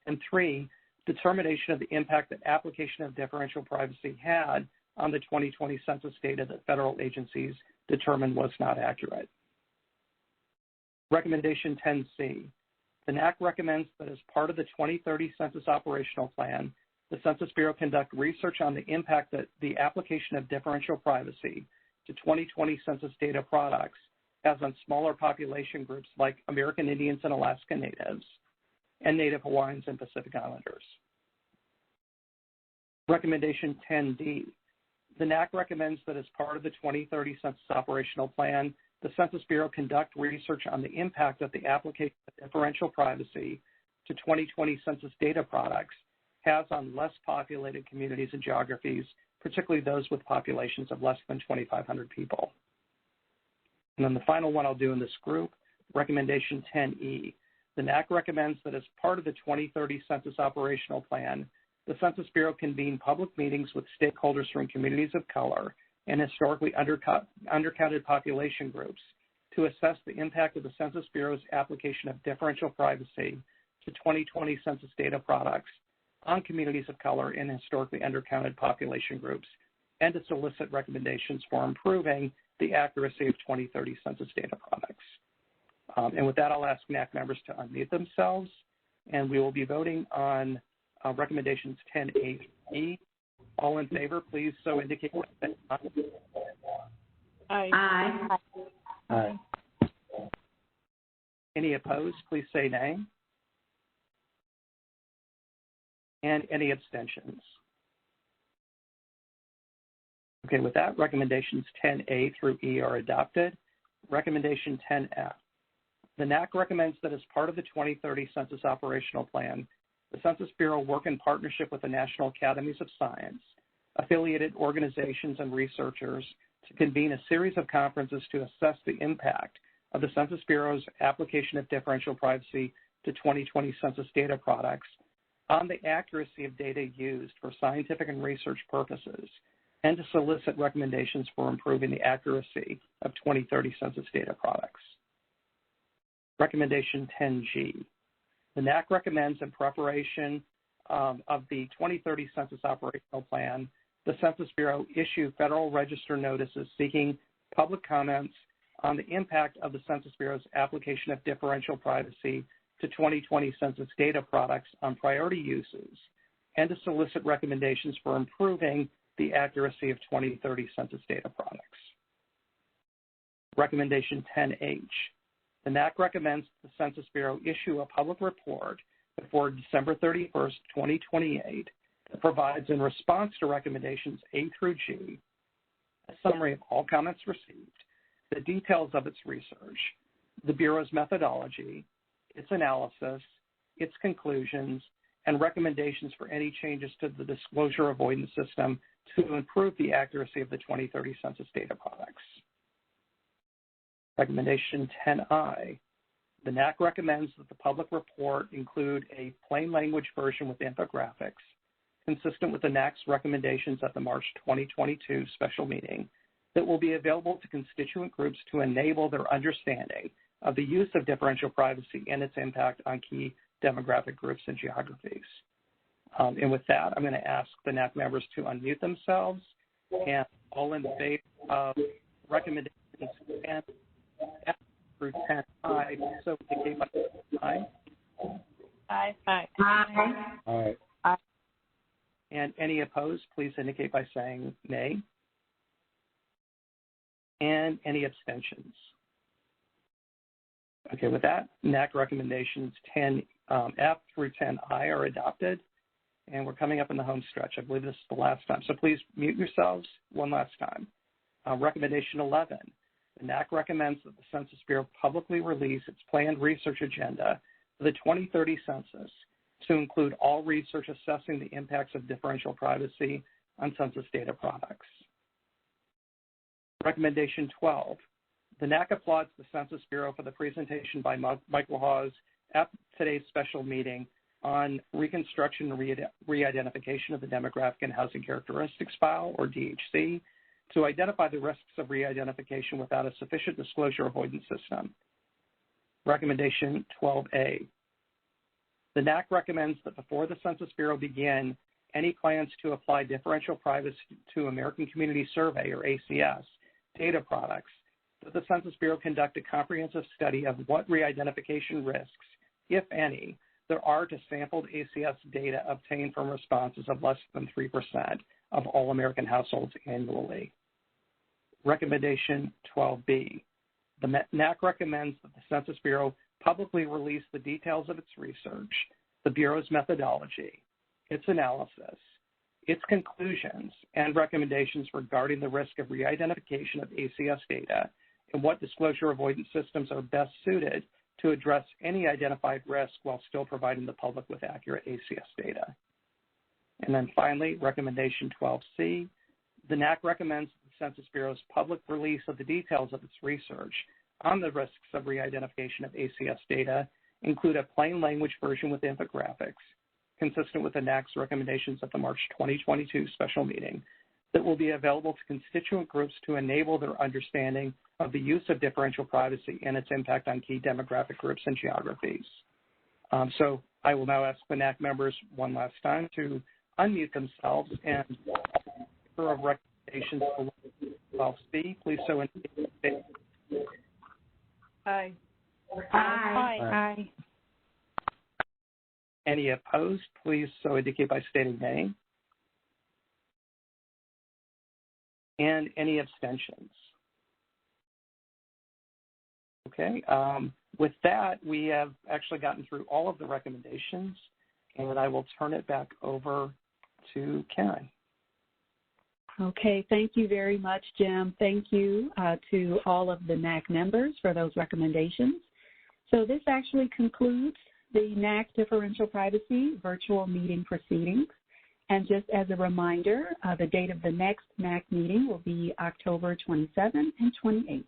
C: and 3, determination of the impact that application of differential privacy had on the 2020 census data that federal agencies determined was not accurate. Recommendation 10C. The NAC recommends that as part of the 2030 Census Operational Plan, the Census Bureau conduct research on the impact that the application of differential privacy to 2020 census data products has on smaller population groups like American Indians and Alaska Natives and Native Hawaiians and Pacific Islanders. Recommendation 10D. The NAC recommends that as part of the 2030 Census Operational Plan, the Census Bureau conduct research on the impact that the application of differential privacy to 2020 census data products has on less populated communities and geographies, particularly those with populations of less than 2,500 people. And then the final one I'll do in this group, recommendation 10E. The NAC recommends that as part of the 2030 Census Operational Plan, the Census Bureau convene public meetings with stakeholders from communities of color and historically undercounted population groups to assess the impact of the Census Bureau's application of differential privacy to 2020 census data products on communities of color and historically undercounted population groups, and to solicit recommendations for improving the accuracy of 2030 census data products. And with that, I'll ask NAC members to unmute themselves, and we will be voting on recommendations 10A through E. All in favor, please so indicate.
G: Aye.
A: Aye.
F: Aye.
C: Any opposed, please say nay. And any abstentions? Okay, with that, recommendations 10A through E are adopted. Recommendation 10F. The NAC recommends that as part of the 2030 Census Operational Plan, the Census Bureau work in partnership with the National Academies of Science, affiliated organizations, and researchers to convene a series of conferences to assess the impact of the Census Bureau's application of differential privacy to 2020 census data products on the accuracy of data used for scientific and research purposes, and to solicit recommendations for improving the accuracy of 2030 census data products. Recommendation 10G. The NAC recommends in preparation of the 2030 Census Operational Plan, the Census Bureau issue Federal Register notices seeking public comments on the impact of the Census Bureau's application of differential privacy to 2020 census data products on priority uses, and to solicit recommendations for improving the accuracy of 2030 census data products. Recommendation 10H. The NAC recommends the Census Bureau issue a public report before December 31st, 2028 that provides, in response to recommendations A through G, a summary of all comments received, the details of its research, the Bureau's methodology, its analysis, its conclusions, and recommendations for any changes to the disclosure avoidance system to improve the accuracy of the 2030 census data products. Recommendation 10I. The NAC recommends that the public report include a plain language version with infographics consistent with the NAC's recommendations at the March 2022 special meeting that will be available to constituent groups to enable their understanding of the use of differential privacy and its impact on key demographic groups and geographies. And with that, I'm going to ask the NAC members to unmute themselves, and all in favor of recommendations 10 through 10I, so indicate by aye.
G: Aye. Aye.
J: Aye.
C: Aye. And any opposed, please indicate by saying nay. And any abstentions? Okay, with that, NAC recommendations 10F through 10I are adopted, and we're coming up in the home stretch. I believe this is the last time, so please mute yourselves one last time. Recommendation 11, the NAC recommends that the Census Bureau publicly release its planned research agenda for the 2030 census to include all research assessing the impacts of differential privacy on census data products. Recommendation 12, the NAC applauds the Census Bureau for the presentation by Michael Hawes at today's special meeting on Reconstruction and Re-Identification of the Demographic and Housing Characteristics File, or DHC, to identify the risks of re-identification without a sufficient disclosure avoidance system. Recommendation 12A. The NAC recommends that before the Census Bureau begin any plans to apply differential privacy to American Community Survey, or ACS, data products, that the Census Bureau conduct a comprehensive study of what re-identification risks, if any, there are to sampled ACS data obtained from responses of less than 3% of all American households annually. Recommendation 12B. The NAC recommends that the Census Bureau publicly release the details of its research, the Bureau's methodology, its analysis, its conclusions, and recommendations regarding the risk of re-identification of ACS data and what disclosure avoidance systems are best suited to address any identified risk while still providing the public with accurate ACS data. And then finally, recommendation 12C, the NAC recommends the Census Bureau's public release of the details of its research on the risks of re-identification of ACS data include a plain language version with infographics consistent with the NAC's recommendations at the March 2022 special meeting that will be available to constituent groups to enable their understanding of the use of differential privacy and its impact on key demographic groups and geographies. So I will now ask the NAC members one last time to unmute themselves and for recommendations for 12C, please so indicate.
G: Aye.
A: Aye. Aye.
C: Any opposed, please so indicate by stating nay. And any abstentions? Okay, with that, we have actually gotten through all of the recommendations, and I will turn it back over to Karen.
B: Okay, thank you very much, Jim. Thank you to all of the NAC members for those recommendations. So this actually concludes the NAC Differential Privacy virtual meeting proceedings. And just as a reminder, the date of the next MAC meeting will be October 27 and 28.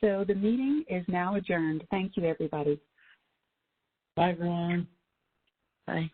B: So the meeting is now adjourned. Thank you, everybody.
H: Bye, everyone.
N: Bye.